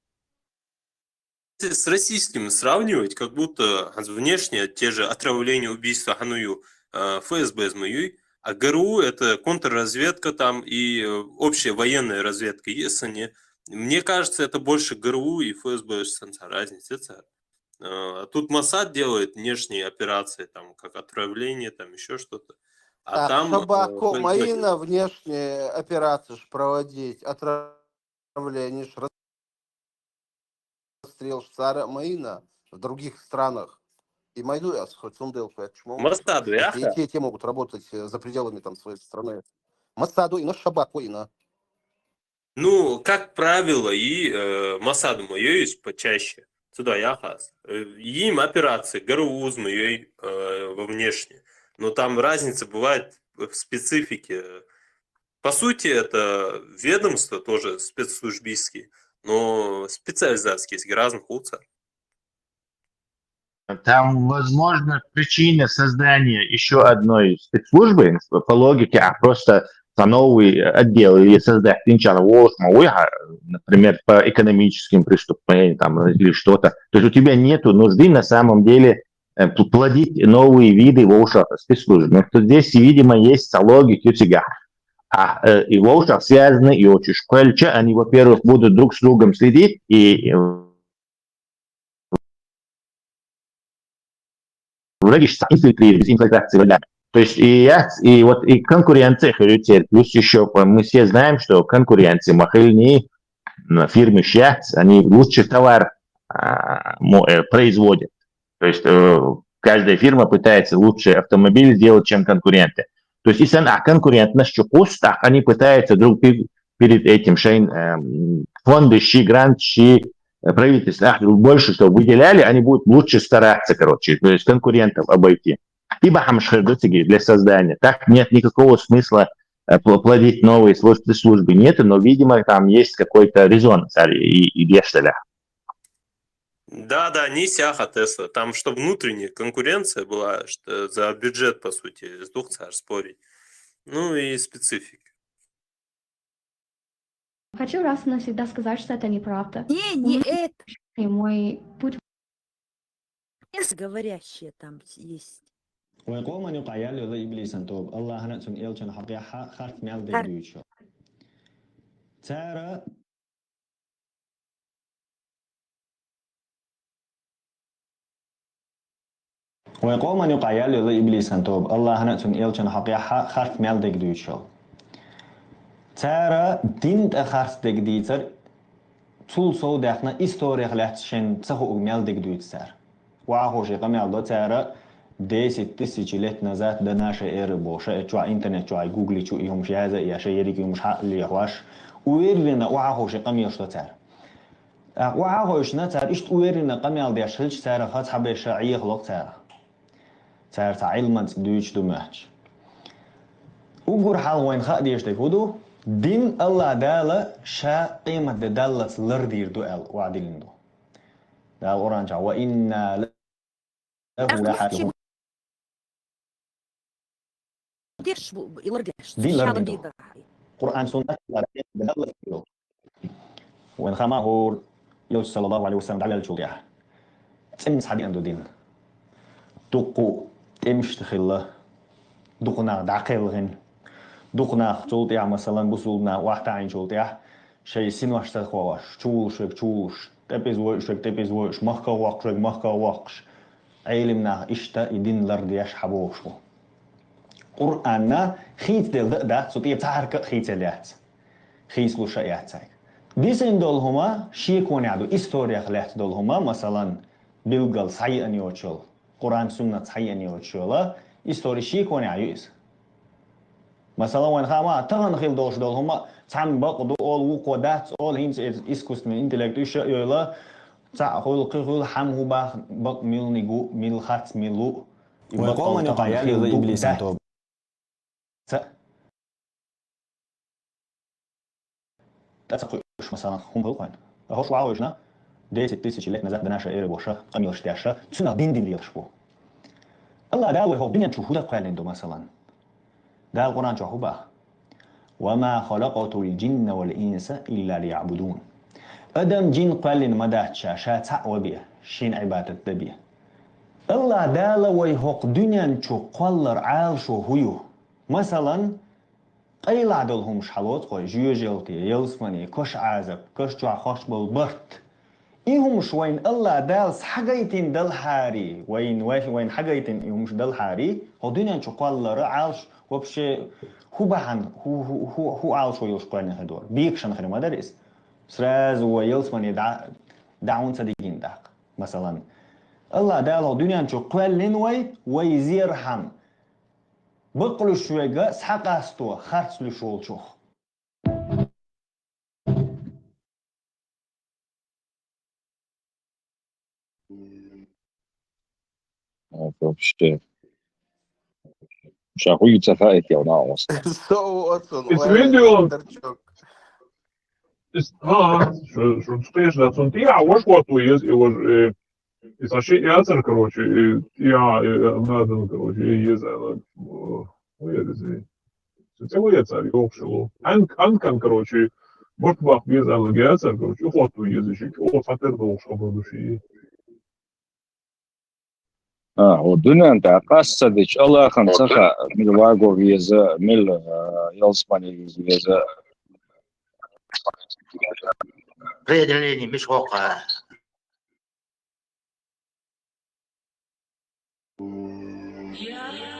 С российским сравнивать, как будто внешне те же отравления, убийства Ханую, ФСБ Змеюй, а ГРУ это контрразведка там и общая военная разведка. Если они, мне кажется, это больше ГРУ и ФСБ, разница. А тут Масад делает внешние операции, там как отравление, там еще что-то. А там Шабаку Маина внешние операции проводить, отравление, расстрел царя Маина в других странах. И Майду я хоть сундел, Масаду, и те могут работать за пределами там своей страны. Масаду и на Шабаку и на. Ну, как правило, и Масаду моей есть почаще. Сюда яхас. Им операции ГРУ моей во внешне. Но там разница бывает в специфике. По сути, это ведомства тоже спецслужбистские, но специализации есть разных улицах. Там, возможно, причина создания еще одной спецслужбы по логике, а просто новый отдел или создать например, по экономическим преступлениям там, или что-то. То есть у тебя нет нужды на самом деле плодить новые виды спецслужб. Но здесь, видимо, есть логика у тебя. И волшеб связаны, и очень школьче, они, во-первых, будут друг с другом следить, и вроде инфильтрации. То есть и конкуренция, плюс еще мы все знаем, что конкуренция махильные фирмы сейчас, они лучший товар производят. То есть каждая фирма пытается лучший автомобиль сделать, чем конкуренты. То есть если конкурентность чукуста, они пытаются друг перед этим фонды, грант, правительство больше, что выделяли, они будут лучше стараться, короче, то есть конкурентов обойти. И для создания. Так нет никакого смысла плодить новые службы. Нет, но, видимо, там есть какой-то резон и дешеля. Да, не сяха Тесла. Там, чтобы внутренняя конкуренция была, что за бюджет, по сути, с двух царь спорить. Ну и специфики. Хочу раз и навсегда сказать, что это неправда. Не это. И мой путь... Говорящие там есть. ويقوم يقايل لذي إبليس أنتوب الله نأتون إلتون حقيقة خارف مال ديوشو تارا ويقوم يقايل لذي إبليس أنتوب الله نأتون إلتون حقيقة خارف مال ديوشو تارا دين أخارس ديتر طول صو داخنا إستوري خلاتشين تسخو مال ديوتسار وعهوشي قمال دو تارا 10 тысяч лет назад до нашей эры больше, что интернет, что гугли, что им шаза, я шерики им шали хваш, уверенно уахош قميل что цар. وعهوش نتار إشت уверенно قميل ده شلش цар خد حبة شعية خلق цар تعلمت دويش دماج. وقول حال وين خاديش تكودو دين الله دالا شا قيمة دالت لردير دوال وعدلين دو. دال أورانجا وإنا له لحاله. ديرش يلرقاش دين لردو. قرآن سنة دالت لو. وإن خما هو يوسف صلى الله عليه وسلم على الجوجع. تمس حدي عنده دين. دقو تمش تخله. دقنا دعقلهن. دقنا خطوطيع مثلا بسولنا واحد عين شوطيع شيء سين واش تخواش تشولش تبيز وش مخك وقش علمنا إشتا يدين لرد يشحبوشو قرآننا خيت دل ده صوتي بتحرك خيت اليات خيس لوشا ياتساك ديسين دول هما شيكون يعدو إستوريا خليت دول هما مثلا بلغل صحي أن يوتشل قرآن سنة صحي أن يوتشل إستوري شيكون يعيوز مثلا وين خاما تغن خيل دول هما تعم بقدو أول وقودات أول هينس إسكوستمي إنتلكتو شيء خول حمه بق ميل نجو ميل خات ميلو ويقوم يقايل لذي إبليس أنتوب تأسقش مثلا هم هلقين هوش وعوجنا 10 тысяч лет назад до нашей эры больше قميل штяша цена дин лيلشبو الله داوي هو بنيان شهودة قالين دو مثلا دا القرآن شهوبة وما خلقت الجن والإنس إلا ليعبدون أدم جين قالين مدات شاشات تعوبية شين عبادة دبية الله دالا ويهوق دنيا شو قلر عال شو هيو مثلا قيل عدلهم شحلوت قوي جيوجيلتي يلسمني كش عازب كش جوع خوش بالبرت إيهم شوين الله دالس حاجيتين دل حاري وين حاجيتين إيهم دل حاري هو دنيا شو قلر عال وبشي هو بحن هو عال شو يوشقاني هدول بيكشن خير مدارس سراز ويلسمني دعون صديقين داق مثلا الله داله دنيا شو قلن ويزيرهم بقلو شوية سحقاستو خرص لشول شوخ Вообще. Шахуется фаит я унаос. Es video что стоишь на цунти, а вот что есть, и вот и саши яцер, короче, я надо, короче, есть это яцер, ёпшило. Анкан, короче, вот бах без яцер, короче, вот язычек, вот фатер должен быть души. ودنا أنت قصدك الله خمسة من واقو فيزا من يلسماني فيزا определение مش واقع.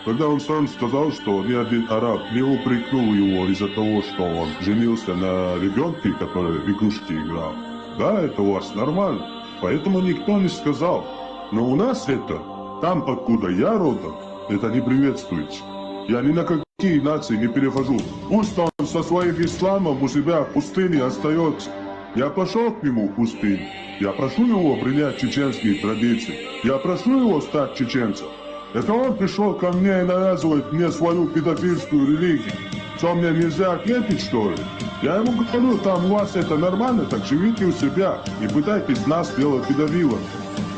Когда он сам сказал, что ни один араб не упрекнул его из-за того, что он женился на ребенке, который в игрушки играл. Да, это у вас нормально. Поэтому никто не сказал. Но у нас это, там, откуда я родом, это не приветствуется. Я ни на какие нации не перехожу. Пусть он со своим исламом у себя в пустыне остается. Я пошел к нему в пустыню. Я прошу его принять чеченские традиции. Я прошу его стать чеченцем. Это он пришел ко мне и навязывает мне свою педофильскую религию. Что, мне нельзя ответить, что ли? Я ему говорю, там у вас это нормально, так живите у себя и пытайтесь нас делать педофилами.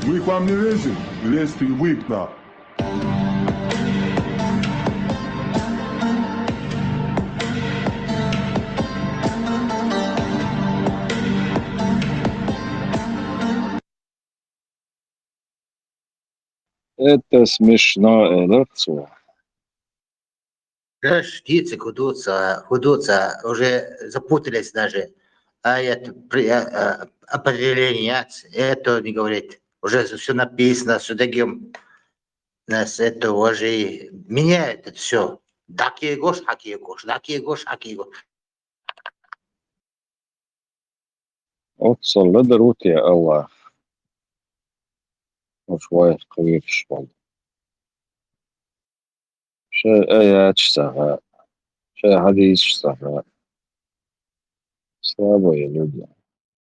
Мы к вам не лезем, лезьте и вы к нам. Это смешно, Элаксу. Знаешь, птицы худутся, уже запутались даже. А это определение, это не говорит. Уже все написано, все таким. Нас это уже меняет это все. Даки гош, хаки гош, даки гош, хаки гош. أوصل لدروت يا الله وشوية قوي في الشغل شيء آيات اشتغل شيء حديث اشتغل صعب يا لودي